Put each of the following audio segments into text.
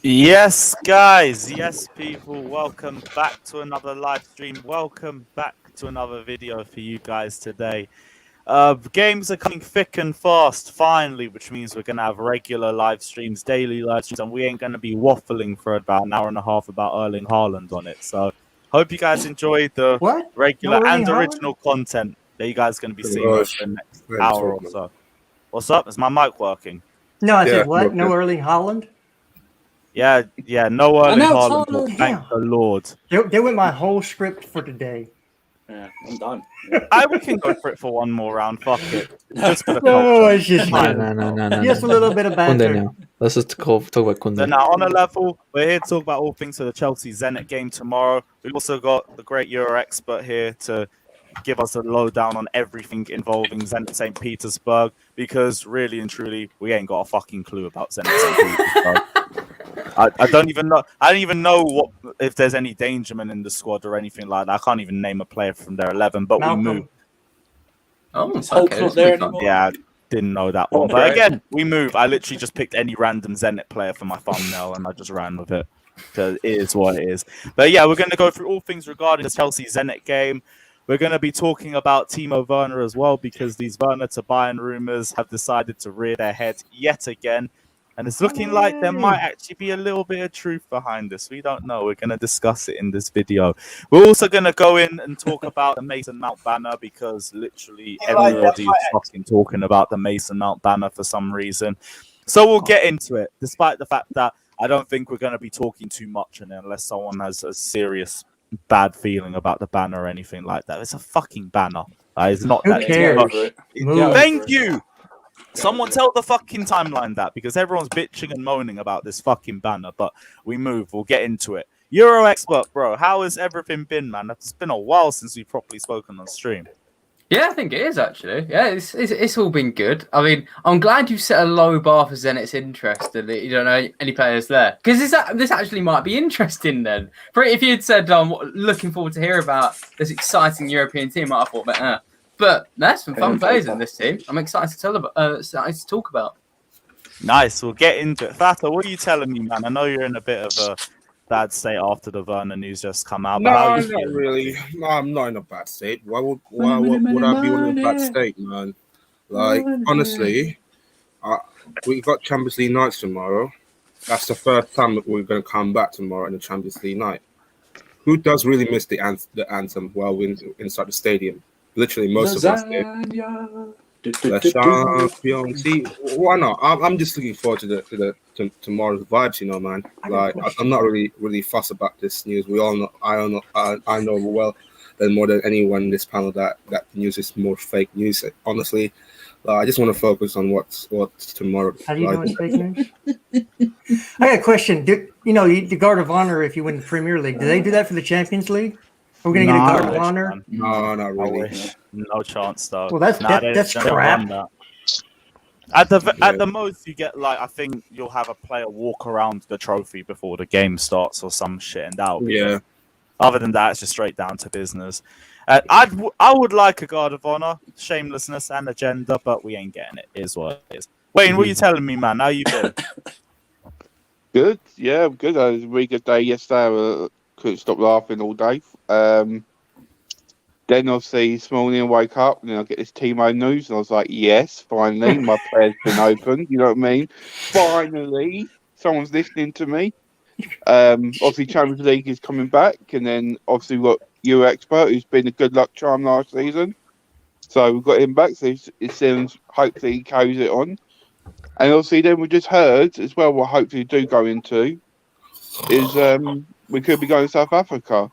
Yes, guys. Yes, people. Welcome back to another live stream. Welcome back to another video for you guys today. Games are coming thick and fast, finally, which means we're going to have regular live streams, daily live streams, and we ain't going to be waffling for about an hour and a half about Erling Haaland on it. So, hope you guys enjoyed the What? regular No Erling and Haaland? original content that you guys are going to be Oh, seeing over gosh. the next Great hour talk, or man. so. What's up? Is my mic working? No, I Yeah, said what? okay. No Erling Haaland? Yeah, no Erling Announce Haaland. Haaland. Thank the Lord. They went my whole script for today. Yeah, I'm done. We can go for it for one more round. Fuck it. Just for the No, culture. it's just No. just a little bit of Kunde banter. now. Let's just talk about Kunde. So now, on a level, we're here to talk about all things for the Chelsea Zenit game tomorrow. We've also got the great Euro expert here to give us a lowdown on everything involving Zenit St. Petersburg, because really and truly, we ain't got a fucking clue about Zenit St. Petersburg. I don't even know. I don't even know if there's any Dangerman in the squad or anything like that. I can't even name a player from their 11. But we moved. Oh, Hulk's not that's there pretty fun. anymore. Yeah, I didn't know that one. Oh, But great. again, we move. I literally just picked any random Zenit player for my thumbnail and I just ran with it. Because it is what it is. But yeah, we're going to go through all things regarding the Chelsea Zenit game. We're going to be talking about Timo Werner as well, because these Werner to Bayern rumours have decided to rear their head yet again. And it's looking like there might actually be a little bit of truth behind this. We don't know. We're going to discuss it in this video. We're also going to go in and talk about the Mason Mount banner, because literally everybody is fucking talking about the Mason Mount banner for some reason. So we'll get into it, despite the fact that I don't think we're going to be talking too much in it unless someone has a serious bad feeling about the banner or anything like that. It's a fucking banner. It's not Who that. cares? Get over it. Move. Get over Thank it. you. Someone tell the fucking timeline that, because everyone's bitching and moaning about this fucking banner, but we move. We'll get into it. Euro expert, bro, how has everything been, man? It's been a while since we've properly spoken on stream. Yeah, I think it is actually. Yeah, it's all been good. I mean, I'm glad you set a low bar for Zenit's interest and that you don't know any players there, because this actually might be interesting then. If you had said, looking forward to hear about this exciting European team, I thought, but there's some fun players in this team. I'm excited to talk about. Nice, we'll get into it. Fata, what are you telling me, man? I know you're in a bit of a bad state after the Werner news just come out. But how No, are you not feeling? really. No, I'm not in a bad state. Why would I be in a bad state, man? Like, honestly, we got Champions League nights tomorrow. That's the first time that we're going to come back tomorrow in the Champions League night. Who does really miss the anthem while we're inside the stadium? Literally, most of us did. The champion. See, why not? I'm just looking forward to tomorrow's vibes, you know, man. Like, I'm not really fussed about this news. We all know. I know well that more than anyone in this panel that news is more fake news. Honestly, I just want to focus on what's tomorrow. How do you know it's fake news? I got a question. The Guard of Honor, if you win the Premier League, do they do that for the Champions League? Are we going to get a Guard of Honor? Man. No, not I really. wish. No chance, though. Well, that's crap. At the most, you get, like, I think you'll have a player walk around the trophy before the game starts or some shit, and that'll be it. Other than that, it's just straight down to business. I would like a Guard of Honor, shamelessness and agenda, but we ain't getting it. Is what it is. Wayne, what are you telling me, man? How you been? Good, yeah, I'm good. It was a really good day yesterday. I couldn't stop laughing all day. Then obviously this morning I wake up and then I get this Timo news and I was like, yes, finally, my prayer's been opened. You know what I mean? Finally, someone's listening to me. Obviously Champions League is coming back, and then obviously we've got Euro expert who's been a good luck charm last season. So we've got him back, so it seems hopefully he carries it on. And obviously then we just heard as well, what hopefully do go into is we could be going to South Africa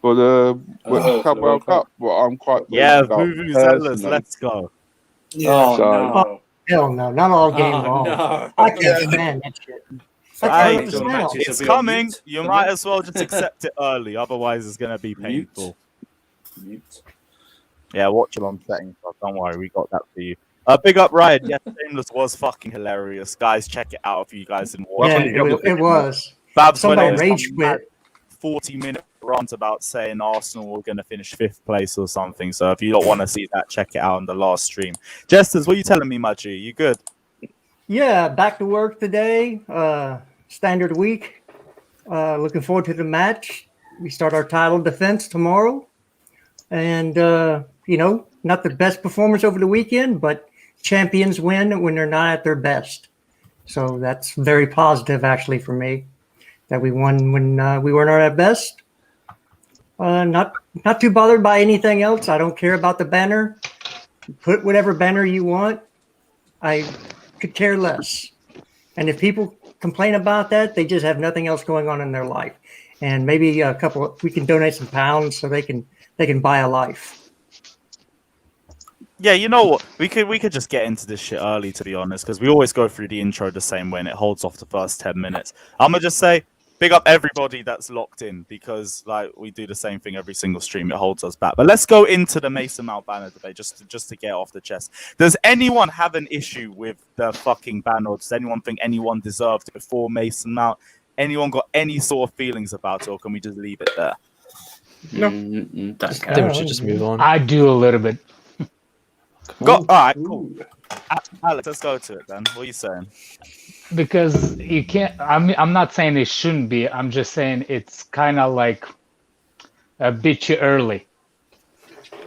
for the World Cup. Well, I'm quite Vuvuzelas, let's go. Oh, So- no. Hell no, not all game Oh, long. no. I can't stand that shit. Hey, That's smell. it's coming. You might as well just accept it early, otherwise it's gonna be painful. Mute. Yeah, watch it on settings. Don't worry, we got that for you. Big up, Ryan. Yeah, Shameless was fucking hilarious, guys. Check it out if you guys didn't watch Yeah, it. it was. Babs went Somebody on rage quit. 40-minute rant about saying Arsenal were going to finish 5th place or something. So if you don't want to see that, check it out on the last stream. Jesters, what are you telling me, my G? You good? Yeah, back to work today. standard week. Looking forward to the match. We start our title defense tomorrow. And, not the best performance over the weekend, but champions win when they're not at their best. So that's very positive, actually, for me, that we won when we weren't at our best. Not too bothered by anything else. I don't care about the banner. Put whatever banner you want. I could care less. And if people complain about that, they just have nothing else going on in their life. And maybe we can donate some pounds so they can buy a life. Yeah, you know what? We could just get into this shit early, to be honest, because we always go through the intro the same way and it holds off the first 10 minutes. I'm going to just say, big up everybody that's locked in, because we do the same thing every single stream. It holds us back. But let's go into the Mason Mount banner debate, just to get off the chest. Does anyone have an issue with the fucking banner? Or does anyone think anyone deserved it before Mason Mount? Anyone got any sort of feelings about it, or can we just leave it there? No. Don't I think care. we should just move on. I do a little bit. All right, cool. Alex, let's go to it then. What are you saying? Because you can't. I'm not saying it shouldn't be. I'm just saying it's kind of like a bit too early.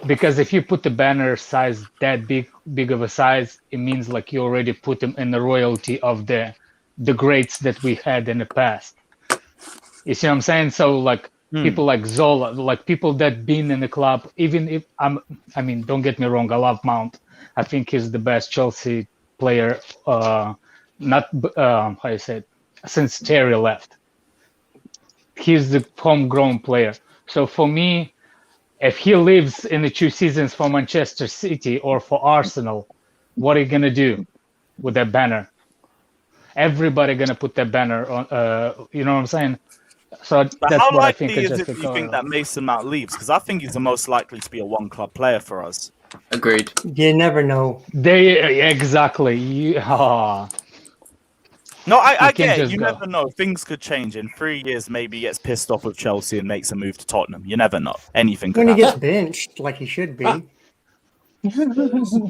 Because if you put the banner size that big of a size, it means like you already put them in the royalty of the greats that we had in the past. You see what I'm saying? So like people like Zola, like people that been in the club. Even if don't get me wrong, I love Mount. I think he's the best Chelsea player. Since Terry left. He's the homegrown player. So for me, if he lives in the 2 seasons for Manchester City or for Arsenal, what are you gonna do with that banner? Everybody gonna put that banner on. You know what I'm saying? So But that's how what I think. likely is it you think that Mason Mount leaves? Because I think he's the most likely to be a one-club player for us. Agreed. You never know. Exactly. No, I get it. just You go. never know. Things could change. In 3 years, maybe he gets pissed off with Chelsea and makes a move to Tottenham. You never know. Anything could When he happen. gets benched, like he should be.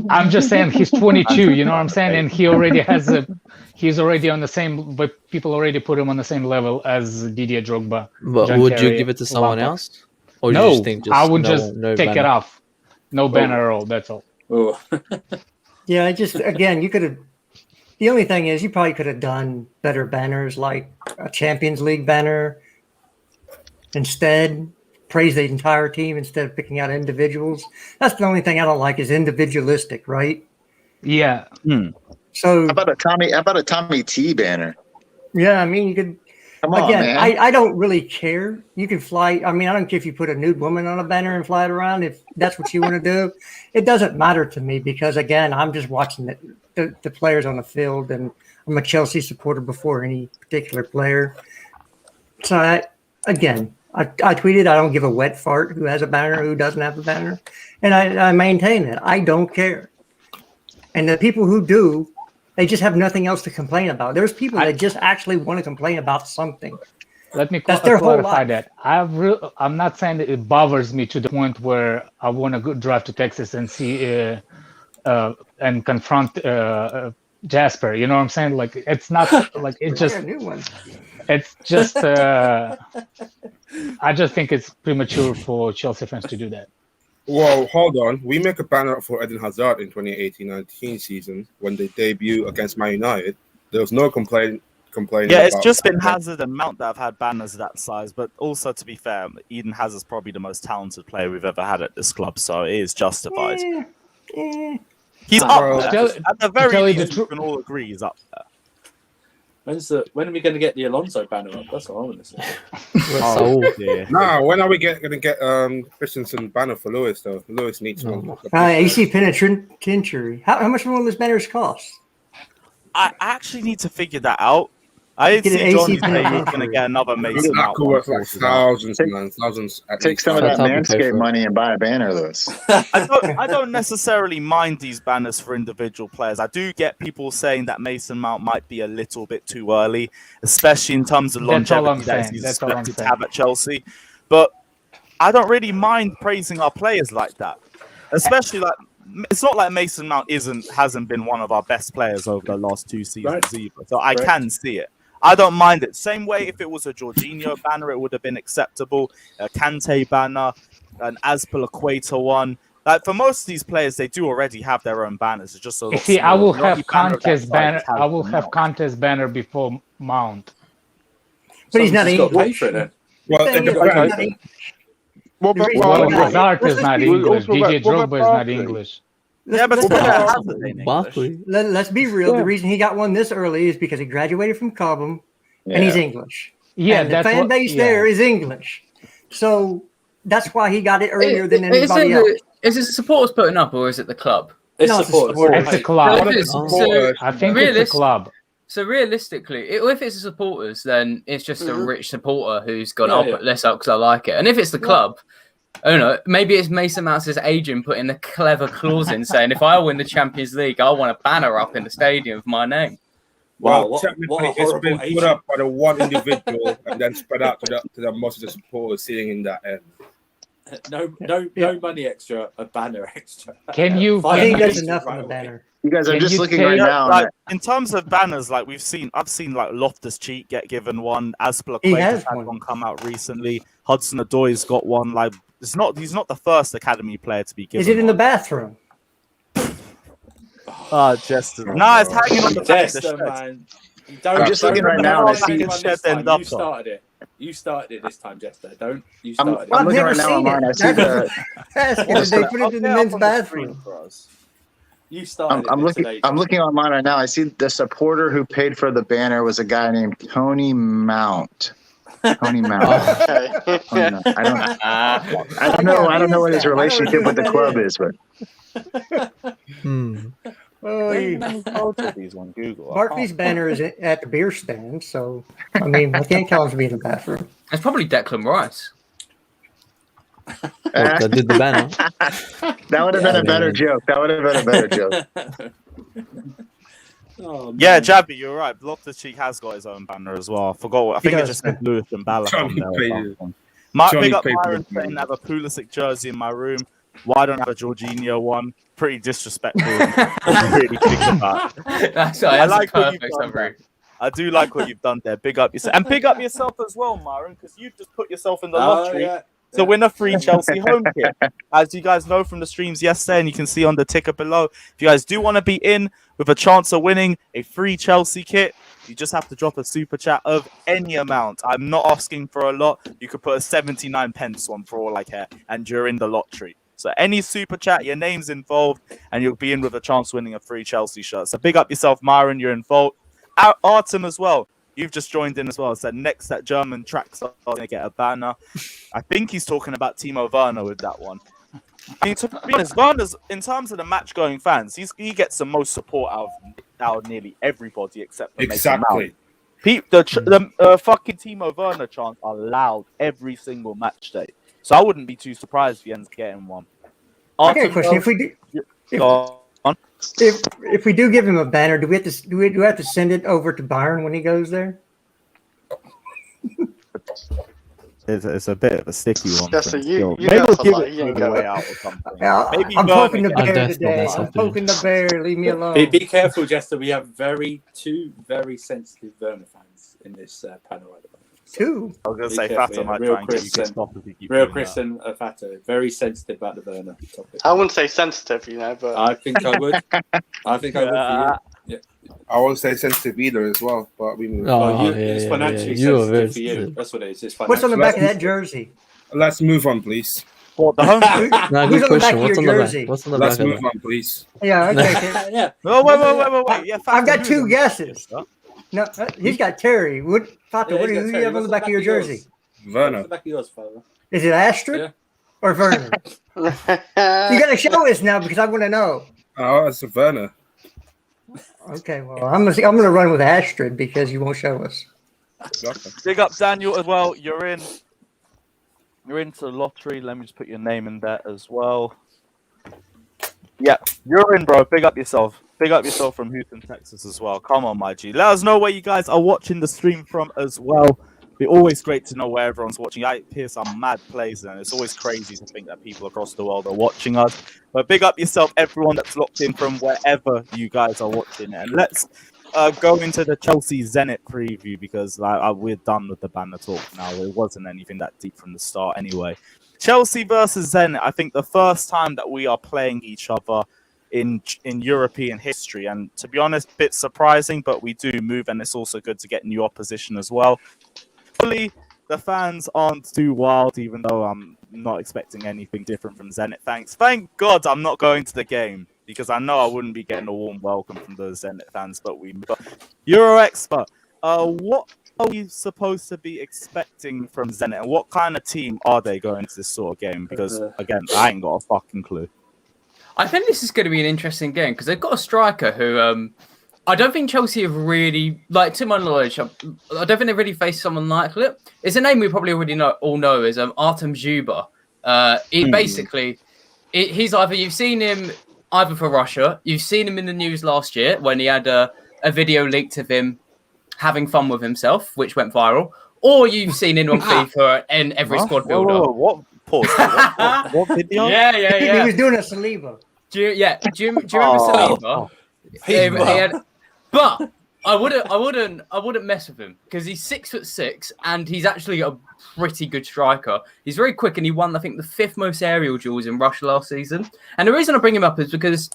I'm just saying he's 22. You know what I'm saying? And he's already on the same. But people already put him on the same level as Didier Drogba. But John would you Terry, give it to someone Lampard. else? Or No, you just think I would no, just no take banner? it off. No banner at all. That's all. Oh. Yeah, you could have. The only thing is, you probably could have done better banners, like a Champions League banner. Instead, praise the entire team instead of picking out individuals. That's the only thing I don't like is individualistic, right? Yeah. So How about a Tommy T banner? yeah, I mean, you could. Come on, Again, man. I don't really care. You can fly. I mean, I don't care if you put a nude woman on a banner and fly it around. If that's what you want to do, it doesn't matter to me because, again, I'm just watching the players on the field, and I'm a Chelsea supporter before any particular player. So, I tweeted, I don't give a wet fart who has a banner, who doesn't have a banner, and I maintain it. I don't care. And the people who do, they just have nothing else to complain about. There's people that just actually want to complain about something. Let me That's their whole clarify life. that. I'm not saying that it bothers me to the point where I want to go drive to Texas and see and confront Jasper. You know what I'm saying? Like it's not like it just. Yeah, new one. It's just. I just think it's premature for Chelsea fans to do that. Well, hold on. We make a banner up for Eden Hazard in 2018-19 season when they debut against Man United. There was no complaining. Yeah, it's about just been that. Hazard and Mount that have had banners that size. But also, to be fair, Eden Hazard's probably the most talented player we've ever had at this club, so it is justified. He's Well, up tell- there. At the to very tell you the least, we truth- can all agree he's up there. When are we going to get the Alonso banner up? That's what I want to say. So, dear. Nah, when are we going to get Christensen banner for Lewis though? Lewis needs one. AC Penitentiary. How much will those banners cost? I actually need to figure that out. I did Get see an Johnny AC say he was going to penitentiary. get another Mason That Mount could one worth like sorted out. thousands, man. Thousands. At Take least. some of That's that how we pay for Manscaped it. money and buy a banner, Lewis. I don't necessarily mind these banners for individual players. I do get people saying that Mason Mount might be a little bit too early, especially in terms of That's all I'm longevity that saying. he's That's all I'm expected to saying. have at Chelsea. But I don't really mind praising our players like that, especially like it's not like Mason Mount hasn't been one of our best players over the last 2 seasons Right. either. So I Correct. can see it. I don't mind it. Same way if it was a Jorginho banner, it would have been acceptable. A Kante banner, an Azpilicueta one. Like for most of these players, they do already have their own banners. It's just a lot See, I smaller. will The only have banner of that contest size banner. has I will the have mount. contest banner before Mount. But he's not Someone's just got to pay English. for it then. Well, The it thing is, depends. he's not English. What about reason Well, why not- Hazard let's is not be- English. Also about- DJ what about Drogba is not Barkley? English. Yeah, but let's still be- has it in English. Barkley. let's be real. Yeah. The reason he got one this early is because he graduated from Cobham and he's English. Yeah, and the that's fan what, base yeah. there is English. So that's why he got it earlier than Is anybody it else. is it the supporters putting up, or is it the club? It's No, it's supporters. supporters. It's a So club. if it's, Oh. so, I think it's a Realist- club. so realistically, if it's the supporters, then it's just a rich supporter who's gone, Yeah, I'll yeah. put this up because I like it. And if it's the club, I don't know, maybe it's Mason Mount's agent putting a clever clause in saying, if I win the Champions League, I want a banner up in the stadium with my name. Wow, Well, what technically, a it's horrible been put agent. up by the one individual and then spread out to the most of the supporters sitting in that end. No money extra, a banner extra. Can you- I think Can that's you- enough right of a away. banner. You guys, I'm Can just you looking take- right Yeah, now. like in terms of banners, like I've seen like Loftus-Cheek get given one. He Azpilicueta has had one. one come out recently. Hudson-Odoi's got one. Like he's not the first academy player to be given. Is it in the one. bathroom? Ah, Jester. Nah, it's hanging on the back of the Jester, shed. man. Don't, I'm just don't looking right run now around and I see- anyone this Shed time. end up You top. started it. You started it this time, Jester. Don't. You I'm started I've looking never right now seen online. I it. see That's the. asking if they put it in the men's bathroom. You started I'm it looking. today. I'm looking online right now. I see the supporter who paid for the banner was a guy named Tony Mount. Tony Mount. Okay. Tony Mount. I don't know. I don't know what his relationship with the club is, but Oh, These on Google. Barkley's banner is at the beer stand, so I mean, I can't tell him to be in the bathroom. It's probably Declan Rice. I did the banner. that would have been a better joke. That would have been a better joke. Oh, Yeah, man. Jabby, you're right. Loftus-Cheek has got his own banner as well. I forgot what. I think it does. just said Lewis and Balak on there. or Johnny something. Johnny Big up paid for Myron it. saying I have a Pulisic jersey in my room. Why don't I have a Jorginho one? Pretty disrespectful. Really think about it. That's I a like what you've perfect done summary. I do like what you've done there. Big up yourself. And big up yourself as well, Myron, because you've just put yourself in the lottery yeah. to win a free Chelsea home kit. As you guys know from the streams yesterday, and you can see on the ticker below, if you guys do want to be in with a chance of winning a free Chelsea kit, you just have to drop a super chat of any amount. I'm not asking for a lot. You could put a 79 pence one for all I care, and you're in the lottery. So any super chat, your name's involved, and you'll be in with a chance of winning a free Chelsea shirt. So big up yourself, Myron. You're involved. Artem as well. You've just joined in as well. Said next that German track star is going to get a banner. I think he's talking about Timo Werner with that one. I mean, to be honest, Werner's, in terms of the match-going fans, he gets the most support out of nearly everybody except for Mason Mount. Exactly. The fucking Timo Werner chants are loud every single match day. So I wouldn't be too surprised if he ends up getting one. I got a question. If we do give him a banner, do we have to send it over to Bayern when he goes there? It's a bit of a sticky one. Jester, you Maybe know we'll some give lot. it You on ain't the got way it. out or something. Yeah, Maybe I'm Werner poking the gets- bear that's today. that's I'm happening. poking the bear. Leave me alone. Be careful, Jester. We have two very sensitive Werner fans in this panel at the moment. Two. I was going to Be say careful, Fata yeah. might Real try and get you Chris kicked and- off if you keep Real doing Chris that. and Fata, very sensitive about the Werner topic. I wouldn't say sensitive, but I think I would. I think I would for you. I won't say sensitive either as well, but we move. Oh, It's yeah, financially yeah. You are very sensitive for you. sensitive. That's what it is. It's What's on the financially back of that Let's- jersey? Let's move on, please. What, the home kit? Nah, Who's good on the back question. of What's your on the jersey? back? What's on the Let's back of move that? on, please. Yeah, okay. yeah. Oh, wait. Yeah, Fata, I've got who's two on- guesses. No, he's got Terry. Fata, Yeah, what do he's got you Terry. have on What's the back of your yours? jersey? What's Werner. the back of yours, Fata? Is it Astrid Yeah. or Werner? You got to show us now because I want to know. Oh, it's a Werner. Okay, well, I'm gonna run with Astrid because you won't show us. Okay. Big up Daniel as well. You're into the lottery. Let me just put your name in there as well. Yeah, you're in, bro. Big up yourself. Big up yourself from Houston, Texas as well. Come on, my G. Let us know where you guys are watching the stream from as well. Be always great to know where everyone's watching. I hear some mad plays, and it's always crazy to think that people across the world are watching us. But big up yourself, everyone that's locked in from wherever you guys are watching. And let's go into the Chelsea Zenit preview because we're done with the banner talk now. It wasn't anything that deep from the start anyway. Chelsea versus Zenit. I think the first time that we are playing each other in European history, and to be honest, a bit surprising, but we do move, and it's also good to get new opposition as well. Hopefully, the fans aren't too wild, even though I'm not expecting anything different from Zenit. Thank God I'm not going to the game because I know I wouldn't be getting a warm welcome from those Zenit fans. But Euro expert, what are we supposed to be expecting from Zenit, and what kind of team are they going to this sort of game? Because again, I ain't got a fucking clue. I think this is going to be an interesting game because they've got a striker who I don't think Chelsea have really, like, to my knowledge, I don't think they've really faced someone like it. It's a name we probably already all know is Artem Zhuba. He's either, you've seen him either for Russia, you've seen him in the news last year when he had a video leaked of him having fun with himself, which went viral, or you've seen him on FIFA and every squad builder. What? Pause. What video? Yeah. He was doing a Saliba. Do you remember Saliba? But I wouldn't mess with him because he's 6'6" and he's actually a pretty good striker. He's very quick and he won, I think, the 5th most aerial duels in Russia last season. And the reason I bring him up is because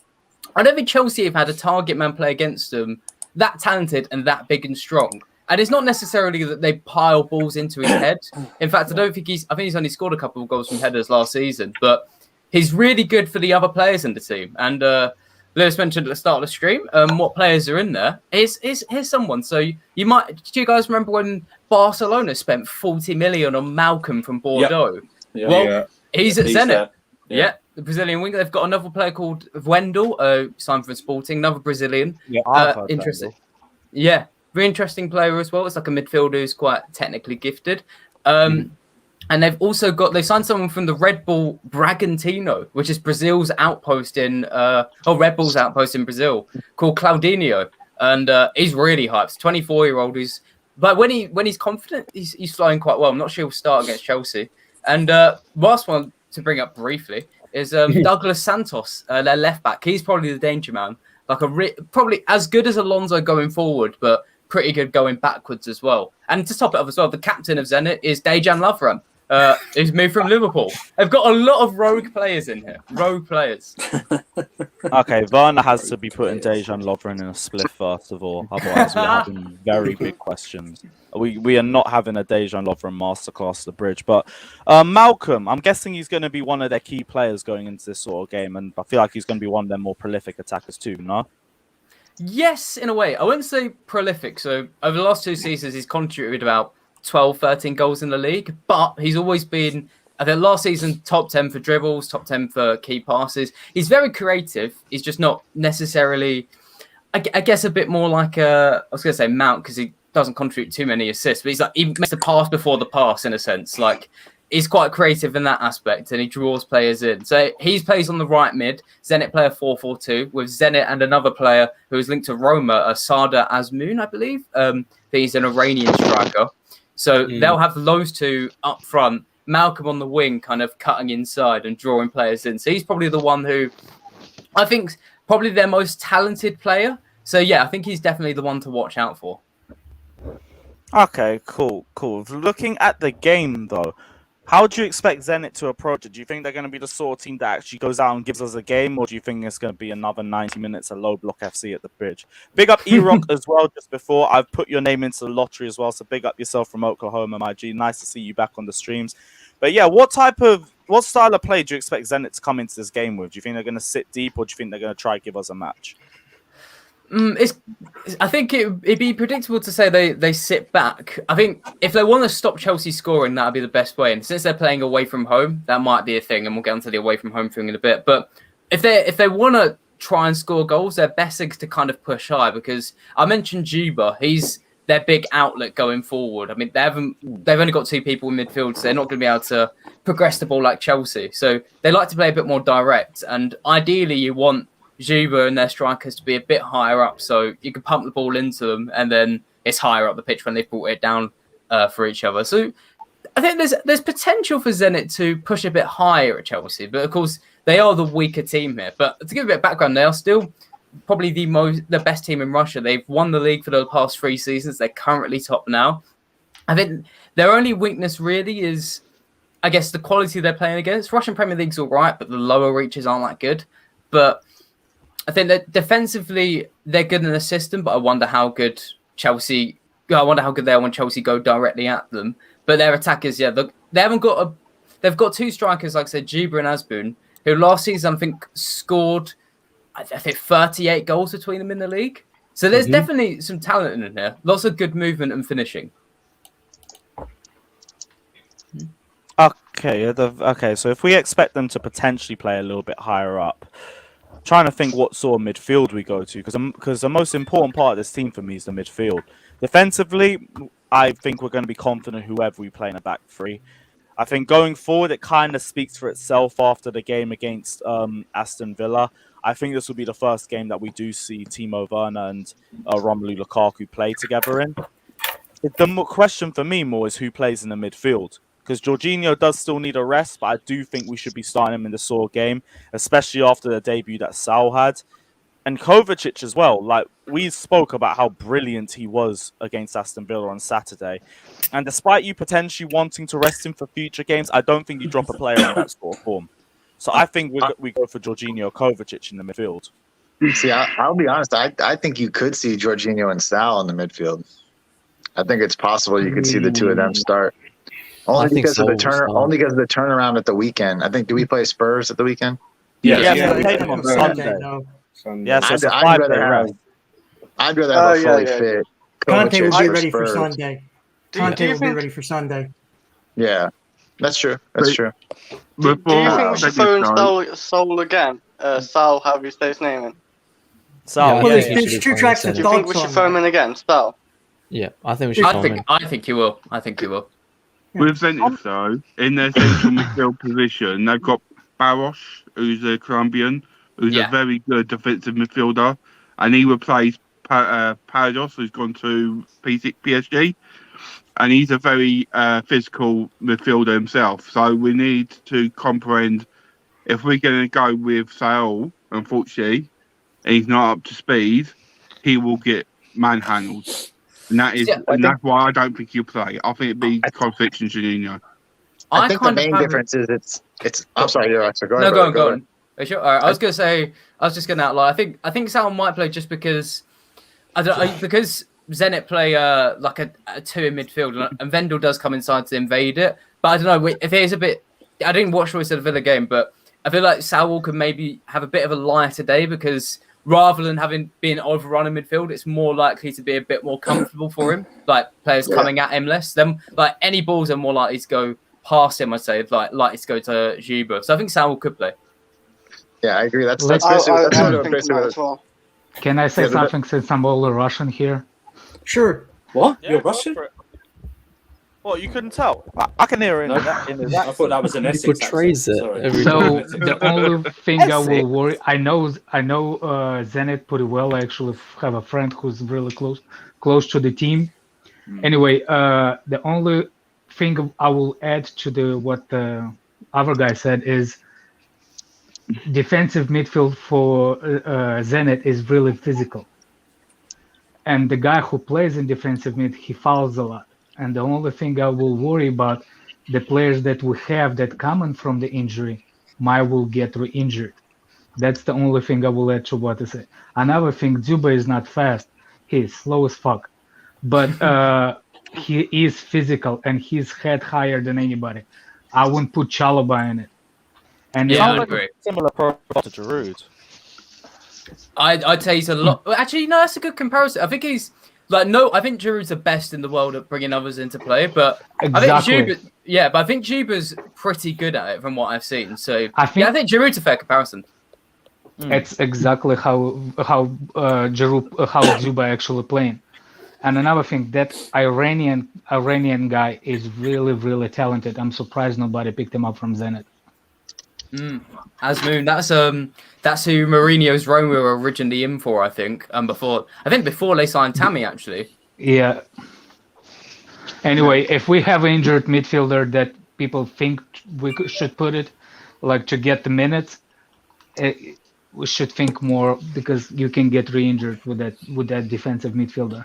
I don't think Chelsea have had a target man play against them that talented and that big and strong. And it's not necessarily that they pile balls into his head. In fact, I think he's only scored a couple of goals from headers last season, but he's really good for the other players in the team. And Lewis mentioned at the start of the stream what players are in there. Here's someone. So do you guys remember when Barcelona spent 40 million on Malcolm from Bordeaux? Yep. He's at Zenit. Yeah. The Brazilian winger. They've got another player called Wendell, signed for Sporting, another Brazilian. Yeah, interesting. Yeah, very interesting player as well. It's like a midfielder who's quite technically gifted. And they've also they signed someone from the Red Bull Bragantino, which is Brazil's outpost Red Bull's outpost in Brazil, called Claudinho. And he's really hyped. 24-year-old but when he's confident, he's flying quite well. I'm not sure he'll start against Chelsea. And last one to bring up briefly is Douglas Santos, their left back. He's probably the danger man. Like probably as good as Alonso going forward, but pretty good going backwards as well. And to top it up as well, the captain of Zenit is Dejan Lovren. Who's moved from Liverpool. They've got a lot of rogue players in here. Rogue players. Okay, Werner has to be putting Dejan Lovren in a split first of all. Otherwise, we're having very big questions. We are not having a Dejan Lovren masterclass at the bridge. But Malcolm, I'm guessing he's going to be one of their key players going into this sort of game. And I feel like he's going to be one of their more prolific attackers too, no? Yes, in a way. I wouldn't say prolific. So over the last 2 seasons, he's contributed about 12, 13 goals in the league, but he's always been, I think last season, top 10 for dribbles, top 10 for key passes. He's very creative. He's just not necessarily, I guess, a bit more like I was going to say Mount because he doesn't contribute too many assists, but he makes the pass before the pass in a sense. Like he's quite creative in that aspect and he draws players in. So he plays on the right mid, Zenit player 4-4-2 with Zenit and another player who is linked to Roma, Sada Azmoun, I believe. He's an Iranian striker. So they'll have those two up front, Malcolm on the wing, kind of cutting inside and drawing players in. So he's probably the one who I think probably their most talented player. So yeah, I think he's definitely the one to watch out for. Okay, cool. Looking at the game though, how do you expect Zenit to approach it? Do you think they're going to be the sort of team that actually goes out and gives us a game, or do you think it's going to be another 90 minutes of low block FC at the bridge? Big up E-Rock as well, just before. I've put your name into the lottery as well, so big up yourself from Oklahoma, my G. Nice to see you back on the streams. But yeah, what style of play do you expect Zenit to come into this game with? Do you think they're going to sit deep, or do you think they're going to try to give us a match? I think it'd be predictable to say they sit back. I think if they want to stop Chelsea scoring, that'd be the best way. And since they're playing away from home, that might be a thing. And we'll get onto the away from home thing in a bit. But if they want to try and score goals, they're best to kind of push high because I mentioned Juba. He's their big outlet going forward. I mean, they've only got 2 people in midfield, so they're not going to be able to progress the ball like Chelsea. So they like to play a bit more direct. And ideally, you want Juba and their strikers to be a bit higher up so you can pump the ball into them and then it's higher up the pitch when they've brought it down for each other. So I think there's potential for Zenit to push a bit higher at Chelsea, but of course they are the weaker team here. But to give a bit of background, they are still probably the best team in Russia. They've won the league for the past 3 seasons. They're currently top now. I think their only weakness really is, I guess, the quality they're playing against. Russian Premier League's all right, but the lower reaches aren't that good. But I think that defensively they're good in the system, but I wonder how good they are when Chelsea go directly at them. But their attackers, they've got 2 strikers, like I said, Juba and Asbun, who last season I think scored 38 goals between them in the league. So there's definitely some talent in there. Lots of good movement and finishing. Okay, so if we expect them to potentially play a little bit higher up, trying to think what sort of midfield we go to, because the most important part of this team for me is the midfield. Defensively, I think we're going to be confident whoever we play in the back 3. I think going forward, it kind of speaks for itself after the game against Aston Villa. I think this will be the first game that we do see Timo Werner and Romelu Lukaku play together in. The question for me more is who plays in the midfield. Because Jorginho does still need a rest, but I do think we should be starting him in the sort of game, especially after the debut that Sal had. And Kovacic as well. Like, we spoke about how brilliant he was against Aston Villa on Saturday. And despite you potentially wanting to rest him for future games, I don't think you drop a player in that sort of form. So I think we go for Jorginho Kovacic in the midfield. See, I'll be honest. I think you could see Jorginho and Sal in the midfield. I think it's possible you could see the 2 of them start. Only because of the turnaround at the weekend. I think, do we play Spurs at the weekend? Yeah, we played them on Sunday. Yeah, so it's a 5-day rest. I'd rather have a fully fit. Conte will be ready for Sunday. Conte will be ready for Sunday. Yeah, that's true. That's true. Do you think we should phone Saul again? Sal, how do you say his name in? Sal. Well, there's 2 tracks of thoughts. Do you think we should phone him in again, Sal? Yeah, I think we should phone him. I think you will. With Zenit, though, in their central midfield position, they've got Barros, who's a Colombian, who's a very good defensive midfielder, and he replaced Parados, who's gone to PSG, and he's a very physical midfielder himself. So we need to comprehend, if we're going to go with Saul, unfortunately, and he's not up to speed, he will get manhandled. And that's why I don't think he'll play. I think it'd be Kovacic and Jorginho. I think the main difference is it's. I'm sorry, go on. Sure. All right, I was just going to outline. I think Sal might play just because because Zenit play like a 2 in midfield, and Vendel does come inside to invade it. But I don't know if it is a bit. I didn't watch the Villa game, but I feel like Sal could maybe have a bit of a lighter day because, rather than being overrun in midfield, it's more likely to be a bit more comfortable for him. Like players coming at him less. Then like any balls are more likely to go past him. I'd say likely to go to Juba. So I think Saul could play. Yeah, I agree. That's basically. Can I say something since I'm all Russian here? Sure. What? You're Russian? Well, you couldn't tell. I can hear it. I thought that was an Essex. He portrays it. So the only thing I will worry, I know Zenit pretty well. I actually have a friend who's really close to the team. Anyway, the only thing I will add to what the other guy said is defensive midfield for Zenit is really physical, and the guy who plays in defensive mid, he fouls a lot. And the only thing I will worry about, the players that we have that coming from the injury will get re-injured. That's the only thing I will add to what I say. Another thing, Zuba is not fast. He's slow as fuck. But he is physical and he's head higher than anybody. I wouldn't put Chalobah in it. And I agree. Similar profile to Giroud. I'd say he's a lot. Actually, no, that's a good comparison. I think he's I think Giroud's the best in the world at bringing others into play, but exactly. I think Juba's pretty good at it from what I've seen. So I think Giroud's a fair comparison. It's exactly how Zuba actually playing. And another thing, that Iranian guy is really, really talented. I'm surprised nobody picked him up from Zenit. Asmoon, that's who Mourinho's Roma were originally in for, I think. Before they signed Tammy, actually. Yeah. Anyway, if we have an injured midfielder that people think we should put it, like to get the minutes, we should think more because you can get re-injured with that defensive midfielder.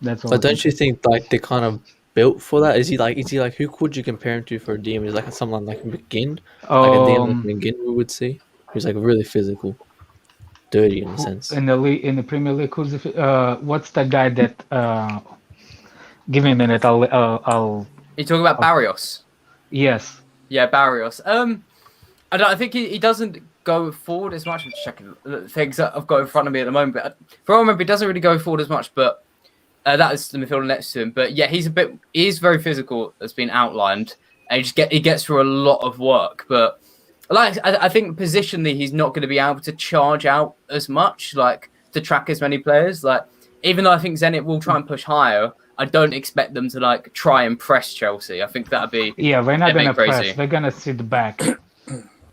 That's all. But don't you think like they're kind of built for that? Is he like who could you compare him to for a DM? Is like someone like McGinn, like a DM like McGinn we would see, who's like really physical, dirty in a sense. In the Premier League, what's the guy that? Give me a minute. I'll. You talking about Barrios? Yes. Yeah, Barrios. I think he doesn't go forward as much. I'm just checking the things that I've got in front of me at the moment. But for all I remember, he doesn't really go forward as much. But that is the midfielder next to him. But yeah, he is very physical, as been outlined, and he gets through a lot of work. But I think positionally, he's not going to be able to charge out as much, like to track as many players. Like even though I think Zenit will try and push higher, I don't expect them to like try and press Chelsea. I think that'd be they're not going to press. They're going to sit back.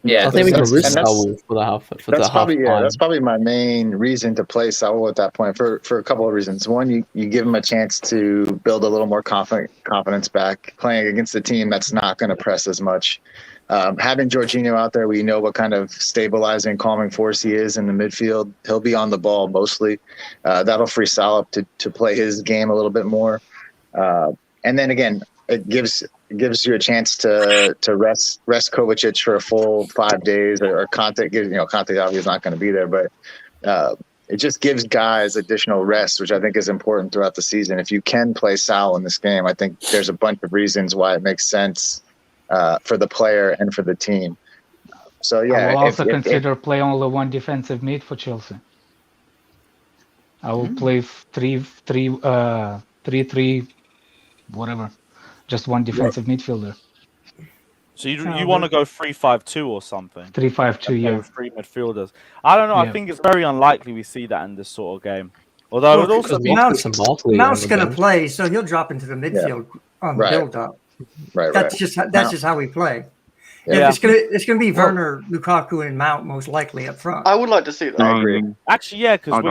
Yeah, I think we can risk Saul for the half. That's probably my main reason to play Saul at that point for a couple of reasons. One, you give him a chance to build a little more confidence back, playing against a team that's not going to press as much. Having Jorginho out there, we know what kind of stabilizing, calming force he is in the midfield. He'll be on the ball mostly. That'll free Saul up to play his game a little bit more. And then again, it gives you a chance to rest Kovacic for a full 5 days, or Conte. Conte obviously is not going to be there, but it just gives guys additional rest, which I think is important throughout the season. If you can play Sal in this game, I think there's a bunch of reasons why it makes sense for the player and for the team. So yeah, I will also consider play only one defensive mid for Chelsea. I will play 3-3, whatever. Just one defensive midfielder. So you want to go 3-5-2 or something? 3-5-2, yeah. With 3 midfielders. I don't know. I think it's very unlikely we see that in this sort of game. Although it also Mount's going to play, so he'll drop into the midfield on the build-up. Right. That's just how we play. Yeah. It's gonna be Werner, Lukaku, and Mount most likely up front. I would like to see that. I agree. Actually, yeah, because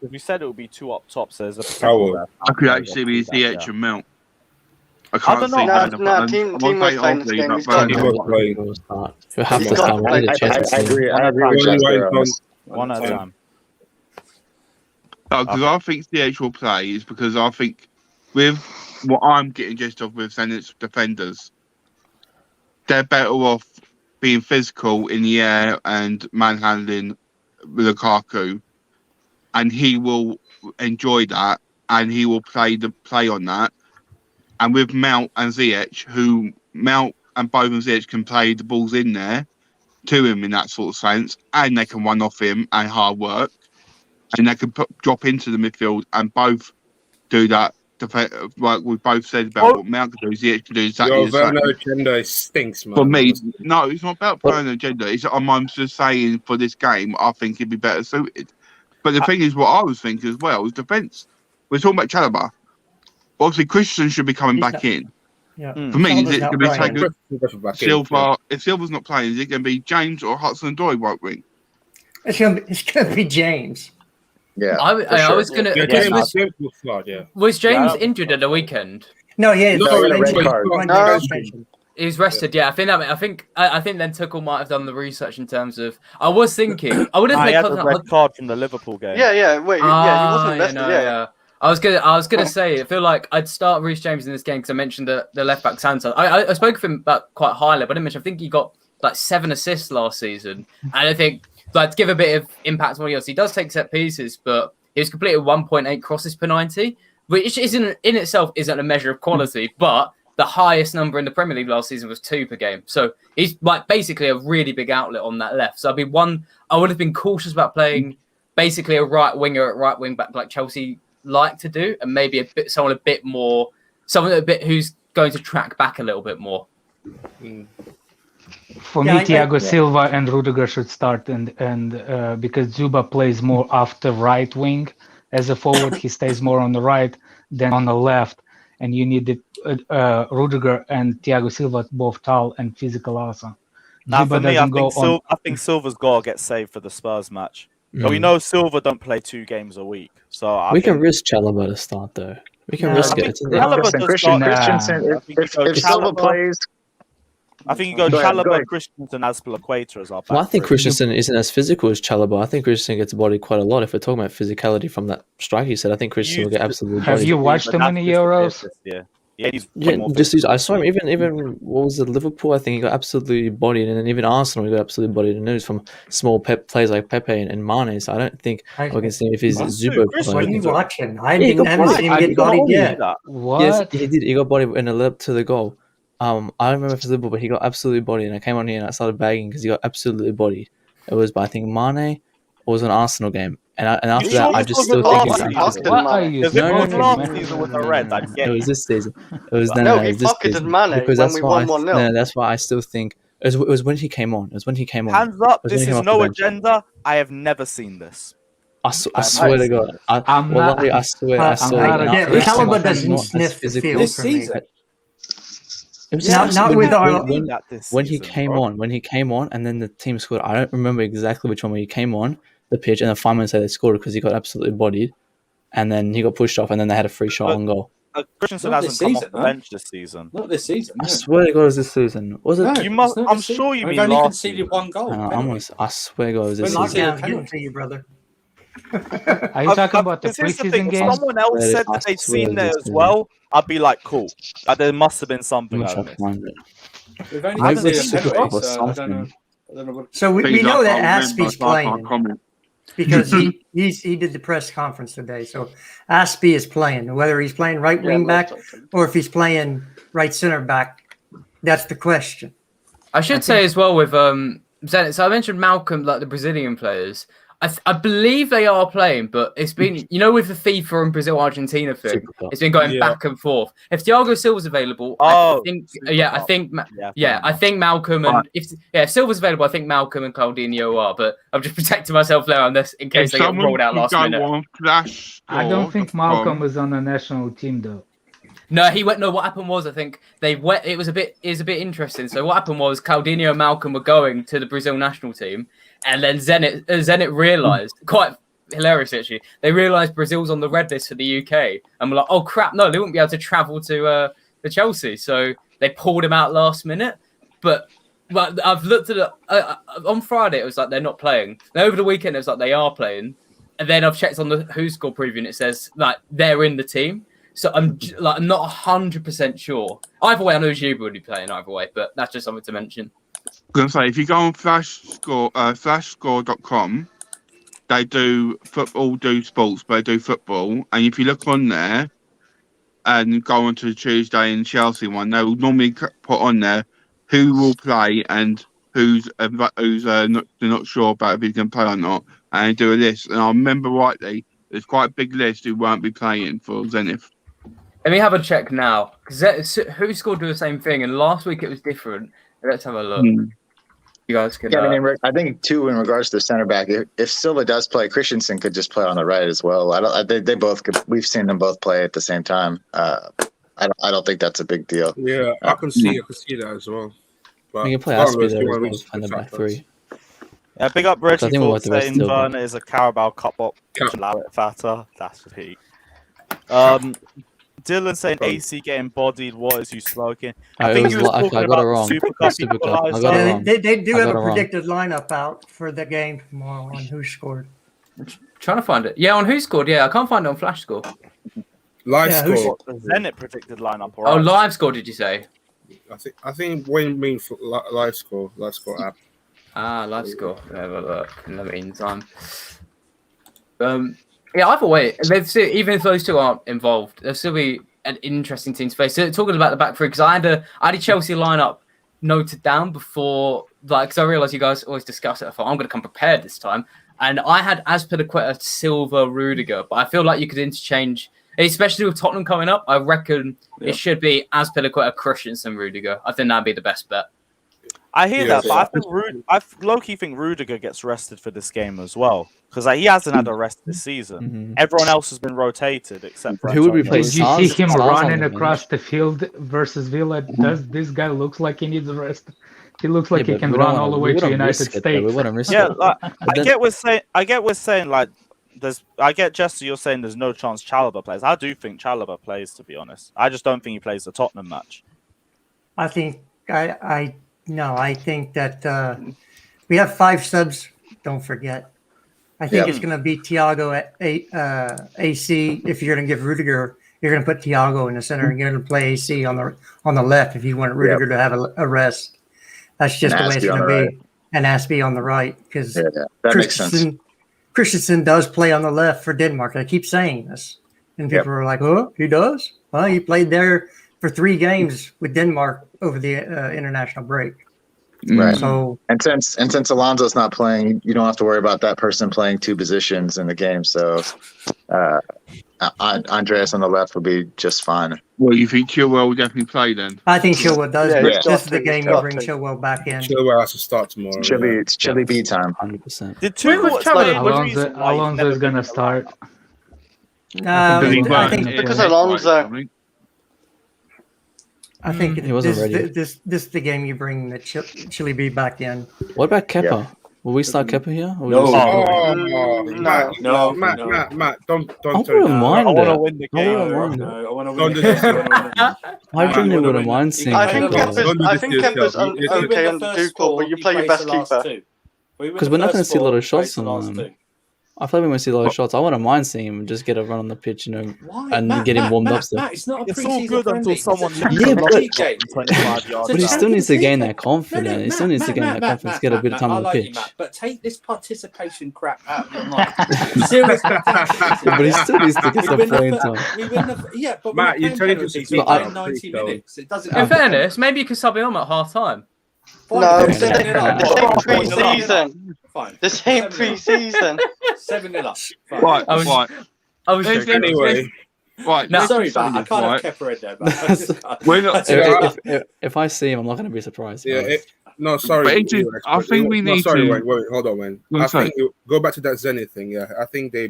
we said it would be 2 up top. So there's a potential there. I could actually be ZH and Mount. I don't know. Timo's playing this game. He's got You have to start. I agree. I agree. One at a time. Because I think ZH will play is because I think with what I'm getting just off with Zenit's defenders, they're better off being physical in the air and manhandling Lukaku, and he will enjoy that, and he will play on that. And with Mount and Ziyech, who Mount and both and Ziyech can play the balls in there to him in that sort of sense, and they can run off him and hard work, and they can drop into the midfield and both do that. Like we both said about what Mount can do, Ziyech can do exactly the same. Your agenda stinks, man. For me, no, it's not about playing an agenda. I'm just saying for this game, I think he'd be better suited. But the thing is, what I was thinking as well is defence. We're talking about Chalobah. Obviously, Christian should be coming back in. Yeah. For me, is it going to be taking Silva? If Silva's not playing, is it going to be James or Hudson-Odoi right wing? It's gonna be James. Yeah, I was gonna. Was James injured at the weekend? No, he had a red card. He was rested. Yeah, I think then Tuchel might have done the research in terms of. I was thinking I would have he had a red card from the Liverpool game. Yeah. Wait, he wasn't rested. Yeah. I was gonna say I feel like I'd start Reece James in this game because I mentioned the left back Santos. I spoke of him about quite highly, but I didn't mention. I think he got like 7 assists last season, and I think. Like to give a bit of impact on what else, he does take set pieces, but he was completed 1.8 crosses per 90, which isn't in itself isn't a measure of quality, but the highest number in the Premier League last season was 2 per game. So he's like basically a really big outlet on that left. So I would have been cautious about playing basically a right winger at right wing back like Chelsea like to do, and maybe someone a bit who's going to track back a little bit more. For me, Thiago Silva and Rudiger should start, and because Zuba plays more off the right wing as a forward, he stays more on the right than on the left, and you need Rudiger and Thiago Silva both tall and physical also. Now for me, I think Silva's goal gets saved for the Spurs match. But we know Silva don't play 2 games a week, so we can risk Chalobah to start though. We can risk it. Christian, if Silva plays. I think you go Chalobah, Christensen, Azpilicueta as our back Well, I think three. Christensen isn't as physical as Chalobah. I think Christensen gets bodied quite a lot. If we're talking about physicality from that strike you said, I think Christensen will get absolutely Have bodied. you watched him in the Euros? Yeah, he's Yeah, I saw him even what was it, Liverpool? I think he got absolutely bodied, and then even Arsenal he got absolutely bodied. And it was from small players like Pepe and Mane. So I don't think we can see if he's Zubo. What are you watching? I Yeah, haven't seen him get bodied yet. What? Yes, he did. He got bodied when it led up to the goal. I don't remember if it was Liverpool, but he got absolutely bodied. And I came on here and I started bagging because he got absolutely bodied. It was by I think Mane or was an Arsenal game. And after that, I just still think he's What are you last season with the Reds, I'd get it was this season. It was No, he it was this pocketed season. Mane Because when that's we why won 1-0. No, that's why I still think it was when he came on. It was when he came on. Hands up! It was when This he came is off the no bench. agenda. I have never seen this. I swear to God. I swear I saw it. Chalobah doesn't sniff the field This for me. season. Not with our when he came on, and then the team scored. I don't remember exactly which one where he came on the pitch, and the 5 minutes later they scored because he got absolutely bodied, and then he got pushed off, and then they had a free shot on goal. Christensen hasn't come off the bench this season. Not this season. I swear to God, it was this season. Was it? No, You must. it's not I'm this sure season. you We've mean only last conceded season. one goal. I swear to God, it was this Well, season. lockdown's getting to you, brother. Are you talking about the This is the preseason thing. If game? someone else said that they'd seen it as well, I'd be like, cool. There must have been something. I'm I not sure missed. I find it. We've only I conceded haven't a seen penalty, it. so I don't know. I don't know what. So we know that Aspie's playing comment. because he did the press conference today. So Aspie is playing. Whether he's playing right wing back or if he's playing right center back, that's the question. I should say as well with Zenit. So I mentioned Malcolm, like the Brazilian players. I believe they are playing, but it's been with the FIFA and Brazil Argentina thing. It's been going back and forth. If Thiago Silva's available, I think Malcolm and if Silva's available, I think Malcolm and Claudinho are. But I'm just protecting myself there on this in case they get rolled out last minute. I don't think Malcolm was on the national team though. No, he went. No, what happened was I think it was a bit interesting. So what happened was Claudinho and Malcolm were going to the Brazil national team, and then Zenit realised, quite hilarious actually, they realised Brazil's on the red list for the UK, and we're like, oh crap, no, they wouldn't be able to travel to Chelsea, so they pulled him out last minute. But I've looked at it on Friday. It was like they're not playing. Then over the weekend, it was like they are playing, and then I've checked on the Who Score preview, and it says like they're in the team. So I'm not 100% sure. Either way, I know Juba would be playing either way, but that's just something to mention. I'm going to say, if you go on flashscore.com, they do football, do sports, but they do football. And if you look on there and go on to the Tuesday and Chelsea one, they will normally put on there who will play and who's not sure about if he can play or not. And they do a list. And I remember rightly, there's quite a big list who won't be playing for Zenit. Let me have a check now. Because Who Scored do the same thing, and last week it was different. Let's have a look. You guys can. Yeah, I think too in regards to center back, if Silva does play, Christensen could just play on the right as well. They both could. We've seen them both play at the same time. I don't think that's a big deal. Yeah, I can see that as well. But you can play Aspie there as well on the back three. Yeah, big up Reggie for saying Werner is a Carabao Cup bot. Allow it fatter. That's peak. Dylan saying AC getting bodied. What is you smoking? I think he was talking I got it wrong. They do have a predicted lineup out for the game tomorrow on Who Scored. Trying to find it. Yeah, on Who Scored. Yeah, I can't find it on Flash Score. Live score. Zenit predicted lineup. Oh, live score. Did you say? I think when you mean for live score app. Ah, live score. Have a look in the meantime. Yeah, either way, even if those two aren't involved, there'll still be an interesting team to face. So talking about the back three, because I had a Chelsea lineup noted down before, because I realised you guys always discuss it. I thought I'm going to come prepared this time, and I had Azpilicueta, Silva, Rudiger, but I feel like you could interchange, especially with Tottenham coming up. I reckon it should be Azpilicueta, Christensen, Rudiger. I think that'd be the best bet. I hear that, but I low-key think Rudiger gets rested for this game as well, because he hasn't had a rest this season. Mm-hmm. Everyone else has been rotated except for who would we play? Did you see him running across the field versus Villa? Does this guy looks like he needs a rest? He looks like he can run all the way to United States. Yeah, I get we're saying like I get Jesse, you're saying there's no chance Chalobah plays. I do think Chalobah plays, to be honest. I just don't think he plays the Tottenham match. I think No, I think that we have 5 subs. Don't forget. I think it's going to be Thiago at AC. If you're going to give Rudiger, you're going to put Thiago in the center, and you're going to play AC on the left if you want Rudiger to have a rest. That's just the way it's going to be. And Aspie on the right, because that makes sense. Christensen does play on the left for Denmark. I keep saying this, and people are like, "Oh, he does." Well, he played there for 3 games with Denmark over the international break. Right. So, and since Alonso's not playing, you don't have to worry about that person playing 2 positions in the game. So Andreas on the left will be just fine. Well, you think Chilwell will definitely play then? I think Chilwell does. Yeah, but this is the game you bring Chilwell back in. Chilwell has to start tomorrow. It's Chilly B time. 100%. Did Tuchel Alonso is going to start. I think because Alonso. I think he wasn't ready. This is the game you bring the Chili B back in. What about Kepa? Will we start Kepa here? No, Matt, don't. I wouldn't mind I want to it. win the game. I want to win the game. I genuinely wouldn't mind seeing I think Kepa. Kepa's okay under Tuchel, but you play your best keeper. Because we're not going to see a lot of shots on him. I feel like we might see a lot of shots. I wouldn't mind seeing him just get a run on the pitch, and get him warmed up. Matt, it's not a It's all good until someone but he still needs to gain that confidence. He still needs to gain that confidence, get a bit of time on the pitch. But take this participation crap out of your mind. Seriously. But he still needs to get some playing time. But Matt, you're telling us we play 90 minutes. It doesn't. In fairness, maybe you could sub him on at half time. No, this ain't pre-season. Fine. This ain't pre-season. 7-0 up. Right. I was joking. Anyway. Right. No, sorry, Matt. I can't have Kepa in there, but We're not. If I see him, I'm not going to be surprised. Yeah. No, sorry. I think we need sorry, to. Wait, hold on, man. I think go back to that Zenit thing. Yeah, I think they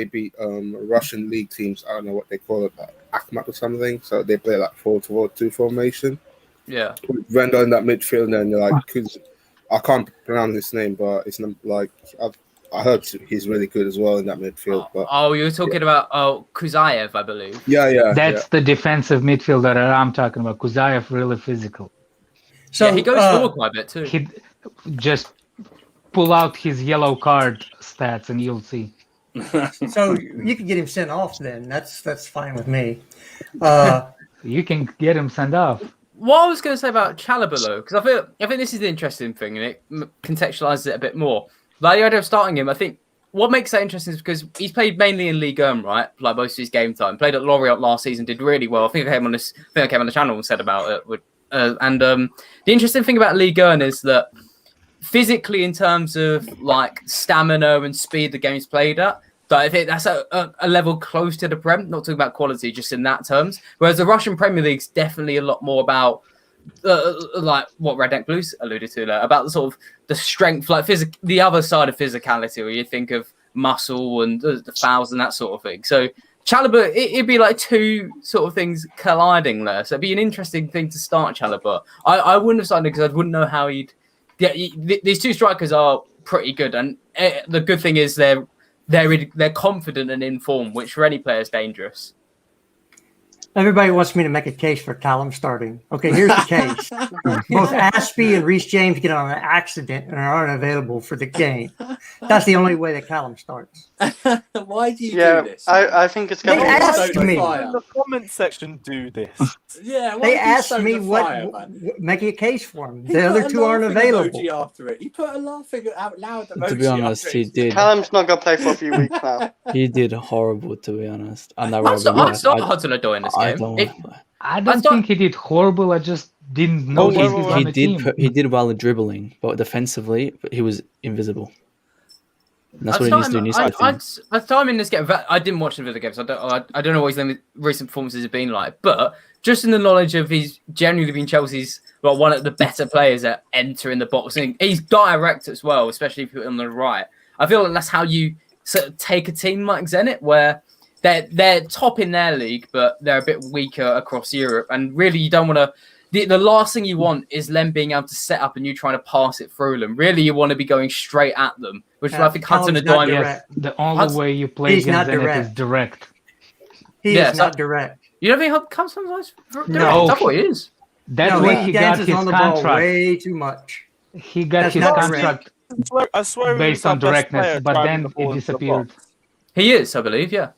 beat Russian league teams. I don't know what they call it, like Akhmat or something. So they play like 4-4-2 formation. Yeah. With Werner in that midfield, and they're like, I can't pronounce his name, but it's not like I heard he's really good as well in that midfield. But you were talking about Kuzayev, I believe. Yeah. That's the defensive midfielder that I'm talking about. Kuzayev really physical. So he goes forward quite a bit too. He just pull out his yellow card stats and you'll see. So you can get him sent off then. That's fine with me. You can get him sent off. What I was going to say about Chalobah, because I think this is the interesting thing, and it contextualizes it a bit more. Like the idea of starting him, I think what makes that interesting is because he's played mainly in Ligue 1, right? Like most of his game time. Played at Lorient last season, did really well. I think I came on the channel and said about it. The interesting thing about Ligue 1 is that physically, in terms of like stamina and speed, the game's played at. So I think that's a level close to the Prem, not talking about quality, just in that terms. Whereas the Russian Premier League's definitely a lot more about, like what Radek Blues alluded to there, about the sort of the strength, like the other side of physicality, where you think of muscle and the fouls and that sort of thing. So Chalobah, it'd be like 2 sort of things colliding there. So it'd be an interesting thing to start Chalobah. I wouldn't have started because I wouldn't know how he'd. Yeah, these 2 strikers are pretty good, and the good thing is they're confident and in form, which for any player is dangerous. Everybody wants me to make a case for Callum starting. Okay, here's the case. Both Aspie and Reece James get on an accident and are unavailable for the game. That's the only way that Callum starts. Why do you do this? I think it's going to be... They asked me. In the comment section, do this. Yeah, they asked me make a case for him. The other 2 aren't available. After it. You put a laughing out loud emoji. To be honest, he did. Callum's not going to play for a few weeks now. He did horrible, to be honest. I'd start Hudson-Odoi in this game. I don't think he did horrible. I just didn't know he was on the team. He did well at dribbling, but defensively, he was invisible. And that's what he needs to do. I'd throw him in this game. I didn't watch the Villa games. I don't know what his recent performances have been like, but just in the knowledge of he's genuinely been Chelsea's one of the better players at entering the box. And he's direct as well, especially if you're on the right. I feel like that's how you sort of take a team like Zenit, where they're top in their league, but they're a bit weaker across Europe. And really, you don't want to. The last thing you want is them being able to set up and you trying to pass it through them. Really, you want to be going straight at them, which I think Hudson-Odoi. Yes, the only way you play against Zenit is direct. He is not direct. You don't think Hudson-Odoi's direct? No. I thought he is. That's No, why he got dances his on the ball contract. way too much. He got That's his not contract I swear he was based our on best directness, player but driving then the ball it into the disappeared. box. He is, I believe. Yeah.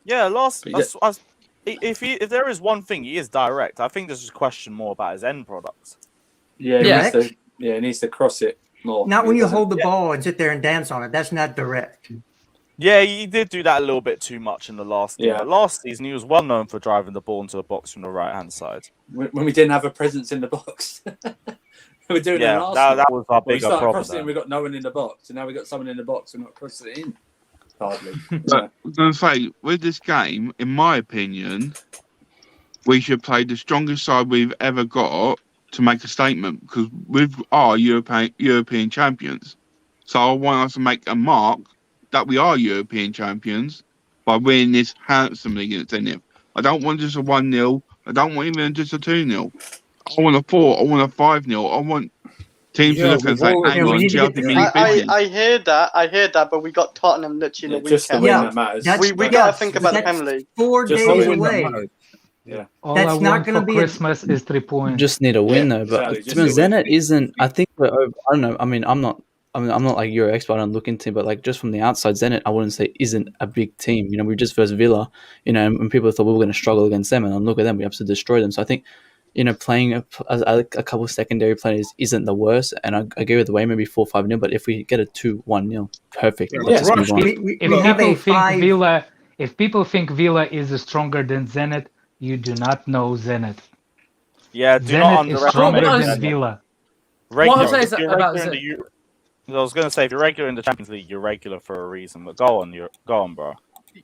Yeah, But if there is one thing, he is direct. I think there's just a question more about his end product. Yeah, Direct? he needs to cross it more. Not when He you doesn't- hold the ball and sit there and dance on it. That's not direct. Yeah, he did do that a little bit too much in the last game. Yeah. But last season, he was well known for driving the ball into the box from the right-hand side. when we didn't have a presence in the box. We were doing Yeah, an Arsenal. that was our we bigger started problem. crossing it and we got no one in the box. And now we got someone in the box and not crossing it in. Hardly. But I was going to say, with this game, in my opinion, we should play the strongest side we've ever got to make a statement because we are European champions. So I want us to make a mark that we are European champions by winning this handsomely against Zenit. I don't want just a 1-0. I don't want even just a 2-0. I want a 4. I want a 5-0. I want teams to look and say, hang on, Chelsea mean business. I hear that, but we got Tottenham literally in the just the weekend. win Yeah, that matters. that's- We got to think about the Premier League. 4 Just days the win that away. matters. Yeah. All That's I not want gonna for be a- Christmas is 3 points. Just need a win though. But exactly, to be honest, just a win. Zenit isn't. I think I don't know. I mean, I'm not like Euro expert. I don't look into, but like just from the outside, Zenit, I wouldn't say isn't a big team. You know, we just versus Villa. You know, and people thought we were going to struggle against them, and look at them, we absolutely destroyed them. So I think, you know, playing a couple of secondary players isn't the worst. And I agree with the way maybe 4-5-0. But if we get a 2-1-0, perfect. Yeah, Let's just move on. If have people a think 5. Villa, if people think Villa is stronger than Zenit, you do not know Zenit. Yeah, do not Zenit is underestimate stronger Well, than Zenit. Villa. Regular, What I'll say is if you're about regular in the Euro- I was going to say, if you're regular in the Champions League, you're regular for a reason. But go on, bro.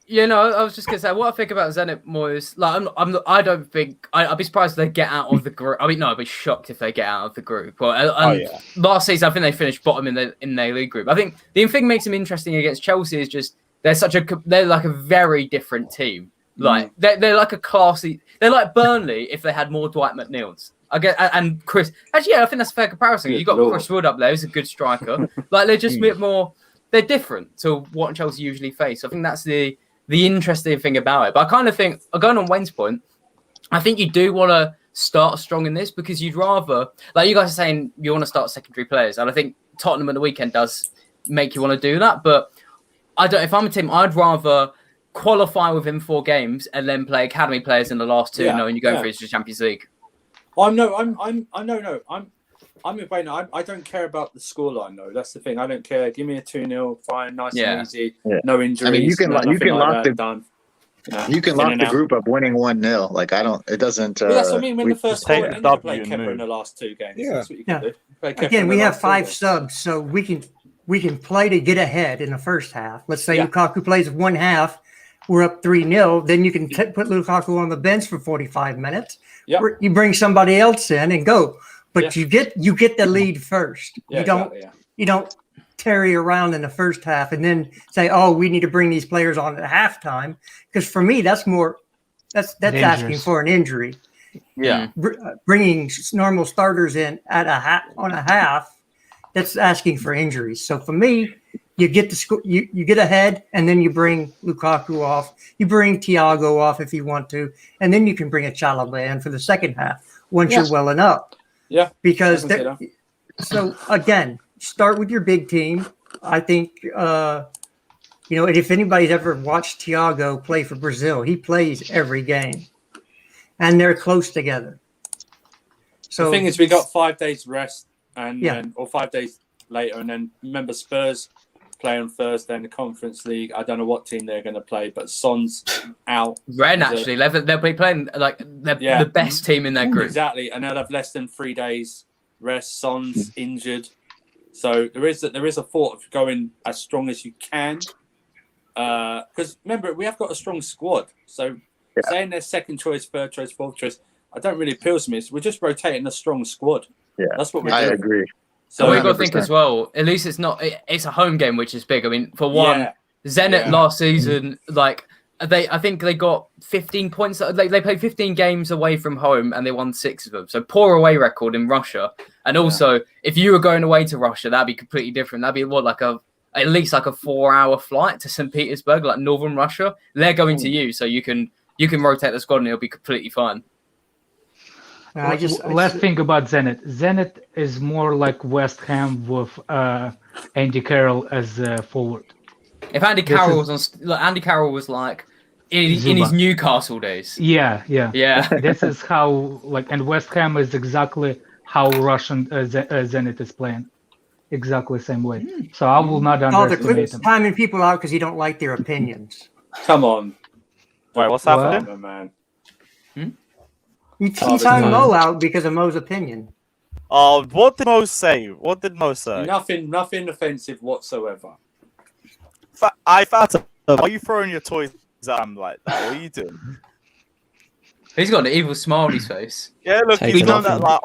You know, I was just gonna say what I think about Zenit more is like I don't think I'd be surprised if they get out of the group. I mean, no, I'd be shocked if they get out of the group. But yeah. last season, I think they finished bottom in their league group. I think the thing makes them interesting against Chelsea is just they're like a very different team. Like they're like a classy. They're like Burnley if they had more Dwight McNeils. I get and Chris. Actually, yeah, I think that's a fair comparison. You got Chris Wood up there, who's a good striker. Like they're just a bit more. They're different to what Chelsea usually face. I think that's the interesting thing about it. But I kind of think, going on Wayne's point, I think you do want to start strong in this because you'd rather, like you guys are saying, you want to start secondary players, and I think Tottenham at the weekend does make you want to do that. But I don't. If I'm a team, I'd rather qualify within 4 games and then play academy players in the last 2, knowing you're going through the Champions League. I'm with Wayne. I don't care about the scoreline though. That's the thing. I don't care. Give me a 2-0, fine, nice and easy, no injuries. I mean, you can lock done. You can lock the group up winning 1-0. Like I don't. It doesn't. Well, that's what I mean. When the first take quarter, the W play and Kepa move. in the last 2 games. Yeah. That's what you can do. Play Kepa in Again, the we have last 5 2 games. subs, so we can play to get ahead in the first half. Let's say Yeah. Lukaku plays 1 half, we're up 3-0. Then you can put Lukaku on the bench for 45 minutes. Yep. You bring somebody else in and go, but you get the lead first. Yeah, You don't tarry around in the first half and then say, oh, we need to bring these players on at halftime. Because for me, that's asking Dangerous. for an injury. Yeah. Bringing normal starters in on a half, that's asking for injuries. So for me, you get the score, you get ahead, and then you bring Lukaku off. You bring Thiago off if you want to, and then you can bring a Chalobah in for the second half once you're welling up. Yeah. Because I can see that. so again, start with your big team. I think and if anybody's ever watched Thiago play for Brazil, he plays every game, and they're close together. So the thing is, we got 5 days rest, Yeah. or 5 days later, and then remember Spurs play on Thursday in the Conference League. I don't know what team they're going to play, but Son's out. Ren actually, they'll be playing like they're the best team in their group. Exactly, and they'll have less than 3 days rest. Son's injured, so there is a thought of going as strong as you can. Because remember, we have got a strong squad. So saying they're second choice, third choice, fourth choice, I don't really appeal to me. We're just rotating a strong squad. Yeah, that's what we're I doing. agree. So we've got to 100%. think as well. At least it's a home game, which is big. I mean, for one, Zenit last season, I think they got 15 points. They played 15 games away from home and they won 6 of them. So poor away record in Russia. And also, if you were going away to Russia, that'd be completely different. That'd be at least like a 4-hour flight to St. Petersburg, like northern Russia. They're going to you, so you can rotate the squad and it'll be completely fine. Let's think about Zenit. Zenit is more like West Ham with Andy Carroll as forward. If Andy Carroll was like in his Newcastle days. Yeah. Yeah. This is how and West Ham is exactly how Russian Zenit is playing. Exactly the same way. So I will not underestimate them. Timing people out because you don't like their opinions. Come on. Wait, what's happening? Man. You time Mo out because of Mo's opinion. Oh, what did Mo say? Nothing offensive whatsoever. Fata, are you throwing your toys at him like that? What are you doing? He's got an evil smile on his face. Yeah, look, he's done that like,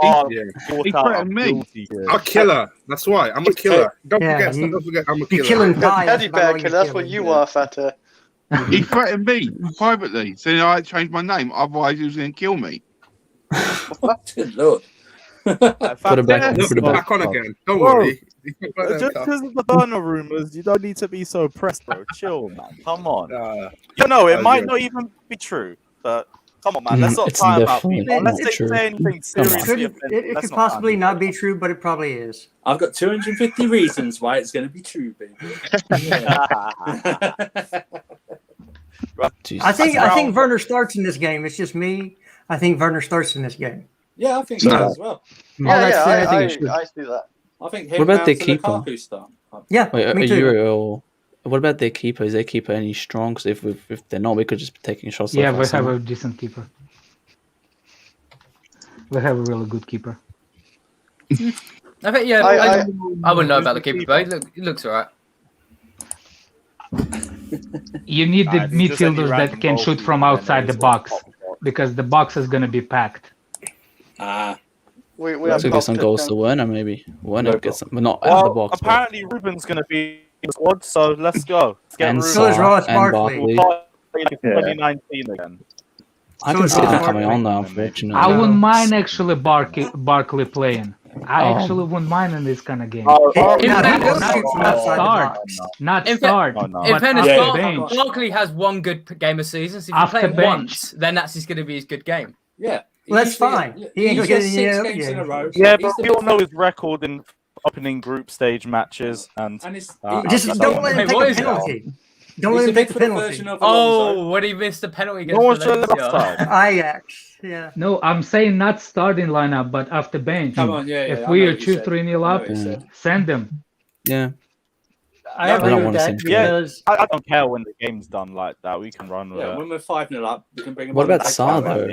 he threatened me. I'm a killer. That's why. I'm a killer. Don't forget, I'm a killer. You're killing Teddy bear killer, that's what you are, Fata. He threatened me privately, saying I had to change my name, otherwise he was going to kill me. Good lord. Put it back on again. Don't worry. Just because of the Werner rumors, you don't need to be so pressed, bro. Chill, man. Come on. It might not even be true, but come on, man. Let's not time out people. Unless they say anything seriously. It could possibly not be true, but it probably is. I've got 250 reasons why it's going to be true, baby. I think Werner starts in this game. It's just me. I think Werner starts in this game. Yeah, I think so as well. I see that. I think what about their keeper? Lukaku start. Yeah, me too. What about their keeper? Is their keeper any strong? Because if they're not, we could just be taking shots. Yeah, we have a decent keeper. We have a really good keeper. I think I wouldn't know about the keeper, but he looks alright. You need the midfielders that can shoot from outside the box, because the box is going to be packed. We have to get some goals to Werner, maybe. Werner gets some, but not out of the box. Apparently, Ruben's going to be in the squad, so let's go. Let's get and Ruben. And Barkley. 2019 again. I can see that coming on now, unfortunately. I wouldn't mind actually Barkley playing. I actually wouldn't mind in this kind of game. Not start. In fairness, Barkley has one good game of season. So if you play it once, then that's just going to be his good game. Yeah. Well, that's fine. He ain't going to get 6 games in a row. Yeah, but we all know his record in opening group stage matches. And just don't let him take a penalty. Don't let him take the penalty. When he missed the penalty against Ajax. Yeah. No, I'm saying not starting lineup, but after bench. Come on, if we are 2-3-0 up, send them. Yeah. I agree with that because I don't care when the game's done like that. We can run with it. When we're 5-0 up, we can bring him. What about Saar though?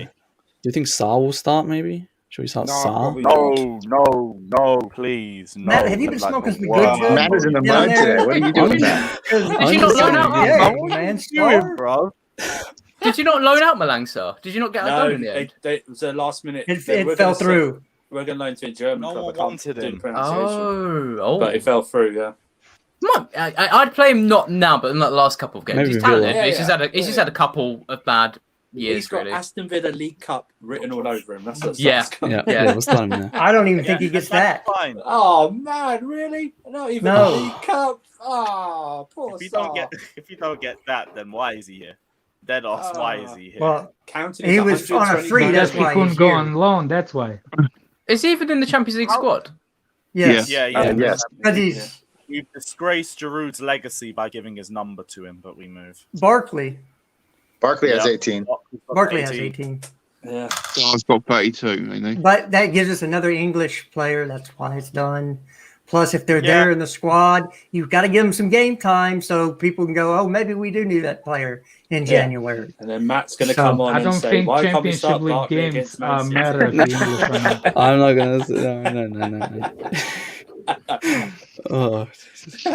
Do you think Saar will start? Maybe. Should we start Saar? No, please, no. Matt, have you been smoking some good? Matt is in the mud today. What are you doing, Matt? Did you not loan out? Bro. Did you not loan out Malangsa? Did you not get a loan in the end? It was a last minute. It fell through. We're going to loan to a German club. No one wanted him. But it fell through, yeah. I'd play him not now, but in the last couple of games. Maybe he's talented. He's just had a couple of bad years. He's got Aston Villa League Cup written all over him. That's what We'll start him there. I don't even think he gets that. Fine. Oh man, really? Not even a League Cup. Oh, poor If you don't get that, then why is he here? Dead off. Why is he here? Well, he was on a free. That's He why couldn't he's go here. on loan. That's why. Is he even in the Champions League squad? Yes. Yes. Because We've disgraced Giroud's legacy by giving his number to him, but we move. Barkley has 18. Barkley has 18. Yeah. Saar's got 32, ain't he? But that gives us another English player. That's why it's done. Plus, if they're there in the squad, you've got to give them some game time so people can go, oh, maybe we do need that player in January. And then Matt's going to come on and say, why can't we start League games matter to English right now? I'm not going to say no.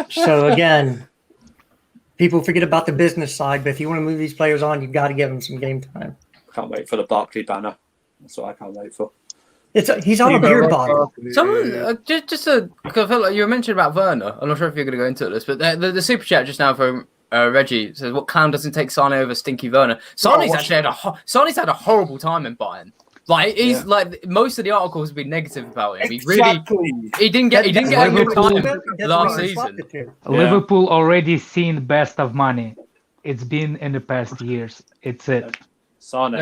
So, again, people forget about the business side, but if you want to move these players on, you've got to give them some game time. Can't wait for the Barkley banner. That's what I can't wait for. He's on a beer bottle. Someone because I feel like you were mentioning about Werner. I'm not sure if you're going to go into this, but the super chat just now from Reggie says, "What clown doesn't take Sane over Stinky Werner?" Sane's actually had a horrible time in Bayern. Like he's like most of the articles have been negative about him. He didn't get a good time last season. Liverpool already seen best of money. It's been in the past years. It's it. Sane.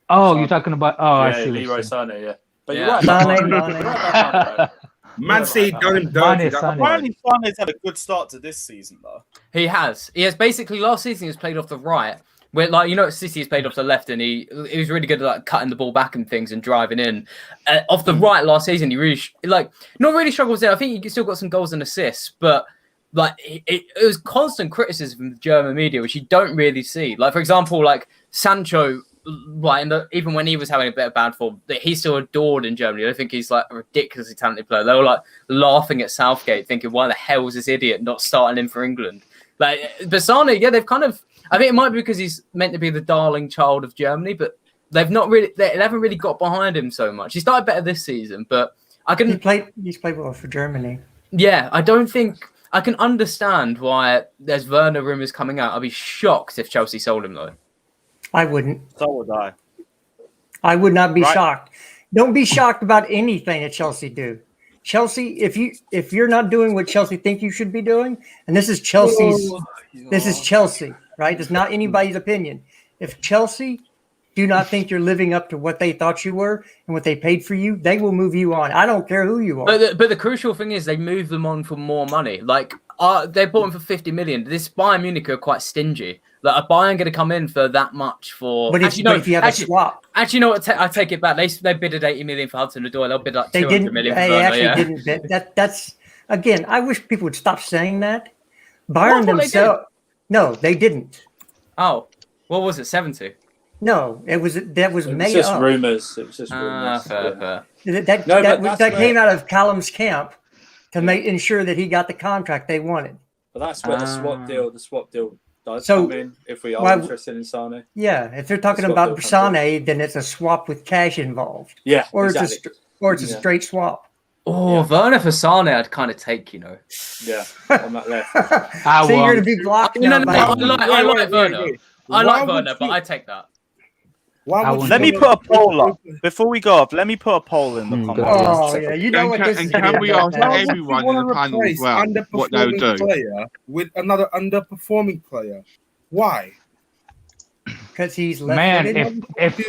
Oh, you're talking about? Oh, I Yeah, see. Leroy Sané. Yeah, but Yeah. you're right. about Sané, Mane. You're right about Mane, bro. Man City done him Mane, dirty. Sané. Apparently, Sané's had a good start to this season, though. He has. Basically last season he was played off the right. Where City is played off the left, and he was really good at like cutting the ball back and things and driving in. Off the right last season, he really not really struggles there. I think he still got some goals and assists, but like it was constant criticism from the German media, which you don't really see. Like for example, like Sancho, like even when he was having a bit of bad form, that he's still adored in Germany. I think he's like a ridiculously talented player. They were like laughing at Southgate, thinking, "Why the hell is this idiot not starting him for England?" Like, but Sané, they've kind of. I think it might be because he's meant to be the darling child of Germany, but they haven't really got behind him so much. He started better this season, but He's played well for Germany. Yeah, I don't think I can understand why there's Werner rumours coming out. I'd be shocked if Chelsea sold him though. I wouldn't. So would I. I would not be shocked. Don't be shocked about anything that Chelsea do. Chelsea, if you're not doing what Chelsea think you should be doing, and this is Chelsea's, this is Chelsea, right? It's not anybody's opinion. If Chelsea do not think you're living up to what they thought you were and what they paid for you, they will move you on. I don't care who you are. But the crucial thing is they move them on for more money. Like they bought him for 50 million. This Bayern Munich are quite stingy. Like are Bayern going to come in for that much for? But if you have a swap, actually, you know what? I take it back. They bid 80 million for Hudson-Odoi. They'll bid like 200 million. They actually didn't bid. That's again. I wish people would stop saying that. Bayern themselves. No, they didn't. Oh, what was it? 70. No, that was made just up. Rumors. It was just rumors. Fair. That came out of Callum's camp to ensure that he got the contract they wanted. But that's where the swap deal does come in. If we are interested in Sané, yeah, if they're talking about Sané, then it's a swap with cash involved. Yeah, or exactly. it's a straight swap. Oh, Werner for Sané, I'd kind of take, you know. Yeah, on that left. So you're going to be blocked now. I like Werner. I like Werner, but I take that. Let me put a poll up before we go up. Let me put a poll in the comments. Oh yeah, you know what this is. And can we ask everyone in the panel as well what they would do? Player with another underperforming player. Why? Because he's left. Man, if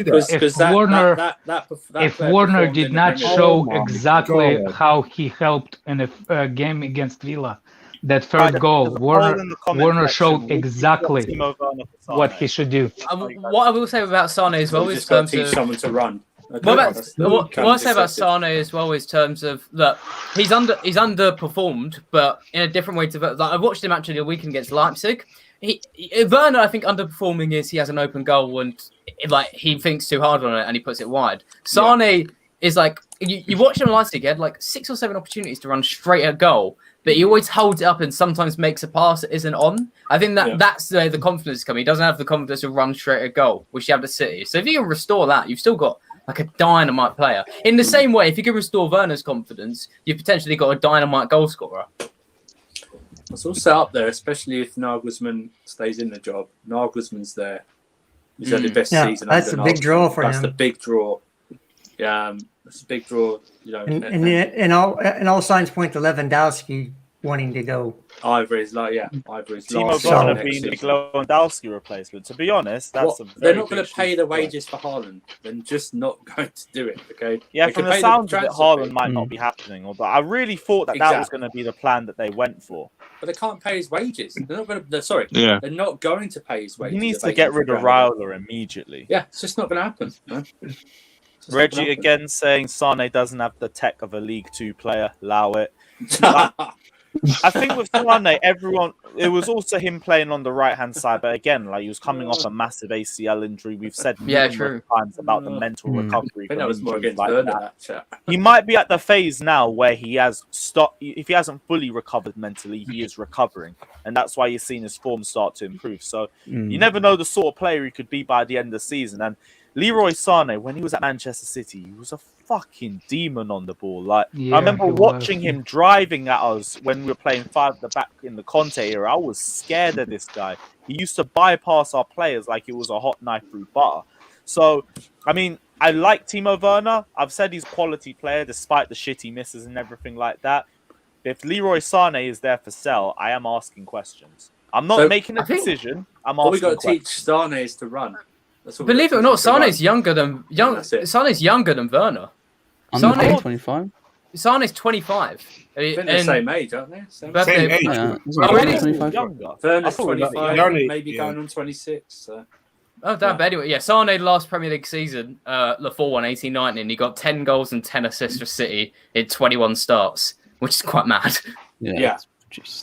Werner did not show exactly how he helped in a game against Villa, that third goal, Werner showed exactly what he should do. What I will say about Sané as well is terms of someone to run. What I say about Sané as well is terms of that he's underperformed, but in a different way to like I watched him actually a weekend against Leipzig. Werner, I think underperforming is he has an open goal and like he thinks too hard on it and he puts it wide. Sané is like you watch him last week, he had like 6 or 7 opportunities to run straight at goal, but he always holds it up and sometimes makes a pass that isn't on. I think that's where the confidence is coming. He doesn't have the confidence to run straight at goal, which you have at City. So if you can restore that, you've still got like a dynamite player. In the same way, if you can restore Werner's confidence, you've potentially got a dynamite goal scorer. It's all set up there, especially if Nagelsmann stays in the job. Nagelsmann's there. He's had the best season. That's a big draw for him. That's the big draw. Yeah, that's a big draw. You know, and all signs point to Lewandowski wanting to go. Ivory's Timo Werner being the Lewandowski replacement. To be honest, they're not going to pay the wages for Haaland. They're just not going to do it. Okay. Yeah, from the sounds of it, Haaland might not be happening. Although I really thought that was going to be the plan that they went for. But they can't pay his wages. They're not going to. Sorry. Yeah. They're not going to pay his wages. He needs to get rid of Raiola immediately. Yeah, it's just not going to happen. Man. Reggie again saying Sané doesn't have the tech of a League 2 player. Allow it. I think with Sané, it was also him playing on the right-hand side, but again, like he was coming off a massive ACL injury. We've said numerous times about the mental recovery. I think that was more against that. He might be at the phase now where he has stopped. If he hasn't fully recovered mentally, he is recovering, and that's why you're seeing his form start to improve. So you never know the sort of player he could be by the end of the season. And Leroy Sané, when he was at Manchester City, he was a fucking demon on the ball. Like I remember watching him driving at us when we were playing 5 at the back in the Conte era. I was scared of this guy. He used to bypass our players like it was a hot knife through butter. So, I mean, I like Timo Werner. I've said he's a quality player despite the shit he misses and everything like that. If Leroy Sané is there for sale, I am asking questions. I'm not making a decision. I'm asking questions. What we got to teach Sané is to run. Believe it or not, Sane's younger than Sane's younger than Werner. I'm not 25. Sane's 25. I think they're the same age, aren't they? Same age. Yeah. Werner's 25, Yanni, maybe going on 26. So. Oh, damn. But anyway, yeah, Sane last Premier League season, the 4-1, 18-19, and he got 10 goals and 10 assists for City in 21 starts, which is quite mad. Yeah.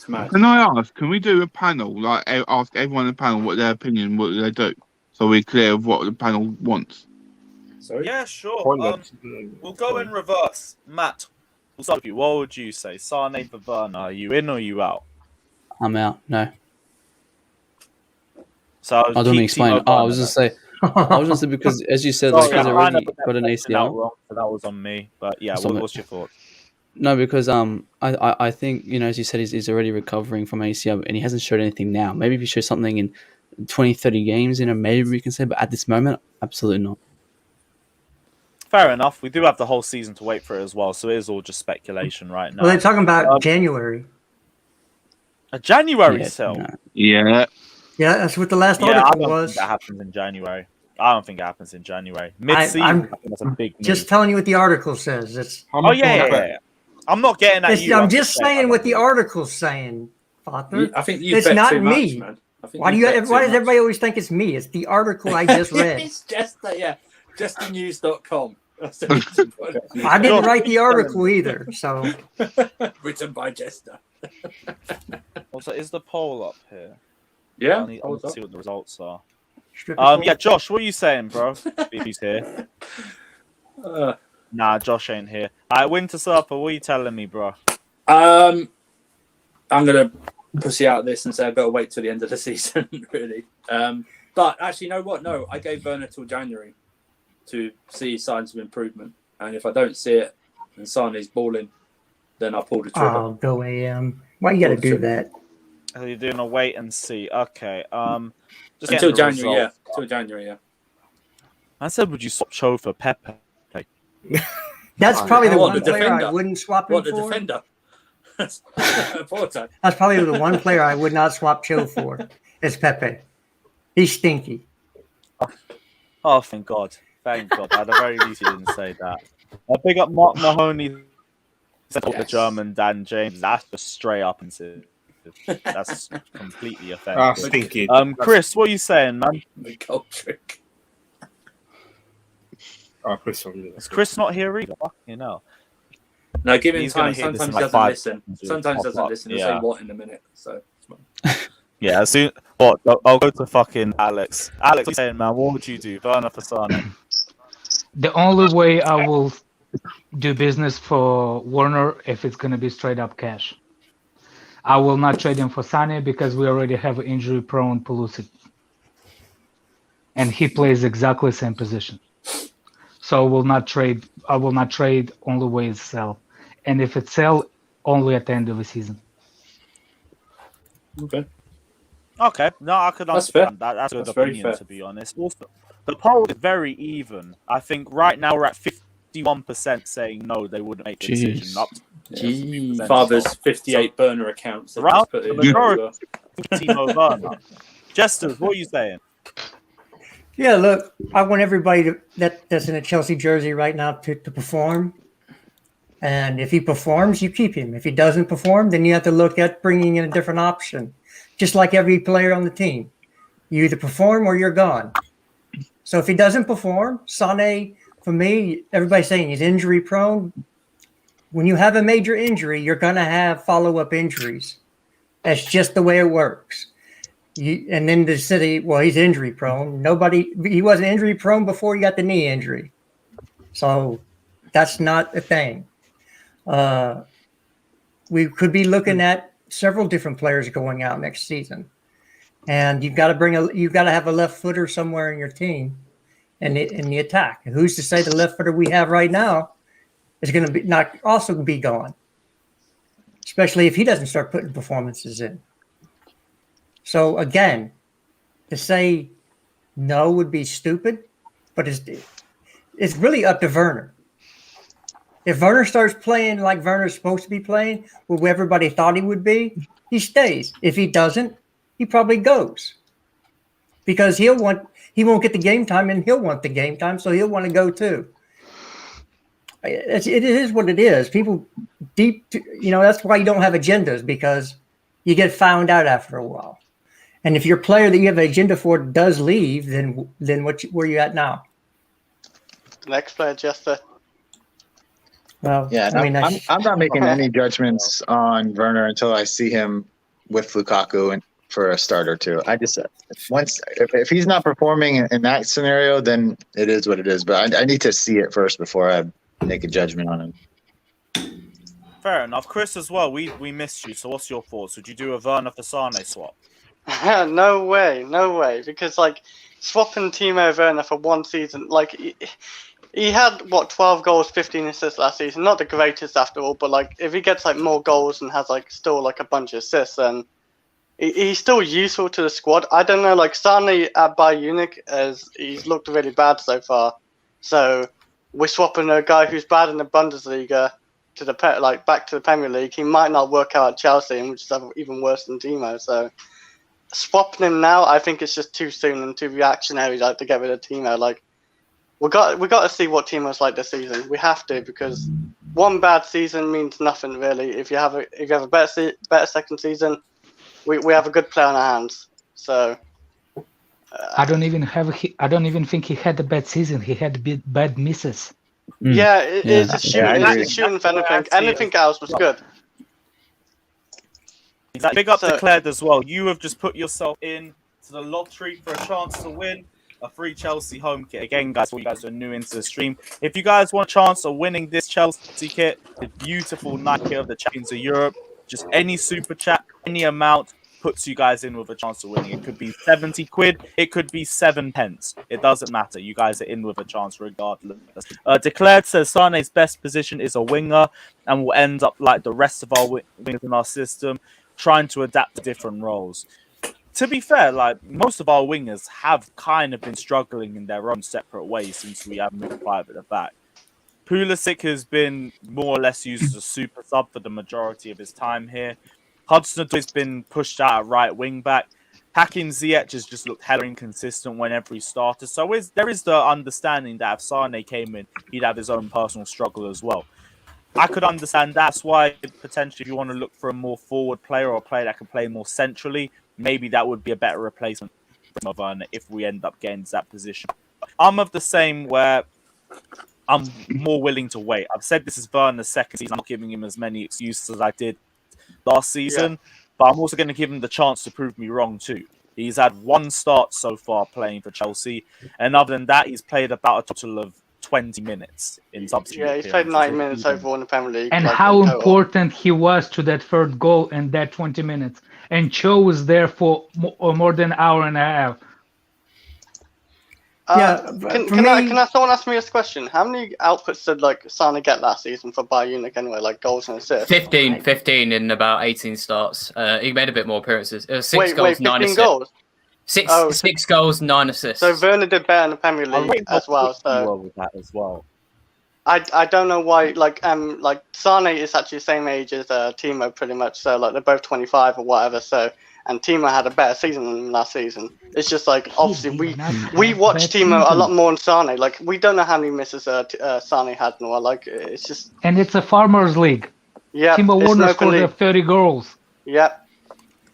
Can I ask, can we do a panel, like ask everyone in the panel what their opinion, what they do? So we're clear of what the panel wants. So yeah, sure. We'll go in reverse. Matt, we'll start with you. What would you say? Sane for Werner, are you in or are you out? I'm out. No. So I don't explain. I was just say. I was just say because, as you said, like he's already got an ACL. Wrong, so that was on me. But yeah, what's your thought? No, because I think, you know, as you said, he's already recovering from ACL and he hasn't showed anything now. Maybe if he shows something in 20, 30 games, you know, maybe we can say. But at this moment, absolutely not. Fair enough. We do have the whole season to wait for it as well, so it is all just speculation right now. Well, they're talking about January. A January sale. No. Yeah. Yeah, that's what the last I article don't was. think that happens in January. I don't think it happens in January. Mid-season, that's a big move. Just telling you what the article says. It's, yeah. I'm not getting at you. I'm just saying what the artist's saying, Father. I think you it's bet not too me. much, man. Why does everybody always think it's me? It's the article I just read. It's just justthenews.com. I didn't write the article either, so written by Jester. Also, is the poll up here? Yeah, I need to see what the results are. Strip Yeah, Josh, what are you saying, bro? If he's here. Nah, Josh ain't here. Alright, Winter Surfer, what are you telling me, bro? I'm gonna pussy out this and say I better wait till the end of the season, really. But actually, you know what? No, I gave Werner till January to see signs of improvement, and if I don't see it and Sane's balling, then I'll pull the trigger. Oh, go AM. Why you got to do that? So you're doing a wait and see. Okay. Just until January, yeah. Till January, yeah. I said, would you swap Cho for Pepe? That's probably the one player defender. I wouldn't swap him the for. Defender? That's probably the one player I would not swap Cho for. Is Pepe. He's stinky. Oh, thank God. Thank God. At the very least, you didn't say that. I pick up Mark Mahoney, the German Dan James. That's just straight up and that's completely offensive. Stinky. Chris, what are you saying, man? The gold trick. Chris, is Chris not here either? You know. No, give him He's time. gonna hit Sometimes this in he like doesn't 5 listen. Sometimes he doesn't listen. He'll say what in a minute. So. Yeah, as soon. What? I'll go to fucking Alex. Alex, what are you saying, man? What would you do? Werner for Sane? The only way I will do business for Werner if it's going to be straight up cash. I will not trade him for Sane because we already have an injury-prone Pulisic, and he plays exactly the same position. So I will not trade. Only way is sell, and if it's sell, only at the end of the season. Okay. No, I could understand that. That's a good opinion, to be honest. Also, the poll is very even. I think right now we're at 51% saying no, they wouldn't make the decision. Up to Father's 58 burner accounts. Right, the majority Timo Werner. Jesters, what are you saying? Yeah, look, I want everybody that's in a Chelsea jersey right now to perform. And if he performs, you keep him. If he doesn't perform, then you have to look at bringing in a different option. Just like every player on the team. You either perform or you're gone. So if he doesn't perform, Sane, for me, everybody's saying he's injury prone. When you have a major injury, you're going to have follow-up injuries. That's just the way it works. And then the city, well, he's injury prone. He wasn't injury prone before he got the knee injury. So that's not a thing. We could be looking at several different players going out next season. And you've got to have a left footer somewhere in your team in the attack. And who's to say the left footer we have right now is going to not also be gone, especially if he doesn't start putting performances in. So again, to say no would be stupid, but it's really up to Werner. If Werner starts playing like Werner's supposed to be playing, where everybody thought he would be, he stays. If he doesn't, he probably goes. because he won't get the game time, and he'll want the game time, so he'll want to go too. It is what it is. People that's why you don't have agendas, because you get found out after a while. And if your player that you have an agenda for does leave, then where you at now? Next player, Jester. Well, yeah, I mean, I'm not making any judgments on Werner until I see him with Lukaku and for a start or two. I just if he's not performing in that scenario, then it is what it is. But I need to see it first before I make a judgment on him. Fair enough. Chris as well, we missed you, so what's your thoughts? Would you do a Werner for Sane swap? No way. Because like swapping Timo Werner for one season, like he had 12 goals, 15 assists last season. Not the greatest after all, but like if he gets like more goals and has like still like a bunch of assists, then he's still useful to the squad. I don't know, like Sane at Bayern Munich, as he's looked really bad so far. So we're swapping a guy who's bad in the Bundesliga to the back to the Premier League. He might not work out at Chelsea, and which is even worse than Timo. So swapping him now, I think it's just too soon and too reactionary, like to get rid of Timo. Like we got to see what Timo's like this season. We have to, because one bad season means nothing really. If you have a better second season, we have a good player on our hands. So I don't even think he had a bad season. He had bad misses. Yeah, it's a shooting for anything. Anything else was good. Exactly. Big up Declared as well. You have just put yourself in to the lottery for a chance to win a free Chelsea home kit. Again, guys, for you guys who are new into the stream, if you guys want a chance of winning this Chelsea kit, the beautiful Nike of the Champions of Europe, just any super chat, any amount puts you guys in with a chance of winning. It could be 70 quid, it could be 7 pence. It doesn't matter. You guys are in with a chance regardless. Declared says Sane's best position is a winger and will end up like the rest of our wingers in our system, trying to adapt to different roles. To be fair, like most of our wingers have kind of been struggling in their own separate ways since we have moved 5 at the back. Pulisic has been more or less used as a super sub for the majority of his time here. Hudson has been pushed out at right wing back. Hakim Ziyech has just looked hella inconsistent whenever he started. So there is the understanding that if Sane came in, he'd have his own personal struggle as well. I could understand that. That's why potentially if you want to look for a more forward player or a player that can play more centrally, maybe that would be a better replacement for Werner if we end up getting to that position. I'm of the same where I'm more willing to wait. I've said this is Werner's second season. I'm not giving him as many excuses as I did last season, but I'm also going to give him the chance to prove me wrong too. He's had 1 start so far playing for Chelsea, and other than that, he's played about a total of 20 minutes in substitute. Yeah, he's played 90 minutes overall in the Premier League. And how important he was to that third goal in that 20 minutes. And Cho was there for more than an hour and a half. Can someone ask me this question? How many outputs did Sane get last season for Bayern Munich anyway, like goals and assists? 15 in about 18 starts. He made a bit more appearances. 6 goals, 9 assists. Goals? 6 goals, 9 assists. So Werner did better in the Premier League as well. So with that as well. I don't know why. Sane is actually the same age as Timo pretty much. So they're both 25 or whatever. So. And Timo had a better season than last season. It's just obviously we watched Timo a lot more than Sane. Like we don't know how many misses Sane had in a while. It's just. And it's a farmers' league. Yeah. Timo Werner scored 30 goals. Yep.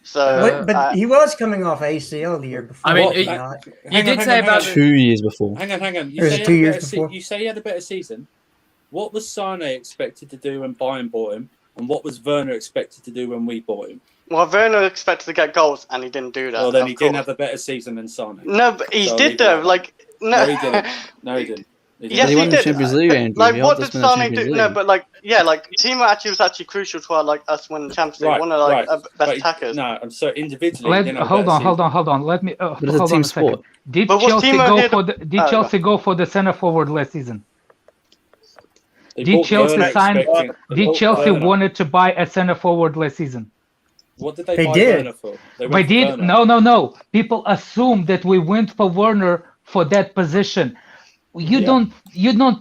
So, but he was coming off ACL the year before. I mean, you did say about 2 years before. Hang on. You say 2 years before. You say he had a better season. What was Sane expected to do when Bayern bought him, and what was Werner expected to do when we bought him? Well, Werner expected to get goals, and he didn't do that. Well, then he didn't have a better season than Sane. No, but he did though. No, he didn't. No, he didn't. Yes, he won the Champions League, Andrew. What did Sane do? No, but Timo actually was crucial to us winning the Champions League. One of our best attackers. No, I'm so individually. Hold on. Let me. But it's a team sport. Did Chelsea go for the centre forward last season? Did Chelsea wanted to buy a centre forward last season? What did they buy Werner for? No. People assume that we went for Werner for that position. You don't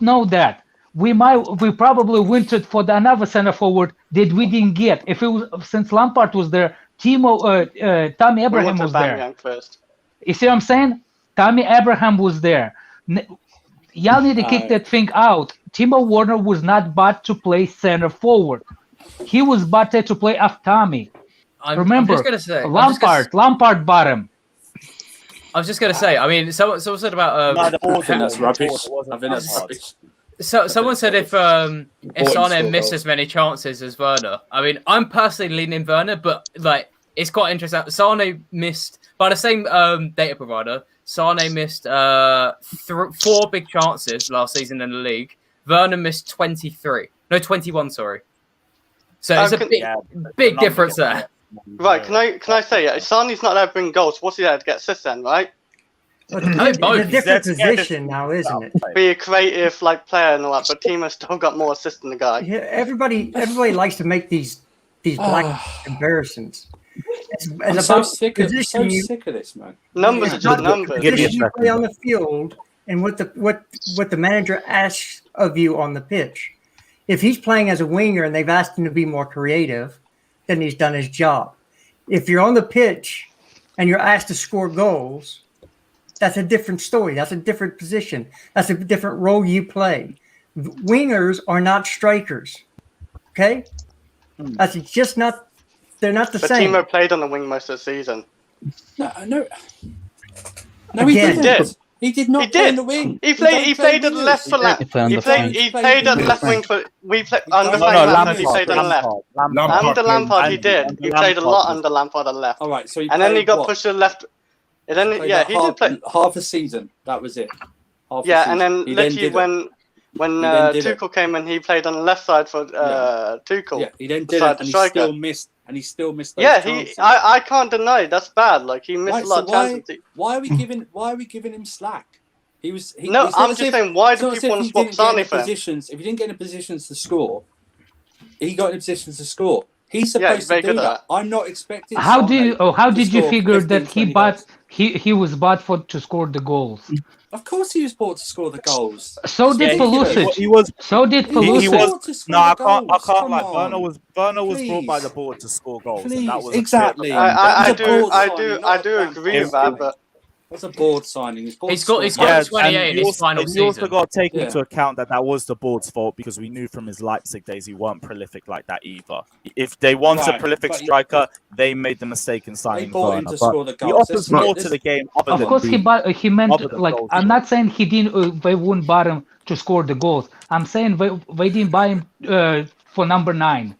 know that. We probably went for another center forward that we didn't get. If it was since Lampard was there, Tammy Abraham was there. First. You see what I'm saying? Tammy Abraham was there. Y'all need to kick that thing out. Timo Werner was not bought to play center forward. He was bought there to play off Tommy. Remember, I'm just gonna say, Lampard bought him. I was just gonna say. I mean, someone said about. I think that's rubbish. I think that's rubbish. So someone said if Sane missed as many chances as Werner. I mean, I'm personally leaning Werner, but like it's quite interesting. Sane missed by the same data provider. Sane missed 4 big chances last season in the league. Werner missed 21. Sorry. So it's a big difference there. Right? Can I say Sane's not there to bring goals. What's he there to get assists then, right? It's a different position now, isn't it? Be a creative player and all that, but Timo's still got more assists than the guy. Yeah, everybody likes to make these black comparisons. I'm so sick of this, man. Numbers are just numbers. You play on the field and what the manager asks of you on the pitch. If he's playing as a winger and they've asked him to be more creative, then he's done his job. If you're on the pitch and you're asked to score goals, that's a different story. That's a different position. That's a different role you play. Wingers are not strikers. Okay? That's just not. They're not the same. But Timo played on the wing most of the season. No, he didn't. He did not play in the wing. He played at the left for left. He played at the left wing for. We played under Lampard. He played on the left. Under Lampard, he did. He played a lot under Lampard on the left. All right, so and then he got pushed to the left. And then he did play half a season. That was it. And then literally when Tuchel came and he played on the left side for Tuchel. Yeah, he then did it, and he still missed. Those chances. I can't deny that's bad. Like he missed a lot of chances. Why are we giving him slack? I'm just saying, why do people want to swap Sane for him? If he didn't get in positions to score, he got in positions to score. He's supposed to do that. I'm not expecting. How did you figure that he was bought to score the goals? Of course, he was bought to score the goals. So did Pulisic. So did Pulisic. No, I can't lie. Werner was brought by the board to score goals. And that was exactly. I do agree with that, but. That's a board signing. He's got 28 in his final season. You also got to take into account that was the board's fault because we knew from his Leipzig days he weren't prolific like that either. If they wanted a prolific striker, they made the mistake in signing Werner. To score the goals. He offers more to the game. Of course, he meant like I'm not saying he didn't. They wouldn't buy him to score the goals. I'm saying they didn't buy him for number 9.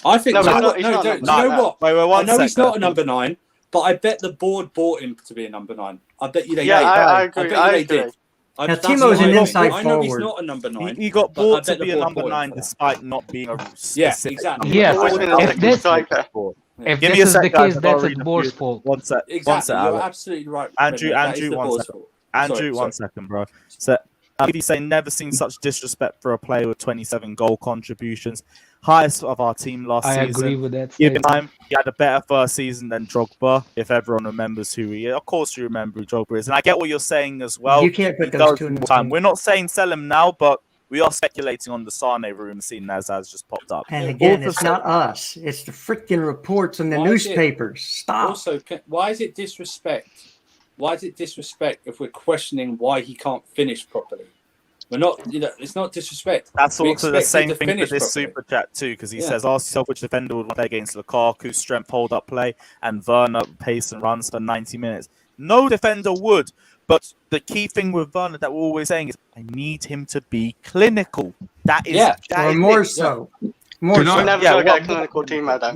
I think he's what? I know he's not a number 9. But I bet the board bought him to be a number 9. I bet you they did. I agree. I bet you they did. Now, Timo's an inside forward. I know he's not a number 9. He got bought to be a number 9 despite not being a specific exactly. Yes. If this is the case, that's the board's fault. One sec. Exactly. You're absolutely right. Andrew, one second, bro. So, he's saying never seen such disrespect for a player with 27 goal contributions. Highest of our team last season. I agree with that. Given time, he had a better first season than Drogba, if everyone remembers who he is. Of course you remember who Drogba is. And I get what you're saying as well. You can't put those two in the time. We're not saying sell him now, but we are speculating on the Sane room scene as has just popped up. And again, it's not us. It's the freaking reports in the newspapers. Stop. Also, why is it disrespect? Why is it disrespect if we're questioning why he can't finish properly? We're not, it's not disrespect. That's also the same thing for this super chat too, because he says, ask yourself which defender would play against Lukaku, strength, hold up play, and Werner, pace and runs for 90 minutes. No defender would, but the key thing with Werner that we're always saying is, I need him to be clinical. That is, more so. More so. Never going to get a clinical team out there.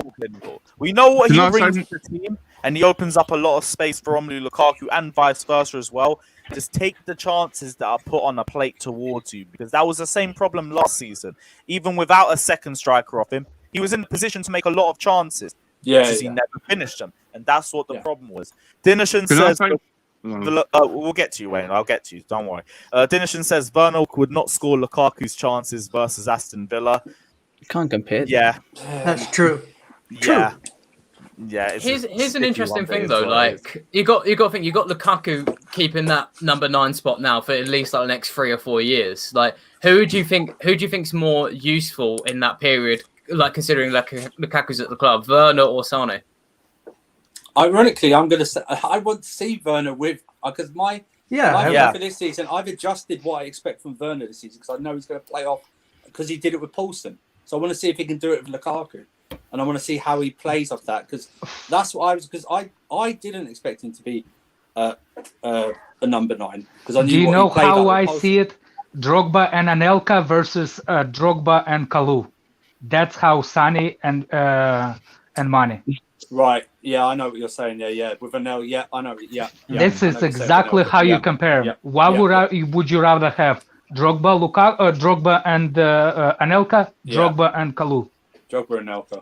We know what he brings to the team, and he opens up a lot of space for Romelu Lukaku and vice versa as well. Just take the chances that are put on a plate towards you, because that was the same problem last season. Even without a second striker off him, he was in a position to make a lot of chances. He never finished them, and that's what the problem was. Dinershan says, we'll get to you, Wayne. I'll get to you. Don't worry. Dinershan says Werner would not score Lukaku's chances versus Aston Villa. You can't compare. Yeah, that's true. Yeah. Yeah, here's an interesting thing though. Like you got to think you got Lukaku keeping that number 9 spot now for at least like the next 3 or 4 years. Like who do you think's more useful in that period? Like considering like Lukaku's at the club, Werner or Sane? Ironically, I'm going to say I want to see Werner with because my for this season, I've adjusted what I expect from Werner this season because I know he's going to play off because he did it with Poulsen. So I want to see if he can do it with Lukaku, and I want to see how he plays off that because that's what I was because I didn't expect him to be a number 9 because I knew. Do you know how I Poulsen. see it? Drogba and Anelka versus Drogba and Kalou. That's how Sani and Mane. Right. Yeah, I know what you're saying. Yeah. With Anel, yeah, I know. Yeah. This is exactly how you compare. Yeah. What would you rather have? Drogba and Anelka, Drogba and Kalou. Drogba and Anelka.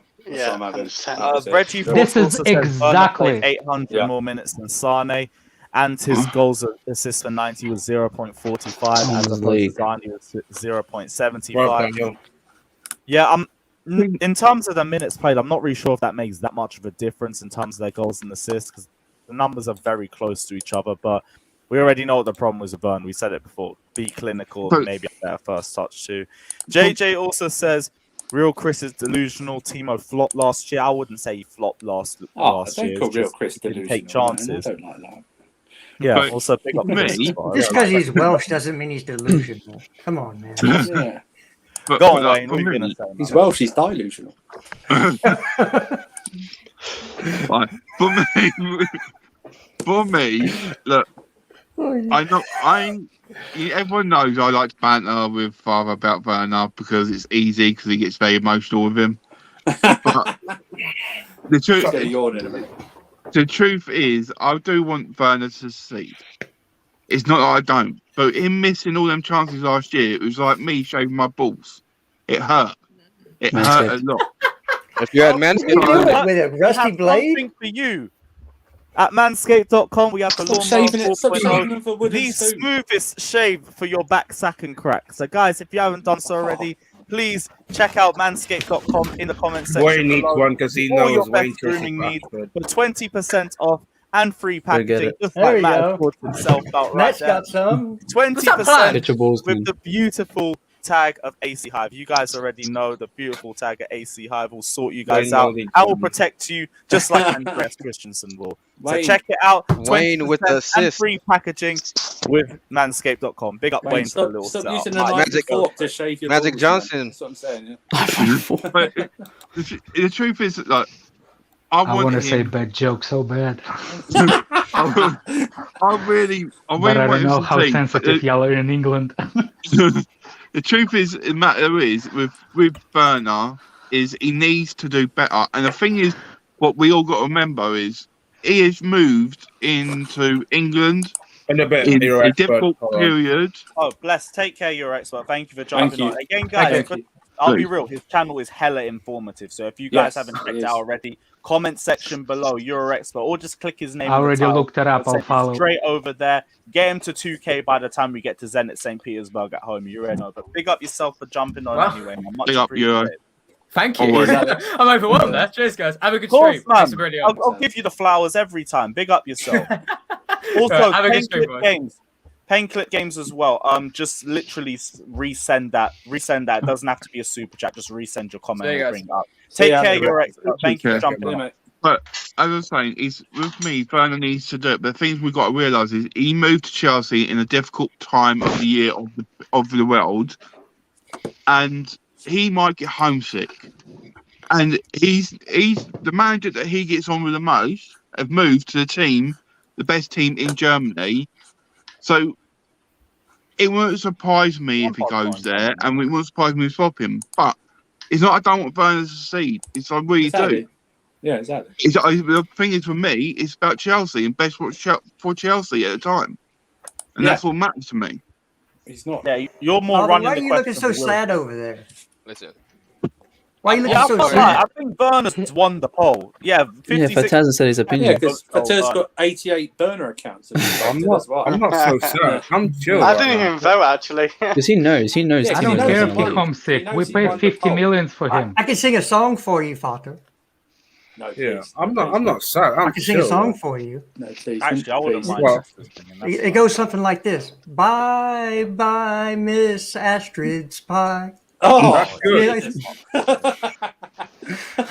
Reggie this is exactly 800 more minutes than Sane, and his goals assists for 90 was 0.45, as opposed to Sane was 0.75. Yeah, in terms of the minutes played, I'm not really sure if that makes that much of a difference in terms of their goals and assists because the numbers are very close to each other. But we already know what the problem was with Bern. We said it before. Be clinical, maybe a better first touch too. JJ also says Real Chris is delusional. Timo flopped last year. I wouldn't say he flopped last year. Don't call Real Chris delusional. Take chances. I don't like that. Yeah, but also pick up me. Just because he's Welsh doesn't mean he's delusional. Come on, man. Yeah. Go on, Wayne. What are you going to say? He's Welsh. He's delusional. For me, look, everyone knows I like to banter with Father about Werner because it's easy because he gets very emotional with him. But the truth is, I do want Werner to succeed. It's not that I don't, but him missing all them chances last year, it was like me shaving my balls. It hurt. It hurt a lot. If you're at Manscaped, with a rusty blade. Something for you. At manscaped.com, we have the Lawnmower 4.0, the smoothest shave for your back, sack, and crack. So, guys, if you haven't done so already, please check out manscaped.com in the comments section. Wayne needs one because he knows Wayne grooming needs for 20% off and free packaging, just like Matt poured himself out right there. Got some 20% with the beautiful tag of AC Hive. You guys already know the beautiful tag of AC Hive will sort you guys out. I will protect you just like Andreas Christensen will. So check it out. Wayne with the assist. And free packaging with manscaped.com. Big up Wayne for the little stop sell. using the knife fork to shave your Magic balls, Johnson. Man. That's what I'm saying. Yeah. But the truth is, like, I want to say bad joke so bad. I really but I don't know how sensitive y'all are in England. The truth is, the matter is, with Werner, is he needs to do better. And the thing is, what we all got to remember is, he has moved into England in a difficult period. Oh, bless. Take care, you're expert. Thank you for jumping on. Again, guys, I'll be real. His channel is hella informative. So if you guys haven't checked it out already, comment section below, you're an expert, or just click his name. I already looked it up. I'll follow. Straight over there. Get him to 2K by the time we get to Zenit St. Petersburg at home. You're in over. Big up yourself for jumping on anyway. Big up you. Thank you. I'm overwhelmed there. Cheers, guys. Have a good stream. I'll give you the flowers every time. Big up yourself. Also, Pain Clip Games as well. Just literally resend that. It doesn't have to be a super chat. Just resend your comment and bring it up. Take care, you're expert. Thank you for jumping in. But as I was saying, with me, Werner needs to do it. But the things we've got to realise is he moved to Chelsea in a difficult time of the year of the world, and he might get homesick. And he's the manager that he gets on with the most. Have moved to the best team in Germany. So it won't surprise me if he goes there, and it won't surprise me to swap him. But it's not I don't want Werner to succeed. It's I really do. Yeah, exactly. The thing is, for me, it's about Chelsea and best for Chelsea at the time, and that's what matters to me. He's not. Yeah, you're more running. Why are you looking so sad over there? Listen. Why are you looking so sad? I think Werner's won the poll. Yeah, 56. Fataz hasn't said his opinion. Yeah, because Fataz's got 88 burner accounts. I'm not so sad. I'm chill. I didn't even vote, actually. Because he knows. He knows. I don't care if he's homesick. We paid 50 million for him. I can sing a song for you, Father. No, yeah, I'm not sad. I can sing a song for you. No, please. Actually, I wouldn't mind. Well, it goes something like this: Bye, bye, Miss Astrid's pie. Oh, that's good.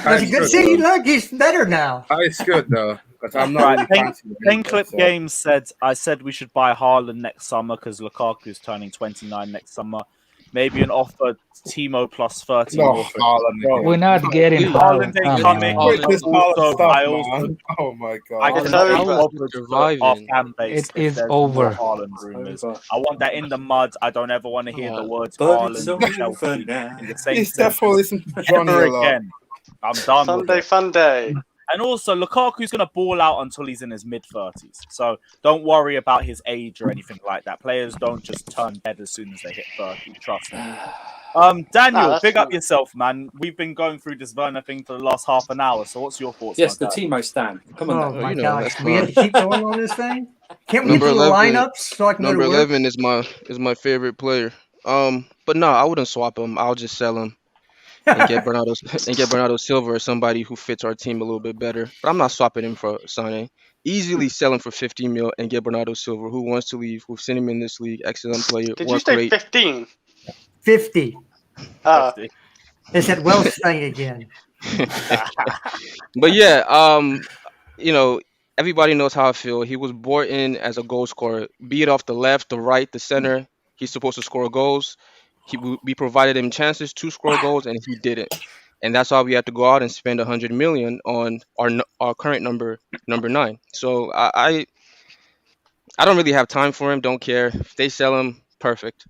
That's a good singing. Look, he's better now. It's good though. Because I'm not Right, really fancying him. 10 Clip Games said, I said we should buy Haaland next summer because Lukaku's turning 29 next summer. Maybe an offer Timo plus 30 No, more for Haaland, bro. We're not getting Haaland ain't Come coming. on. Break this Also, Haaland stuff, I also man. Oh my god. I It's cannot over. be bothered to our Surviving. fan base It if is there's over. more Haaland rumours. I want that in the mud. I don't ever want to hear the words But it's Haaland and over Chelsea now. in the same He's definitely listening to sentence Johnny ever a lot. again. I'm done with Sunday it. fun day. And also, Lukaku's going to ball out until he's in his mid-30s. So don't worry about his age or anything like that. Players don't just turn dead as soon as they hit 30. Trust me. Daniel, that's big up true. yourself, man. We've been going through this Werner thing for the last half an hour. So what's your thoughts? Yes, my the guy? Timo stand. Come on, Oh Dan. my you know, gosh, that's we have to keep going on this thing. Can't we get Number to the 11 lineups so I can go to Number work? 11 is my favorite player. But no, I wouldn't swap him. I'll just sell him and get Bernardo Silva or somebody who fits our team a little bit better. But I'm not swapping him for Sane. Easily sell him for 15 mil and get Bernardo Silva, who wants to leave. We've seen him in this league. Excellent player. Did you Work say rate. 15? 50. Oh, It's that Welsh thing again. But yeah, everybody knows how I feel. He was brought in as a goal scorer, be it off the left, the right, the center. He's supposed to score goals. We provided him chances to score goals, and he didn't. And that's why we had to go out and spend 100 million on our current number 9. So I don't really have time for him. Don't care if they sell him. Perfect.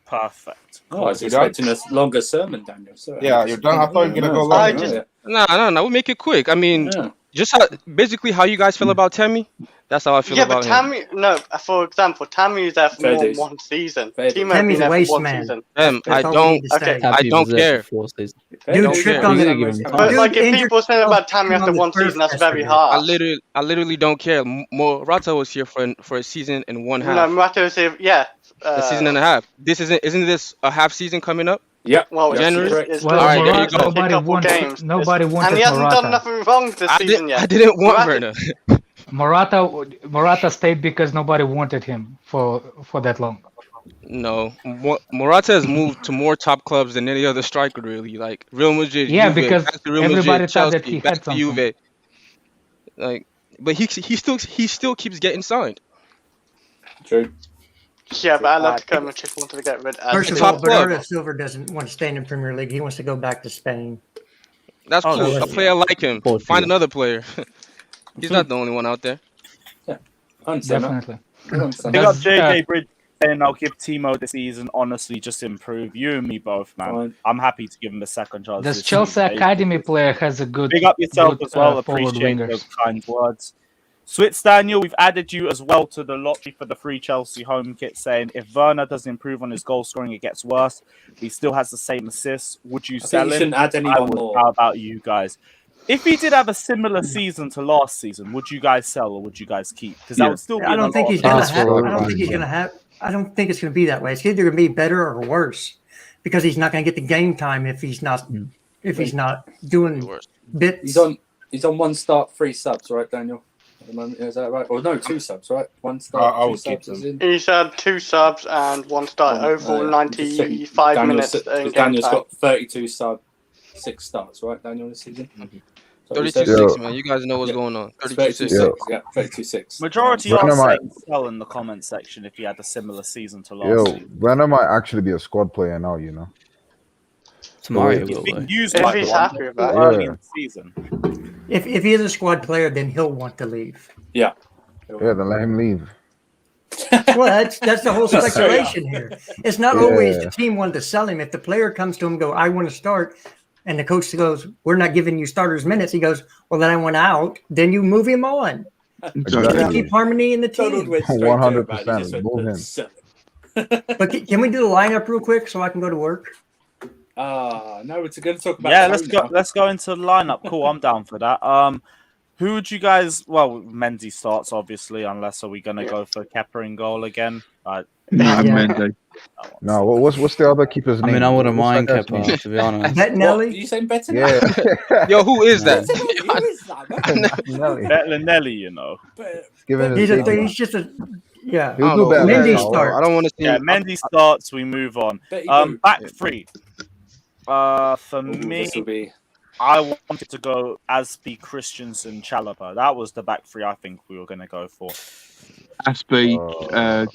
Perfect. Oh, I was expecting a longer sermon, Daniel. Sorry. Yeah, you're done. I thought you were gonna go I longer. just No. We'll make it quick. I mean, just basically how you guys feel about Tammy. That's how I feel yeah, about but him. Tammy. No, for example, Tammy is there for Fair more than dues. one season. Fair dues. Timo Tammy's been a there waste for one man. season. I That's all we don't. need to say. Okay. I Happy don't was there care. for 4 seasons. Dude Don't tripped care. on We the. didn't give him But time. Dude like, if injured people say himself about Tammy on after the one first season, that's very yesterday. harsh. I literally don't care. Morata was here for a season and one half. No, Murato said, yeah. A season and a half. Isn't this a half season coming up? Yeah. Well, January? it's Well, All right, there you Morata, go. nobody couple wants. games. Nobody and wanted he hasn't Morata. done nothing wrong this season yet. I didn't want Morata- Werner. Morata stayed because nobody wanted him for that long. No, Morata has moved to more top clubs than any other striker, really. Like Real Madrid, Yeah, Juve, because back to Real everybody Madrid, thought that Chelsea, he back had to something. Juve. Like, but he still keeps getting signed. True. Yeah, but Atletico Madrid wanted to get rid of First of top all, club. Bernardo Silva doesn't want to stay in the Premier League. He wants to go back to Spain. That's Oh, cool. yeah. A player like him. Both Find of another player. He's not the only one out there. I understand that. Definitely. I understand Big that. up JJ Bridge, and I'll give Timo this season. Honestly, just improve. You and me both, man. Fine. I'm happy to give him a second chance. This this Chelsea season. academy player has a good. Big up yourself good, as well. forward Appreciate wingers. those kind words. Switz Daniel, we've added you as well to the lottery for the free Chelsea home kit, saying if Werner doesn't improve on his goal scoring, it gets worse. He still has the same assists. Would you I think sell you him? shouldn't add I anyone would. more. How about you guys? If he did have a similar season to last season, would you guys sell or would you guys keep? Because that would still be. I don't think he's gonna That's have. what I don't think he's gonna have. I don't think it's gonna be that way. It's either gonna be better or worse, because he's not gonna get the game time if he's not doing bits. He's on 1 start, 3 subs, right, Daniel? At the moment, is that right? Or no, 2 subs, right? 1 start, I 2 would keep subs is them. in. He's had 2 subs and 1 start overall, I'm just checking. 95 minutes in game Daniel's time. got 32 subs, 6 starts, right, Daniel, this season? So 32-6, man. You guys know what's going on. 32-6. 32-6, yeah, 32-6. Majority Werner are might- saying sell in the comment section if he had a similar season to last Yo, season. Werner might actually be a squad player now, you know. Tomorrow He's will. been used If like he's one happy with that. early Yeah. in the season. If he is a squad player, then he'll want to leave. Yeah. Yeah, then let him leave. Well, that's the whole speculation here. It's not Yeah. always the team wanting to sell him. If the player comes to him and go, I want to start, and the coach goes, we're not giving you starters minutes, he goes, well, then I want out. Then you move him on. Just Exactly. keep harmony in the Donald team. went straight to it, man. He 100%. just went, Move him. "Sell But can we do the lineup real quick so I can go to work? No, we're going to talk about. Yeah, Tony let's go. now. Let's go into the lineup. Cool, I'm down for that. Who would you guys? Well, Mendy starts obviously, unless are we gonna go for Kepa in goal again? No, what's the other keeper's I name? mean, I wouldn't What's mind that guy's name? Kepa, to be honest. What? Bettinelli? You saying better? Yeah. Yo, who is that? Who is that? Nelly. Bettinelli, you know. Give him He's his he's just a yeah. He'll do better. Mendy now. starts. I don't want to see. Yeah, Mendy starts. We move on. Bet he do. Back three. For Ooh, me, this will be. I wanted to go Aspi, Christensen, Chalobah. That was the back three I think we were going to go for. Aspi,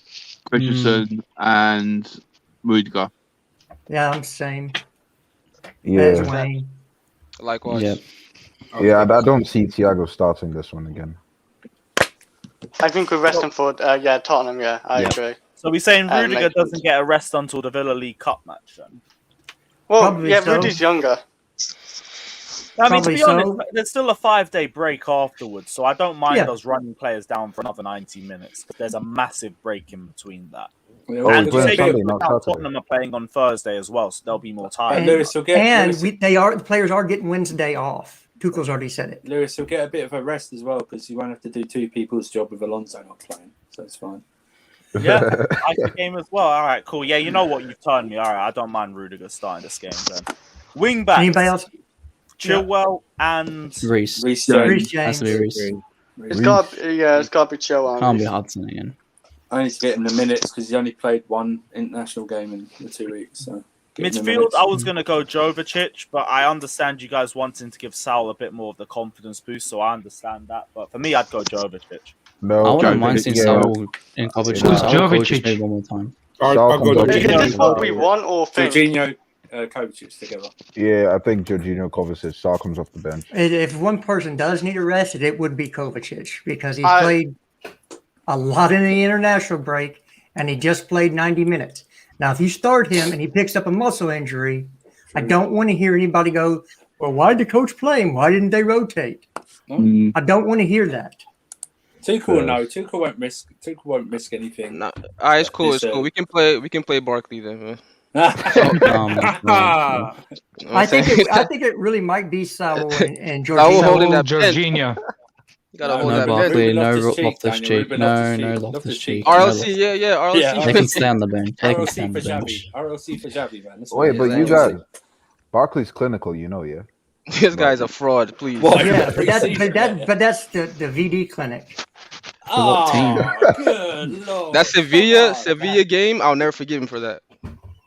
Christensen, and Rudiger. Yeah, I'm the same. Yeah. As Wayne. Likewise. Yeah, I don't see Thiago starting this one again. I think we're resting for Tottenham. Yeah, I agree. So we're saying Rudiger makes doesn't get a rest until the Villa League Cup match then? Well, Probably yeah, so. Rudy's younger. I mean, to Probably be honest, so. there's still a 5-day break afterwards, so I don't mind Yeah. us running players down for another 90 minutes. There's a massive break in between that. Oh, And it's take Sunday, into not account Saturday. Tottenham are playing on Thursday as well, so there'll be more time. And, Lewis will get the players are getting Wednesday off. Tuchel's already said it. Lewis will get a bit of a rest as well because you won't have to do two people's job with Alonso not playing, so it's fine. Yeah, I the game as well. All right, cool. Yeah, you know what? You've turned me. All right, I don't mind Rudiger starting this game then. Wing back. Anybody else? Chilwell and Reece. Reece Reece Has to be Reece. It's got to be Chilwell. Can't be Hudson again. I need to get him the minutes because he only played one international game in the 2 weeks. So get him the midfield, minutes. I was going to go Jovicic, but I understand you guys wanting to give Saul a bit more of the confidence boost, so I understand that. But for me, I'd go Jovicic. No, I wouldn't mind seeing Saul in coverage. Saul Jovicic. maybe one more time. I'll go comes Is up. this what we want or think? Jorginho, Kovacic together. Yeah, I think Jorginho Kovacic. Saul comes off the bench. If one person does need a rest, it would be Kovacic because he's played a lot in the international break and he just played 90 minutes. Now, if you start him and he picks up a muscle injury, I don't want to hear anybody go, well, why did the coach play him? Why didn't they rotate? I don't want to hear that. Tuchel, no. Tuchel won't risk anything. Nah. Alright, it's cool. It's cool. We can play Barkley then, man. I think it really might be Saul and Saul holding Jorginho. that Jorginho. You gotta hold No that Barkley, bench. no Loftus-Cheek, Loftus-Cheek, Daniel, no Loftus-Cheek. Loftus-Cheek. RLC, yeah, RLC. Yeah. They can stay on the bench. They can stay RLC on for the bench. Xavi. RLC for Xavi, man. That's what Wait, it but is. you guys, Barkley's clinical, you know, yeah. This guy's a fraud, please. Yeah, but that's the VD clinic. Good Lord. That Sevilla game, I'll never forgive him for that.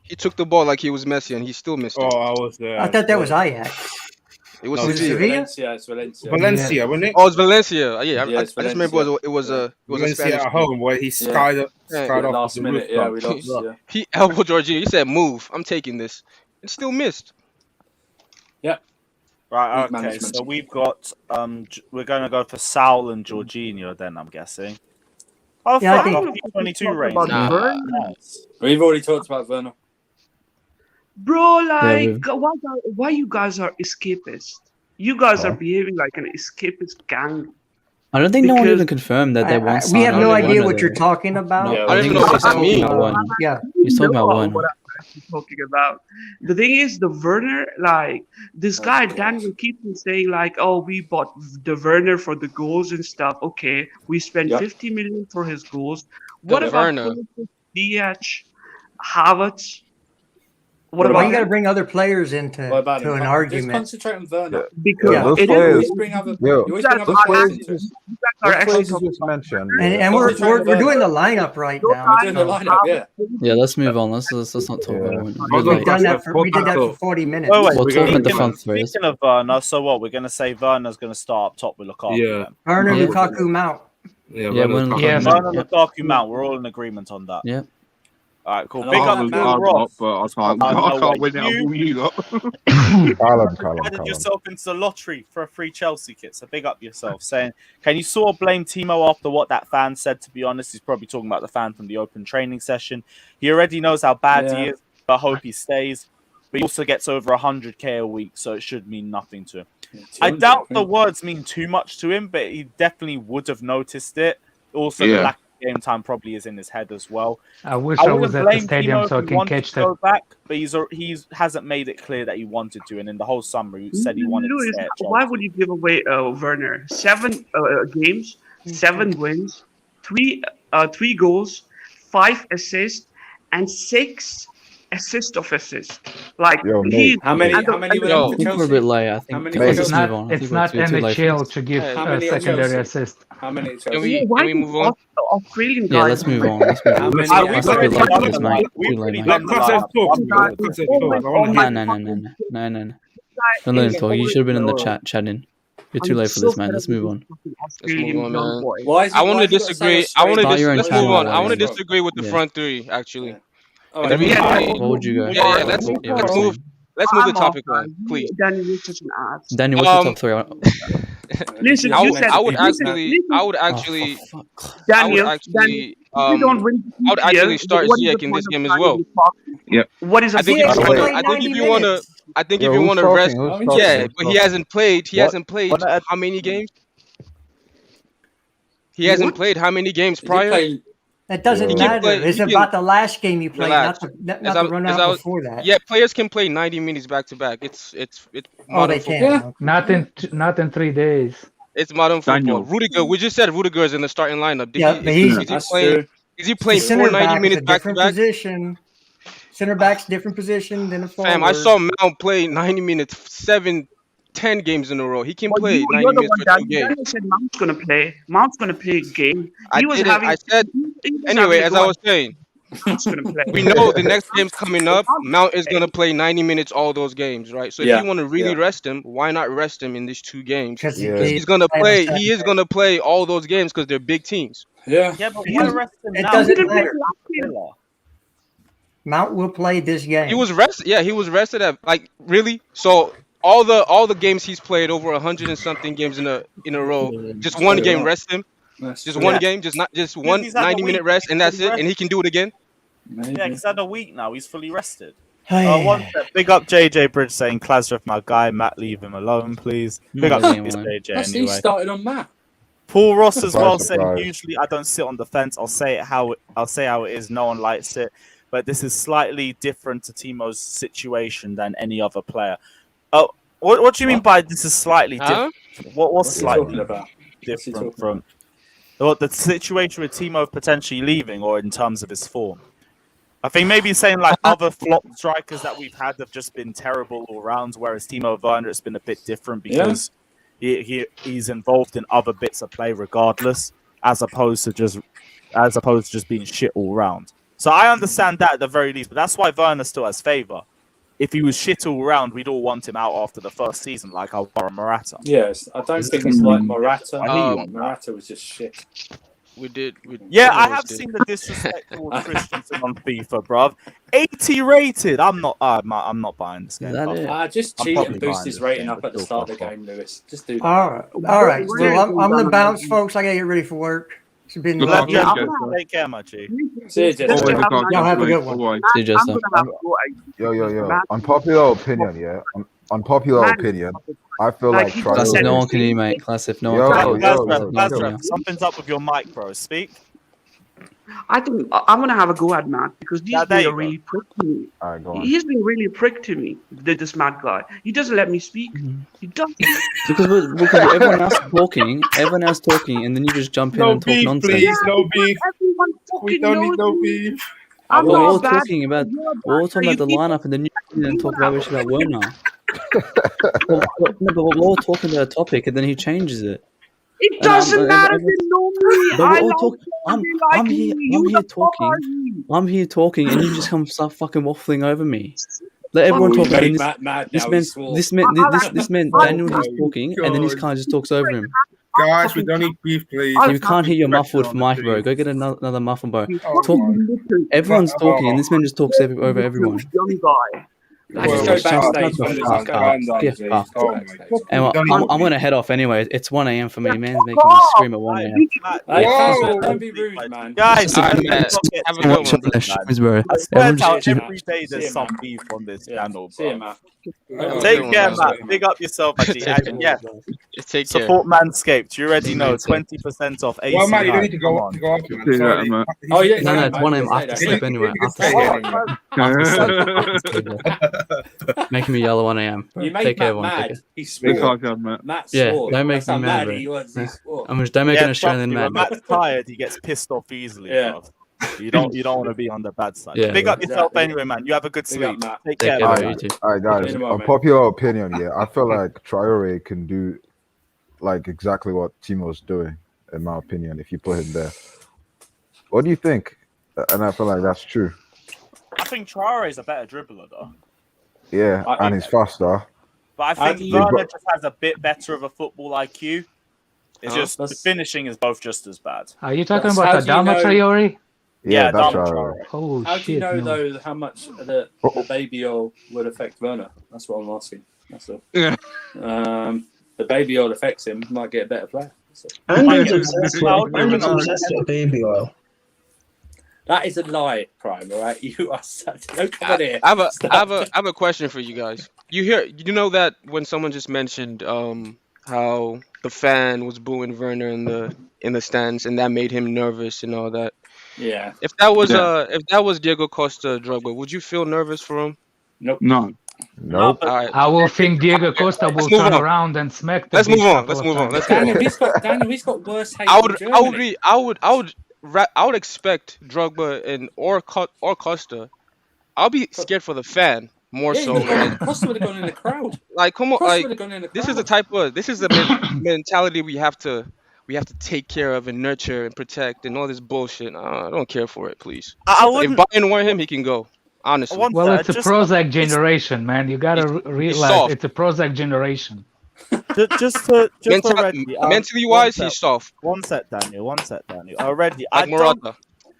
He took the ball like he was Messi, and he still missed it. Oh, I was there. I thought that was Ajax. It was No, Was it Sevilla. Sevilla? It's Valencia. Valencia, wasn't it? Oh, it's Valencia. Yeah, Yeah, I it's just remember it was a Valencia Spanish at team. home where he skied up, Yeah, skied off Last the minute, rooftop. we lost. Yeah. He elbowed Jorginho. He said, "Move. I'm taking this." It still missed. Right, Good okay, management. so we've got, we're going to go for Saul and Jorginho then, I'm guessing. Oh, Yeah, I fuck, think- off P22 range. Nah. Nice. We've already talked about Werner. Bro, we've- why you guys are escapist? You guys are behaving like an escapist gang. I don't think no one Because- even confirmed that they want. We have no Werner idea there. what you're talking about. Yeah, I don't even know what that means. Yeah. He's talking about know Werner. what I'm actually talking about. The thing is, the Werner, like this guy Daniel keeps on saying, like, "Oh, we bought the Werner for the goals and stuff." Okay, we spent Yeah. 50 million for his goals. What The about Werner. DH, Havertz? What Why you about got to bring other players into What about to him? an Just argument? concentrate on Werner. because Yeah, those it players- is You always bring other Those players into you it. just, you guys are those actually players you talking just mentioned. And we're doing the lineup right now. We're doing the lineup, yeah. Yeah, let's move on. Let's not talk Yeah. about Werner. We're We've like- done that for we did that for Well, 40 minutes. Wait, We'll talk in the speaking, front three. speaking of Werner, so what? We're going to say Werner's going to start up top with Lukaku. Yeah. then. Werner, Yeah. Lukaku, Mount. Yeah, Yeah, Werner's when- Yeah, coming. Werner, Lukaku, Mount. We're all in agreement on that. Yeah. All right, cool. And Big I'll up have Bill Mount. Ross. But I can't no way. win it. You- All you lot. Added yourself into the lottery for a free Chelsea kit, so big up yourself. Saying, can you sort of blame Timo after what that fan said? To be honest, he's probably talking about the fan from the open training session. He already knows how bad he Yeah. is. But I hope he stays. But he also gets over 100k a week, so it should mean nothing to him. I doubt the words mean too much to him, but he definitely would have noticed it. Also, the Yeah. lack of game time probably is in his head as well. I wish I I wouldn't was at the blame stadium Timo so I if he can wanted catch to that. go back, but he hasn't made it clear that he wanted to, and in the whole summer he said he wanted Louis, to stay at Chelsea. why would you give away Werner? 7 games, 7 wins, three goals, 5 assists, and 6 assist of assist. Like Yo, mate. he, How many? and the- How many were Yo. there I for think we're a Chelsea? bit late. I How think many let's were just there? move on. I It's think not we're too late for NHL this. to give How a many at secondary Chelsea? assist. How many at Can Chelsea? we move on? Australian Yeah, guys? let's move on. Let's move How on. many- Let's we've let's be already late done for this, the mate. lineup. We've Too late, already mate. done the Let's lineup. talk. Let's talk. I want to hear. No. Guys, Don't let him is talk. You should have been in the horrible. chat chatting. You're I'm too late for so this, man. fed Let's up with move this on. fucking Let's Australian move on, young man. boy. Why is I want to why has he got to say disagree. I want to Start your own let's channel move on. while I want to you're- disagree with the Yeah. front three actually. Yeah. And All the right. reason Yeah, being, What would you go? yeah, let's Yeah, what let's you're move saying. let's move the I'm off, topic on, man. please. Danny, you're such an ass. Danny, what's your Um, top three? Listen, I you would said, I would listen, actually listen, I would Oh, actually for fuck. I would Daniel, actually if you don't win I would actually here, start what is the Ziyech in point this of game as playing well. the park? Yep. What is the I think point if of you Ziyech want played to, I think 90 if you want to, minutes. I think Yo, if you who's want to rest, talking? Who's Oh, talking? yeah, Who's but he talking? hasn't played. He What? hasn't played What? how many games? He hasn't What? played how many games Did you prior? play? It doesn't He Yo. can matter. play. It's He can about the last game you played, relax. not As the I run as out I was, before that. yeah, players can play 90 minutes back to back. It's Oh, modern they football. can. Yeah. Okay. Not in 3 days. It's modern football. Daniel. Rudiger, we just said Rudiger is in the starting lineup. Did Yeah, he? but Is he's he That's playing? true. Is he the playing center 90 back is a minutes back to different back? position. Center back's different position than a Fam, I forward. saw Mount play 90 minutes, 10 games in a row. He can But play you're 90 the minutes one for that 2 games. Daniel said Mount's going to play. Mount's going to play a game. I He was didn't. having. I said He was anyway. having a As go I at was saying, Mount's going to play. we know the next game's coming up. Mount's Mount is gonna gonna play 90 minutes all those games, right? So if Yeah. you want to really Yeah. rest him, why not rest him in these 2 games? Because Yeah. Because he's he's gonna playing play. on He is Saturday. gonna play all those games because they're big teams. Yeah. Yeah, but He why was- rest him It now? doesn't didn't play matter. last game. Villa. Mount will play this game. He was rested. Yeah, he was rested at like really. So all the games he's played over 100 and something games in a row. Just one game rest him. That's Just true. one Yeah. game. Just not just Because one he's had a 90-minute week. rest and that's Fully it. And he can do it again. Maybe. Yeah, he's had a week now. He's fully rested. Hey. One step. Big up JJ Bridge saying Klasref, my guy. Matt, leave him alone, please. Big up Yeah, this man. JJ That's he anyway. started on Matt. Paul Ross as Surprise, well saying surprise. usually I don't sit on the fence. I'll say how it is. No one likes it, but this is slightly different to Timo's situation than any other player. Oh, what do you mean by this is slightly Huh? different? What's What's he slightly talking about? What's he different talking from the situation with Timo potentially leaving, or in terms of his form? I think maybe saying like other flop strikers that we've had have just been terrible all round, whereas Timo Werner it's been a bit different because he's involved in other bits of play regardless, as opposed to just being shit all round. So I understand that at the very least, but that's why Werner still has favour. If he was shit all round, we'd all want him out after the first season, like Alvaro Morata. Yes, I don't think it's like Morata. I hear you on that. Morata was just shit. Yeah, I have seen the disrespect towards Christensen on FIFA, bruv. 80 rated. I'm not buying this game. Just I'm cheat probably and boost buying his this rating game, up but at the still start of the fuck game, Lewis. Just do that. All right. Well, I'm the bounce, folks. I gotta get ready for work. It's been Good lovely. luck, Take care, my G. See you, Jesse. Y'all have a good one. See you, Jester. Yo. Unpopular opinion, yeah. Unpopular opinion. I feel like Classic, no one can hear you, mate. Classic, no one can hear you. Lazarus, something's up with your mic, bro. Speak. I think I'm gonna have a go at Matt because he's there been you a really prick to me. All right, go on. He's been really a prick to me. This Matt guy. He doesn't let me speak. He doesn't. Because everyone else talking, and then you just jump in and talk nonsense. no beef. Everyone We fucking don't need knows no me. beef. I'm We're all not bad. talking about the lineup, and then you come in and talk rubbish about Werner. No, but we're all talking about a topic, and then he changes it. It doesn't matter if you know me. But I we're all like talking. I'm here talking. I'm here talking, and you just come start fucking waffling over me. Let everyone talk. made And Matt mad this now, man, he swore. this man, Daniel, he's talking, and then he kind of just talks over him. Guys, we don't need beef, please. You can't hear your muffled mic, bro. Go get another muffled, bro. Everyone's talking, and this man just talks over everyone. Young guy. Just go backstage. Fuck up. Get fucked. Oh my Anyway, I'm gonna head off anyway. It's 1 a.m. for me. Man's making me scream at 1 a.m. Hey, Whoa. don't be rude, man. Guys, Alright, let's man. not get Have a too good much one. on this, man. Bro. I swear Everyone to just God, every day there's See ya, some man. beef on this channel, See you, bro. Matt. Take care, Matt. Big up yourself, actually. Take And yeah, Take care. support Manscaped. You already know 20% off AC. Well, Matt, you don't need to Come go on. off, Do man. that, Sorry. Matt. Oh, yeah. No, it's 1 a.m. I have to sleep anyway. Making me yell at 1 a.m. You made Take care, Matt everyone. Take mad. care. He Big swore. hug, Matt. Matt Yeah, swore. don't make That's me how mad, mad bro. he was. He swore. Don't make an Yeah, Australian trust me, mad. when Matt's tired, he gets pissed off easily. Yeah. Bro. You don't want to be on the bad side. Yeah, Big bro. up yourself Exactly. anyway, man. You have a good Big up, sleep. Matt. Take Take care, care, man. bro. You too. All right, guys. See you tomorrow, A mate. popular opinion, yeah. I feel like Traore can do like exactly what Timo's doing, in my opinion, if you put him there. What do you think? And I feel like that's true. I think Traore is a better dribbler, though. Yeah, I and think he's faster. But I think Werner just has a bit better of a football IQ. It's just the finishing is both just as bad. Are you talking about Adama Traore? Yeah, that's Adama right. Traore. Oh How shit! do you know no. though how much the baby oil would affect Werner? That's what I'm asking. That's all. Yeah. The baby oil affects him. Might get a better player. Andrew's obsessed with baby oil. That is a lie, Prime. All right, you are such. Don't come in here. I have a question for you guys. You know that when someone just mentioned how the fan was booing Werner in the stands and that made him nervous and all that. Yeah. If that was Diego Costa Drogba, would you feel nervous for him? Nope. No. Nope. All right. I will think Diego Costa will turn around and smack the Let's move beach on. couple Let's of move on. times. Let's go. Daniel, he's got worse hate I than would Germany. I would expect Drogba and or Costa. I'll be scared for the fan more so. Costa would have gone in the crowd. Like, come on, Costa like would have gone in the crowd. this is the mentality we have to take care of and nurture and protect and all this bullshit. I don't care for it, please. If Bayern want him, he can go. Honestly. Well, it's a Prozac generation, man. You gotta realize soft. it's a Prozac generation. Mentally wise, he's soft. One set, Daniel. Already, Like Morata.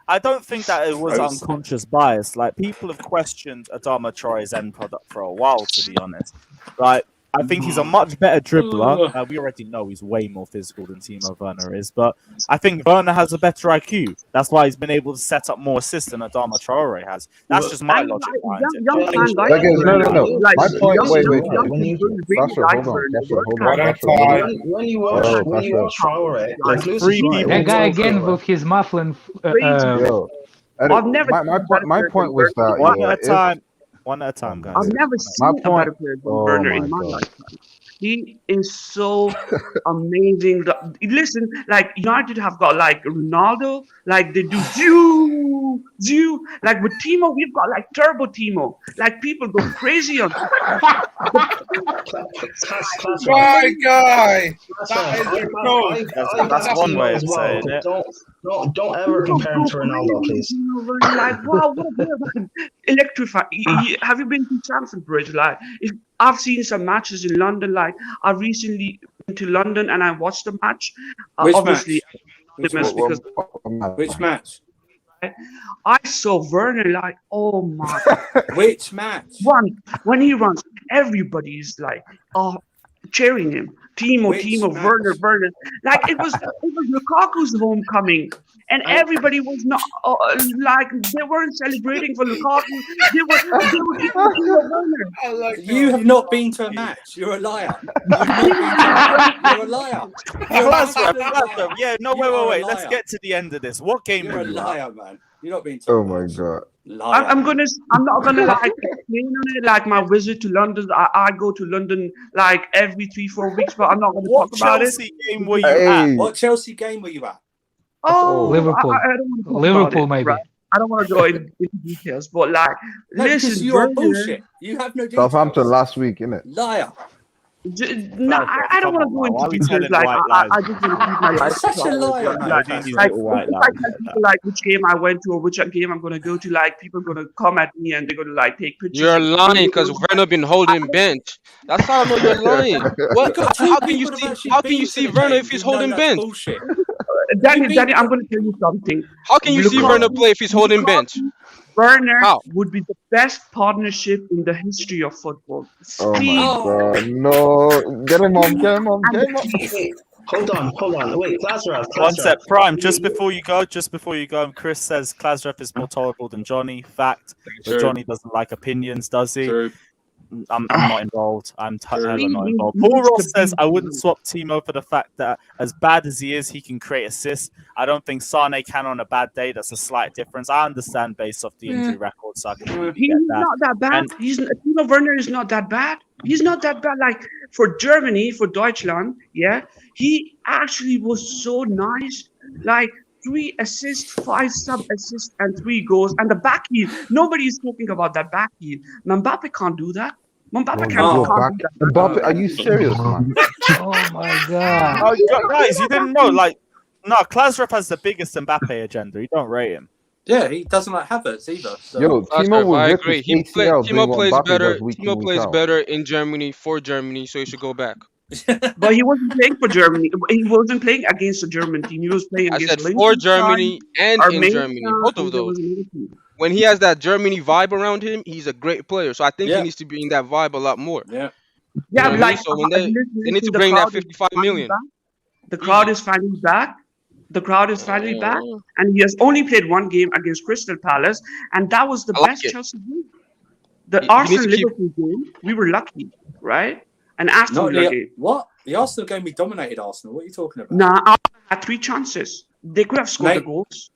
I don't think that it was unconscious bias. Like, people have questioned Adama Traore's end product for a while, to be honest. Like, I think he's a much better dribbler. We already know he's way more physical than Timo Werner is, but I think Werner has a better IQ. That's why he's been able to set up more assists than Adama Traore has. That's just my logic behind it. No. My point. Wait. When you watch Traore, That guy again with his muffling. I've never. My point was that One at a time, guys. I've never seen a better player than Werner in my life. He is so amazing. Listen, like United have got like Ronaldo, like they do zoo. Like with Timo, we've got like Turbo Timo. Like people go crazy on. My guy. That's one way of saying it. Don't ever compare him to Ronaldo, please. Like, wow, what a electrifying. Have you been to Stamford Bridge? Like, I've seen some matches in London. Like, I recently went to London and I watched the match. Which obviously, match? Which match? I saw Werner like, oh my. Which match? When he runs, everybody's like, cheering him. Timo, Werner. Like it was Lukaku's homecoming, and everybody was not like they weren't celebrating for Lukaku. They were Timo Werner. You have not been to a match. You're a liar. You're a liar. Yeah, no, wait. Let's get to the end of this. What game You're were a you liar, man. You're not being. Oh my god. I'm not gonna like explain on it like my visit to London. I go to London like every 3-4 weeks, but I'm not gonna talk about it. What Chelsea game were you at? What Chelsea game were you at? Oh, Liverpool. I don't want to talk Liverpool, about it, maybe. right? I don't want to go into details, but like, listen, you're bullshit. You have no details. Southampton last week, innit? Liar. No, I don't want to go into details. Like, I just want to keep my life. Such a liar, man. Like which game I went to or which game I'm gonna go to. Like, people are gonna come at me and they're gonna like take pictures. You're lying because Werner been holding bench. That's how I know you're lying. What? How can you see Werner if he's holding bench? Danny, I'm gonna tell you something. How can you see Werner play if he's holding bench? Werner would be the best partnership in the history of football. Oh my god, no. Get him on. Hold on. Wait, Klazarov. One sec, Prime. Just before you go, Chris says Klazarov is more tolerable than Johnny. Fact. But Johnny doesn't like opinions, does he? True. I'm not involved. I'm totally not involved. Paul Ross says I wouldn't swap Timo for the fact that as bad as he is, he can create assists. I don't think Sane can on a bad day. That's a slight difference. I understand based off the injury record, so I can really he's get that. Not that bad. Timo Werner is not that bad. He's not that bad. Like for Germany, for Deutschland, yeah, he actually was so nice. Like 3 assists, 5 sub-assists, and 3 goals. And the back heel, nobody is talking about that back heel. Mbappe can't do that. Mbappe can't do that. Mbappe, are you serious, man? Oh my god. Guys, you didn't know, Klazarov has the biggest Mbappe agenda. You don't rate him. Yeah, he doesn't like Havertz either. So. Yo, Timo will I rip agree. his ACL doing Timo what plays Mbappe better. does week in, Timo week plays out. better in Germany for Germany, so he should go back. But he wasn't playing for Germany. He wasn't playing against the German team. He was playing I against said for Liechtenstein, Germany and in Armenia, Germany, both of and there those. was another team. When he has that Germany vibe around him, he's a great player. So I think he Yeah. needs to be in that vibe a lot more. Yeah. You Yeah, know what I mean? like So when they need to the bring that crowd is 55 finally million. back. The crowd is finally back. The crowd is finally back, and he has only played one game against Crystal Palace, and that was the I like best it. Chelsea game. The He needs to Arsenal keep. Liverpool game, we were lucky, right? And Aston Not Villa the game. what? The Arsenal game we dominated Arsenal. What are you talking about? Nah, Arsenal had 3 chances. They could have scored the goals.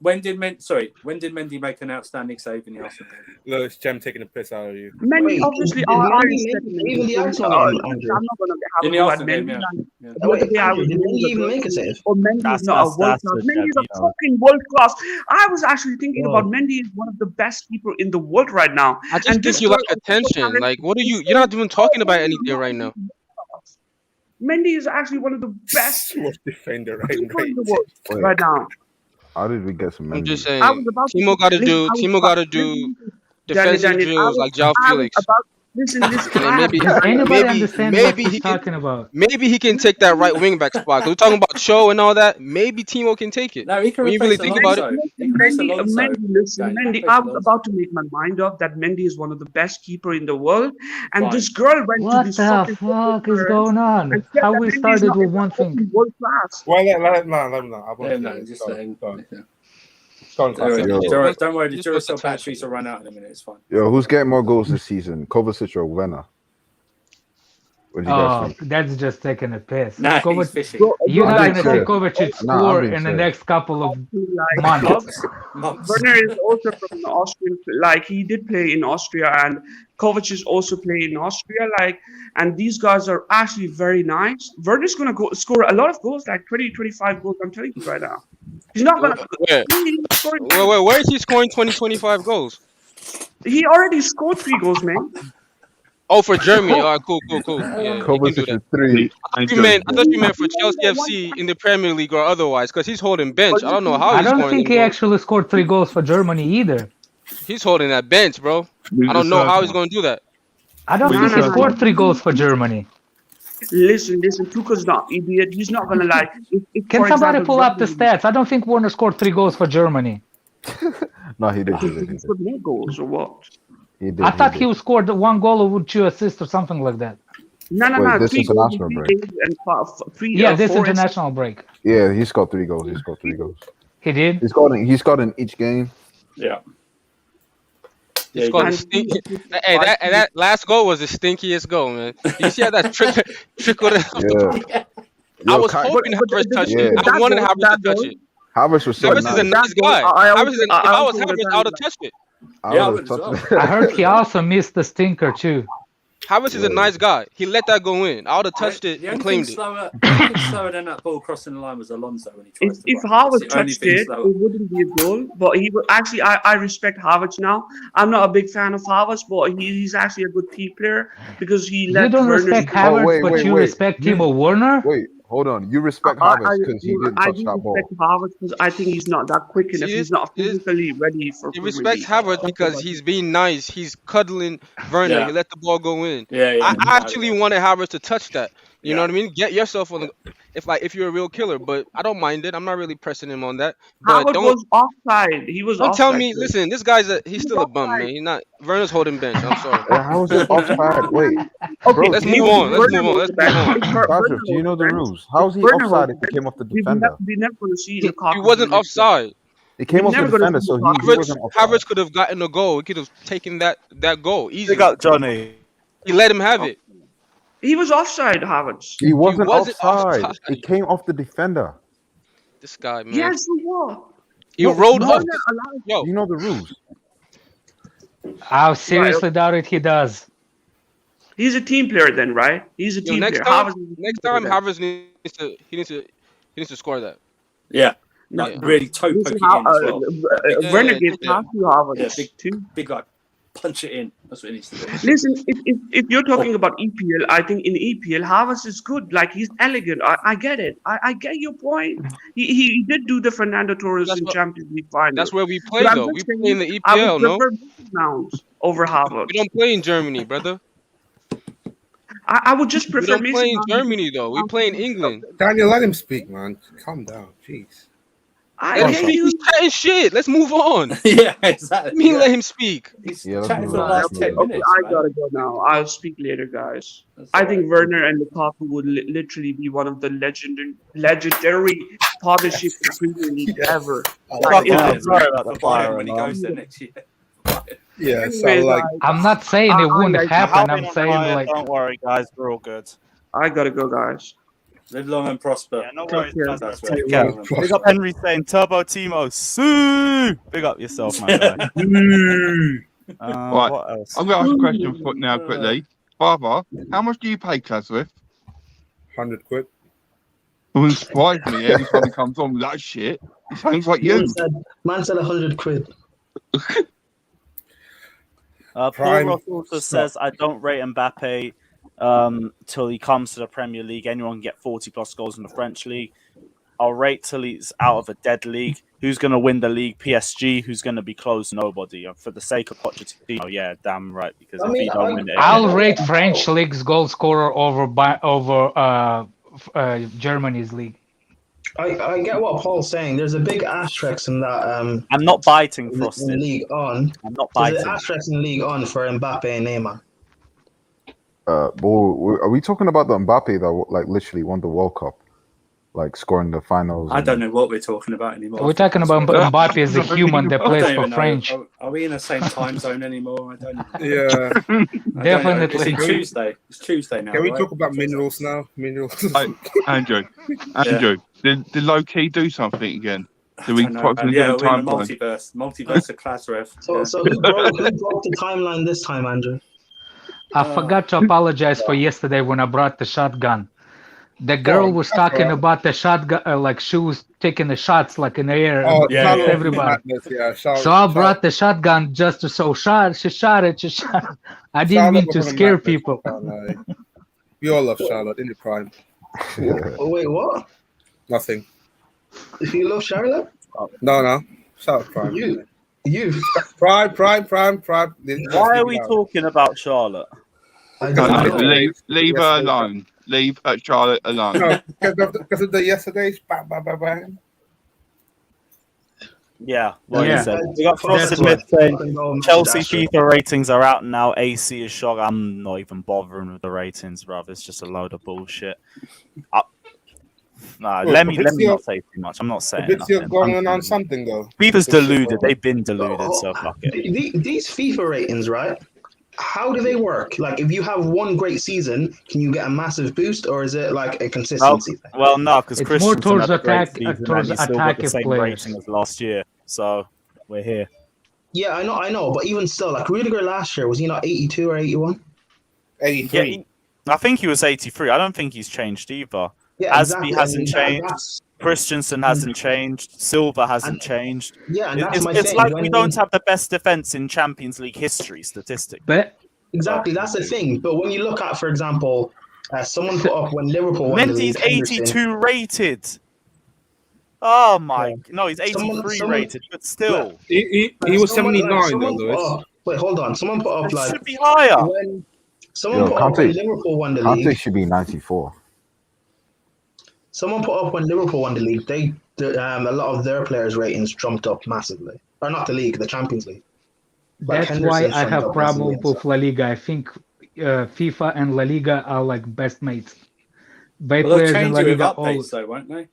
When did Mendy make an outstanding save in the Arsenal game? Look, it's Jem taking the piss out of you. Mendy, obviously, did I Mendy respect make even the Mendy. Arsenal game, Andrew? I'm not going to have In a the go at Arsenal game, Mendy. yeah. The other day I was Did Mendy reading even the make a save? Oh, Mendy is not a world class. Mendy is a fucking world class. I was actually thinking about Mendy is one of the best keeper in the world right now. I just think you like attention. Like, what are you? You're not even talking about anything right now. Mendy is actually one of the best defender keeper in the world right now. How did we get some? I'm Mendy? just saying. I was about to- Timo got to listen, do. I was Timo about- got to do defensive Daniel, drills like João Felix. Listen. And then maybe, Does anybody maybe, understand what maybe he's he can, talking about? maybe he can take that right wing back spot. 'Cause we're talking about Cho and all that. Maybe Timo can take it. No, he can When you really replace think about it, Alonso. He can replace Alonso. Mendy, I was about to make my mind up that Mendy is one of the best keeper in the world, and Fine. this girl went to What this the fucking fuck is going on? and said How that we Mendy is started not with even one fucking thing? world class. Well, let him know. I want Yeah, to no, just saying. Don't worry, Yo. Don't worry, the Just put the Duracell batteries will run out in a minute. It's fine. Yo, who's getting more goals this season, Kovacic or Werner? What do you guys Oh, think? that's just taking a piss. Nah, he's Kovac- fishing. You're I'm not being going to see serious. Kovacic Nah, I'm score being in the serious. next couple of Like, months. Werner is also from an Austrian, like he did play in Austria, and Kovac is also playing in Austria. Like, and these guys are actually very nice. Werner's gonna go score a lot of goals, like 20, 25 goals. I'm telling you right now. He's not gonna. where is he scoring 20-25 goals? He already scored 3 goals, man. Oh, for Germany. All right, cool. Yeah, he can do Kovacic that. is 3. I thought you meant for Chelsea FC in the Premier League or otherwise, because he's holding bench. I don't know how I he's don't scoring think them he goals. actually scored 3 goals for Germany either. He's holding that bench, bro. I don't know how he's going to do that. I don't think he scored 3 goals for Germany. Listen, Tuchel's not idiot. He's not gonna lie. Can somebody pull up the stats? I don't think Werner scored 3 goals for Germany. No, he did. He scored more goals or what? He did. I thought he scored 1 goal with 2 assists or something like that. No. This 3 goals international in 3 break. games and 3. Yeah, this 4 international break. Yeah, he scored 3 goals. He did? He scored in each game. Yeah. He's got a hey, that last goal was the stinkiest goal, man. You see how that trickled out? Yeah. I was hoping Havertz touched it. I wanted Havertz to touch it. Havertz was so Havertz nice. is a nice guy. If I was Havertz, I would have touched it. I heard he also missed the stinker too. Havertz is a nice guy. He let that go in. I would have touched it and claimed it. The only thing slower than that ball crossing the line was Alonso when he tried to If run. Havertz touched it, it wouldn't be a goal. But he would actually. I respect Havertz now. I'm not a big fan of Havertz, but he's actually a good team player because he let. You don't Werner respect Havertz, but you respect Timo Werner? Wait, hold on. You respect Havertz because he didn't touch that ball. I do respect Havertz because I think he's not that quick enough. He's not physically ready for. He respects Havertz because he's being nice. He's cuddling Werner. Yeah. He let the ball go in. Yeah, I actually wanted Havertz to touch that. You know what I mean? Get yourself on the if you're a real killer, but I don't mind it. I'm not really pressing him on that. But Havertz was offside. He was. Don't tell offside, me. bro. Listen, this guy's he's still a bum, man. He's not. Werner's holding bench. I'm sorry. How was it offside? Wait. Okay, Let's move on. Let's move on. Patrick, do you know the rules? How is he offside if he came off the defender? We're never going to see He wasn't offside. He came off the defender, so he wasn't offside. Havertz could have gotten a goal. He could have taken that goal easily. Big up, Johnny. He let him have it. He was offside, Havertz. He wasn't wasn't offside. offside. He came off the defender. This guy, man. Yes, he was. He rolled off. Yo, You know the rules. I seriously doubted he does. He's a team player then, right? He's a team next player. time, Havertz is a next team time, player then. Havertz needs to score that. Yeah. No, Yeah. Really toe Listen poking in as well. Werner gave yeah. pass to Havertz. Yeah, big guy. punch it in. That's what he needs to do. Listen, if you're talking about EPL, I think in EPL, Havertz is good. Like, he's elegant. I get it. I get your point. He did do the Fernando Torres in Champions League final. That's where we play, though. We play in the I EPL, would no? prefer Mounts over Havertz. We don't play in Germany, brother. I would just We prefer don't play in Mason Germany, though. We play in England. Daniel, let him speak, man. Calm down, jeez. Let him speak. He's chatting shit. Let's move on. Yeah, exactly. Let him speak. He's Yeah, chatting for the last 10 Okay, minutes. I man. gotta go now. I'll speak later, guys. That's I all think right. Werner and Lukaku would literally be one of the legendary partnerships in Premier League ever. Like, I'm it's- sorry about the For Bayern fire when he alarm. goes there next year. Yeah, Anyway, so like, I'm not saying it wouldn't happen. I'm Alvin saying and Ryan, like don't worry, guys, we're all good. I gotta go, guys. Live long and prosper. Yeah, no worries, care. guys. That's Take right. care. Live long and Big up Henry saying Turbo Timo. Sue! Big up yourself, my guy. Right. What else? I'm going to ask a question for now quickly. Father, how much do you pay Kasrith? 100 quid. It wouldn't surprise me every time he comes on with that shit. It sounds like you. Man said 100 quid. Paul Prime Ross also says, I don't rate Mbappe till he comes to the Premier League. Anyone can get 40 plus goals in the French league. I'll rate till he's out of a dead league. Who's going to win the league? PSG. Who's going to be close? Nobody. For the sake of Pochettino, yeah, damn right. Because if he don't win it, I'll rate French league's goal scorer over Germany's league. I get what Paul's saying. There's a big asterisk in that. I'm not biting, in Frosted. League On. I'm not There's biting. an asterisk in League On for Mbappe and Neymar. Are we talking about the Mbappe that like literally won the World Cup, like scoring the finals? I don't know what we're talking about anymore. We're talking about Mbappe as a human that I plays don't for even know. French. Are we in the same time zone anymore? I don't know. Yeah. Definitely. It's Tuesday. It's Tuesday now. Can we right? talk about minerals now? Minerals. Andrew, did Low Key do something again? Did we I don't know, put man. him Yeah, in we're the in the time multiverse of Klasrev. So who broke the timeline this time, Andrew? I forgot to apologize for yesterday when I brought the shotgun. The girl was talking about the shotgun, like she was taking the shots like in the air. Oh, and yeah, everybody. Yeah, So I brought the shotgun just to she shot it. I didn't mean to scare people. We all love Charlotte in the prime. Oh, wait, what? Nothing. If you love Charlotte? No. Charlotte prime. You. Prime. Why are we talking about Charlotte? Leave her alone. Leave Charlotte alone. No, because of the yesterday's bang, bang, bang, bang. Yeah, well, Yeah. you said. We got Frosted Myth saying Chelsea FIFA ratings are out now. AC is shocked. I'm not even bothering with the ratings, bruv. It's just a load of bullshit. Let me not say too much. I'm not saying Fabrizio nothing. going on something though. FIFA's deluded. They've been deluded, so fuck it. These FIFA ratings, right? How do they work? Like, if you have one great season, can you get a massive boost, or is it like a consistency thing? Well, no, because It's more Christiansen towards had a great attack- season towards and he still got the attacking same players. rating as last year. So we're here. Yeah, I know, but even still, like Rudiger last year, was he not 82 or 81? 83. I think he was 83. I don't think he's changed either. Yeah, Asby exactly. hasn't And changed. that's- Christensen hasn't changed. Silva hasn't changed. Yeah, and that's It's, my it's thing. like When we don't have the best defense in Champions League history, statistically. But Exactly, that's the thing. But when you look at, for example, someone put up when Liverpool won the Mendy's league, Henderson- 82 rated. Oh my! No, he's 83 someone- rated, but still. He was someone, 79 though, someone put Lewis. up- wait, hold on. Someone put up It like should be higher. when someone Yo, put up when Kante- Liverpool won the Kante league. should be 94. Someone put up when Liverpool won the league. A lot of their players' ratings jumped up massively, or not the league, the Champions League. Like that's why Henderson's I jumped have up problem massively and with La Liga. I think FIFA and La Liga are like best mates. By Well, they'll players in change La it with Liga all. updates, though, won't they?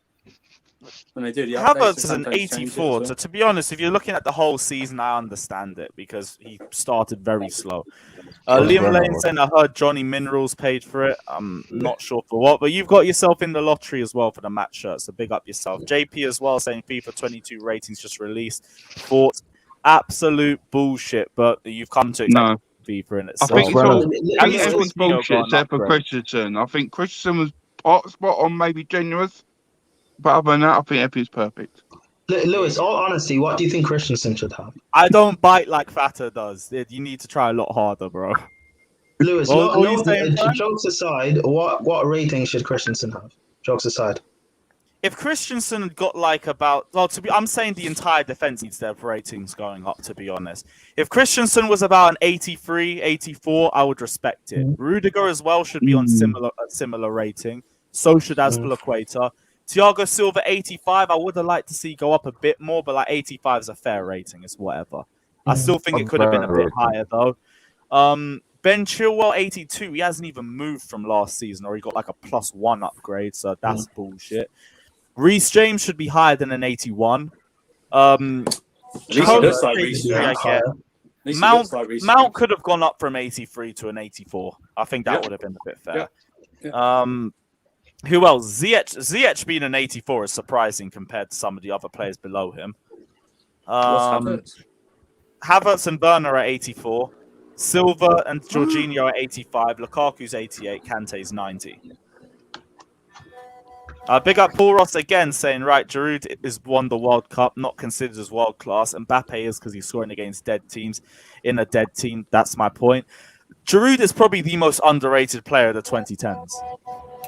When they do the updates, Havertz they is an sometimes change it as 84. well. So to be honest, if you're looking at the whole season, I understand it because he started very slow. Liam Lane saying I heard Johnny Minerals paid for it. I'm not sure for what, but you've got yourself in the lottery as well for the match shirt, so big up yourself. JP as well saying FIFA 22 ratings just released. Thoughts? Absolute bullshit, but you've come to expect FIFA in I itself. think it's all, At I least think everyone's Coutinho got bullshit an except for upgrade. Christensen. I think Christensen was spot on, maybe generous. But other than that, I think everything's perfect. Lewis, all honesty, what do you think Christensen should have? I don't bite like Fata does. You need to try a lot harder, bro. Lewis, What are you saying, Fran? jokes aside, what rating should Christensen have? Jokes aside. If Christensen got I'm saying the entire defense needs their ratings going up, to be honest. If Christensen was about an 83, 84, I would respect it. Rudiger as well should be on a similar rating. So should Azpilicueta. Thiago Silva 85, I would have liked to see go up a bit more, but 85 is a fair rating. It's whatever. I still think it could have been a bit higher though. Ben Chilwell 82, he hasn't even moved from last season, or he got a +1 upgrade, so that's bullshit. Reece James should be higher than an 81. Looks like Reece James. Mount could have gone up from 83 to an 84. I think that would have been a bit fair. Yeah. Who else? Ziyech being an 84 is surprising compared to some of the other players below him. What's Havertz and Werner are 84. Silva and Jorginho are 85. Lukaku's 88. Kante's 90. Big up Paul Ross again, saying, right, Giroud is won the World Cup, not considered as world class. Mbappe is because he's scoring against dead teams in a dead team. That's my point. Giroud is probably the most underrated player of the 2010s,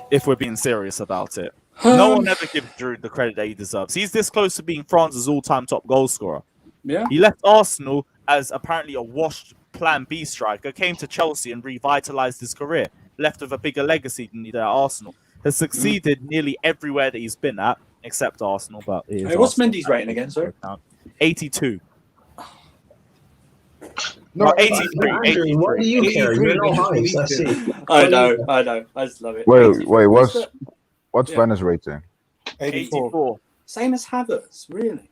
if we're being serious about it. No one ever gives Giroud the credit that he deserves. He's this close to being France's all-time top goal scorer. Yeah. He left Arsenal as apparently a washed Plan B striker, came to Chelsea and revitalized his career, left with a bigger legacy than he did at Arsenal. Has succeeded nearly everywhere that he's been at, except Arsenal. But what's Mendy's rating again, sir? 82. No, 83. Andrew, what do you care? You're no highs. That's it. I know. I just love it. Wait, what's Werner's rating? 84. Same as Havertz, really.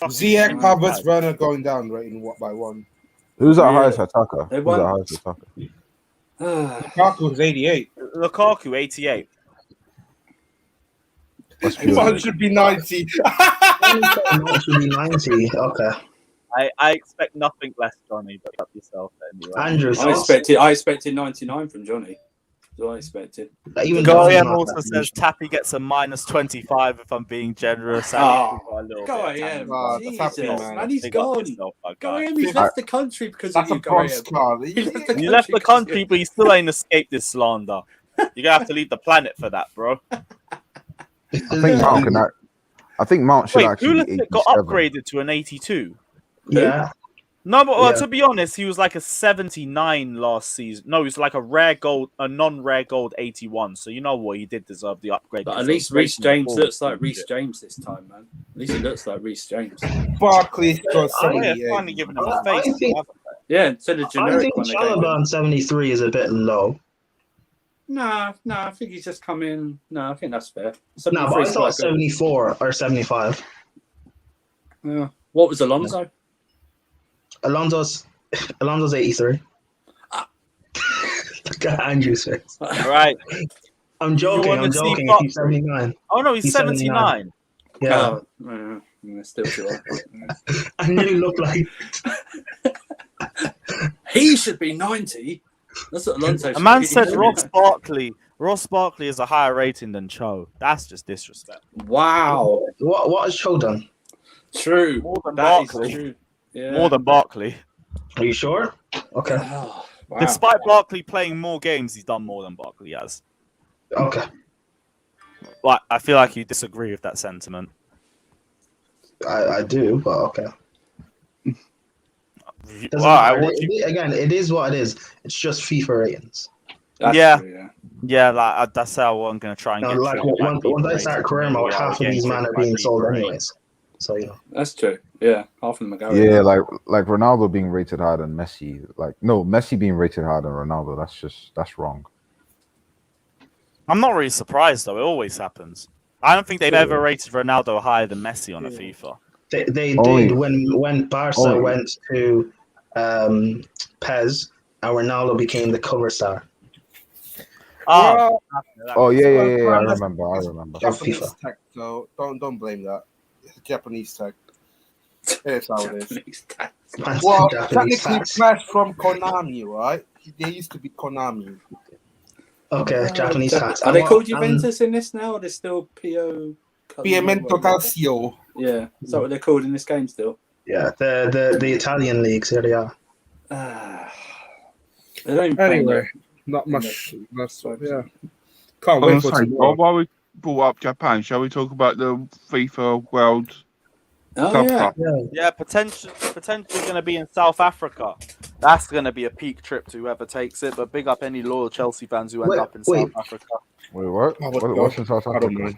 Ziyech, Havertz, Werner going down rating by 1. Who's our highest attacker? They won. Lukaku was 88. Lukaku 88. One should be 90. It should be 90. Okay. I expect nothing less, Johnny, but up yourself anyway. Andrew, I expected 99 from Johnny. That's what I expected. Goyam also says Tappy gets a -25 if I'm being generous. Goyam, Jesus, man, he's gone. Goyam, he's left the country because of you, Goyam. He left the country, but he still ain't escaped this slander. You're gonna have to leave the planet for that, bro. I think Mount should actually be 87. Got upgraded to an 82. Yeah. No, but to be honest, he was like a 79 last season. No, he was like a non-rare gold 81. So you know what, he did deserve the upgrade. But at least Reece James looks like Reece James this time, man. At least he looks like Reece James. Barkley got 78. Finally giving him a face. Yeah, instead of generic. I think Chalobah on 73 is a bit low. No, I think he's just come in. No, I think that's fair. No, but I thought 74 or 75. Yeah. What was Alonso? Alonso's 83. Look at Andrew's face. All right. I'm joking. He's 79. Oh, no, he's 79. Yeah. Still too old. Andrew looked like... He should be 90. That's what Alonso should A man be. said Ross Barkley is a higher rating than Cho. That's just disrespect. Wow. What has Cho done? True. More than That is Barkley. true. Yeah. More than Barkley. Are you sure? Okay. Wow. Despite Barkley playing more games, he's done more than Barkley has. Okay. Like, I feel like you disagree with that sentiment. I do, but okay. Again, it is what it is. It's just FIFA ratings. That's true, that's how I'm going to try and get like once I start career mode, half of these men are being sold anyways. So that's true. Yeah, half of them are going. Yeah, like Ronaldo being rated higher than Messi. Messi being rated higher than Ronaldo. That's wrong. I'm not really surprised though. It always happens. I don't think they've ever rated Ronaldo higher than Messi on a FIFA. They did when Barca went to Pez and Ronaldo became the cover star. Yeah. I remember. Japanese tech, so don't blame that. It's a Japanese tech. Here's how it is. Well, technically, Clash from Konami, right? They used to be Konami. Okay, Japanese hats. Are they called Juventus in this now, or are they still Pio? Piemonte Calcio. Yeah, is that what they're called in this game still? Yeah, the Italian leagues. Here they are. They don't play Anyway, not much. Yeah, can't wait for tomorrow. While we brought up Japan, shall we talk about the FIFA World Oh Cup? yeah, potentially going to be in South Africa. That's going to be a peak trip to whoever takes it. But big up any loyal Chelsea fans who end up in South Africa. Wait, what? What's in South Africa?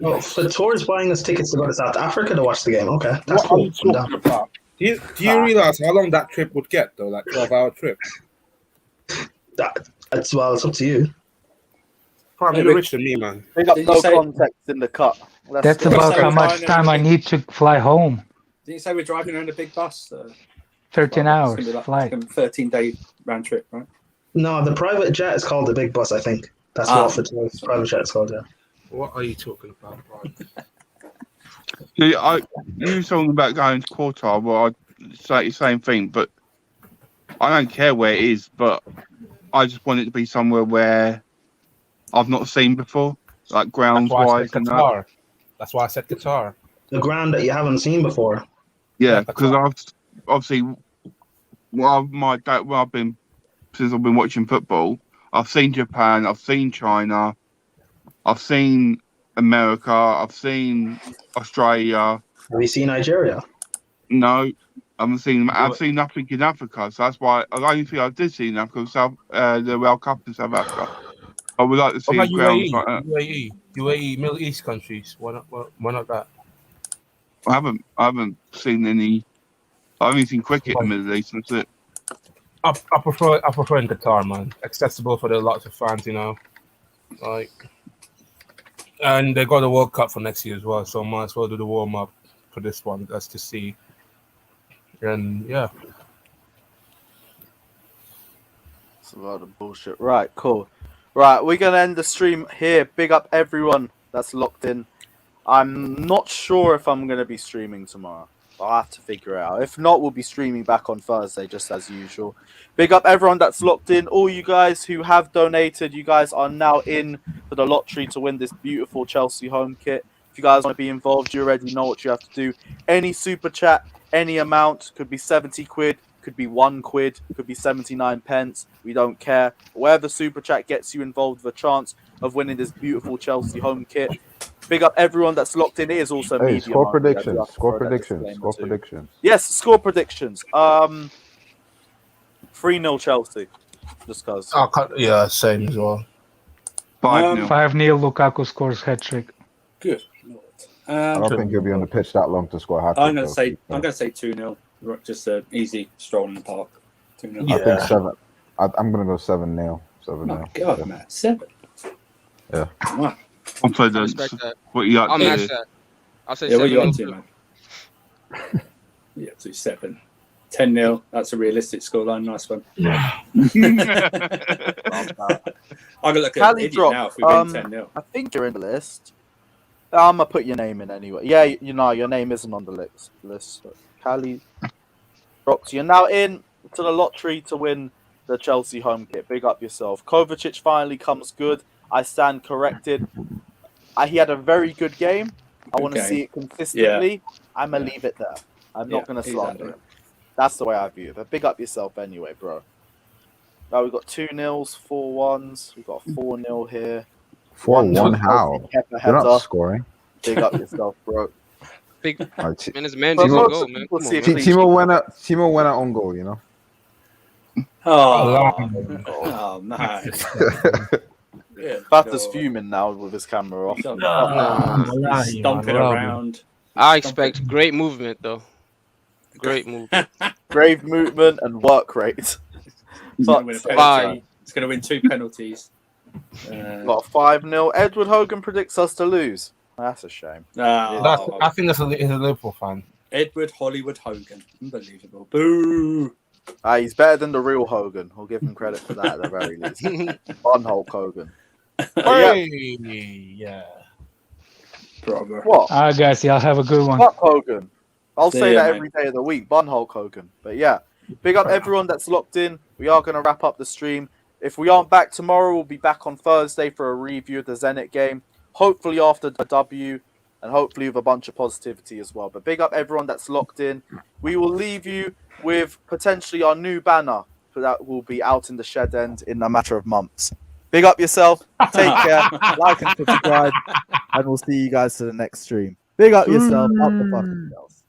Oh, so Tor's buying us tickets to go to South Africa to watch the game. Okay, that's What cool. are you talking about? Do you realize how long that trip would get though? Like 12-hour trip. It's up to you. Probably rich than me, man. Big up no context in the cut. That's about how much time I need to fly home. Didn't you say we're driving around a big bus? 13 hours flight. 13-day round trip, right? No, the private jet is called the big bus. I think that's what for Tor's private jet is called. Yeah. What are you talking about, bro? Yeah, you were talking about going to Qatar. Well, I'd say the same thing, but I don't care where it is. But I just want it to be somewhere where I've not seen before, like grounds-wise. That's why I said Qatar. The ground that you haven't seen before. Yeah, because I've obviously, since I've been watching football, I've seen Japan, I've seen China, I've seen America, I've seen Australia. Have you seen Nigeria? No, I've seen nothing in Africa. So that's why the only thing I did see in Africa was the World Cup in South Africa. I would like to see What about grounds UAE? like that. UAE, Middle East countries. Why not that? I haven't seen any. I haven't seen cricket in the Middle East. That's it. I prefer in Qatar, man. Accessible for the lots of fans, you know. Like, and they got the World Cup for next year as well, so might as well do the warm up for this one just to see. And yeah, It's a lot of bullshit. Right, cool. Right, we're gonna end the stream here. Big up everyone that's locked in. I'm not sure if I'm gonna be streaming tomorrow. I'll have to figure it out. If not, we'll be streaming back on Thursday, just as usual. Big up everyone that's locked in. All you guys who have donated, you guys are now in for the lottery to win this beautiful Chelsea home kit. If you guys want to be involved, you already know what you have to do. Any super chat, any amount, could be 70 quid, could be 1 quid, could be 79 pence. We don't care. Wherever super chat gets you involved with a chance of winning this beautiful Chelsea home kit. Big up everyone that's locked in. It is also media. Score predictions. Score predictions. Yes, score predictions. 3-0 Chelsea. Just cause. yeah, same as well. 5-0. 5-0 Lukaku scores hat-trick. Good. I don't think he'll be on the pitch that long to score a hat-trick. I'm gonna say 2-0. Just an easy stroll in the park. 2-0. I think 7. I'm gonna go 7-0. 7-0. My God, yeah. man, 7. Yeah. Wow. I'm so done. What you got? I'll match that. I'll say Yeah, what 7. you on to, man? Yeah, so 7. 10-0. That's a realistic scoreline. Nice one. I'm gonna look at Cali Idiot drop. now if we win 10-0. I think you're in the list. I'm gonna put your name in anyway. Yeah, you know your name isn't on the list. Cali dropped. You're now in to the lottery to win the Chelsea home kit. Big up yourself. Kovacic finally comes good. I stand corrected. He had a very good game. I want to see it consistently. I'm gonna leave it there. I'm not gonna slander him. That's the way I view it. But big up yourself anyway, bro. Now we've got 2-0s, 4-1s. We've got a 4-0 here. 4-1 how? They're not scoring. Big up yourself, bro. Big man, it's man to go, man. Come on, man. Timo Werner on goal, you know. Oh man. Bata's fuming now with his camera off. Stomping around. I expect great movement, though. Great movement. Grave movement and work rate. It's going to win 2 penalties. Got a 5-0. Edward Hogan predicts us to lose. That's a shame. I think he's a Liverpool fan. Edward Hollywood Hogan. Unbelievable. Boo! He's better than the real Hogan. We'll give him credit for that at the very least. Fun Hulk Hogan. Yeah. Brother. What? All right, guys, y'all have a good one. Fuck Hogan. I'll See say ya, that mate. every day of the week. Bun Hulk Hogan. But yeah, big up everyone that's locked in. We are going to wrap up the stream. If we aren't back tomorrow, we'll be back on Thursday for a review of the Zenit game. Hopefully after the W, and hopefully with a bunch of positivity as well. But big up everyone that's locked in. We will leave you with potentially our new banner that will be out in the shed end in a matter of months. Big up yourself. Take care. Like and subscribe. And we'll see you guys to the next stream. Big up yourself. Up the fucking girls.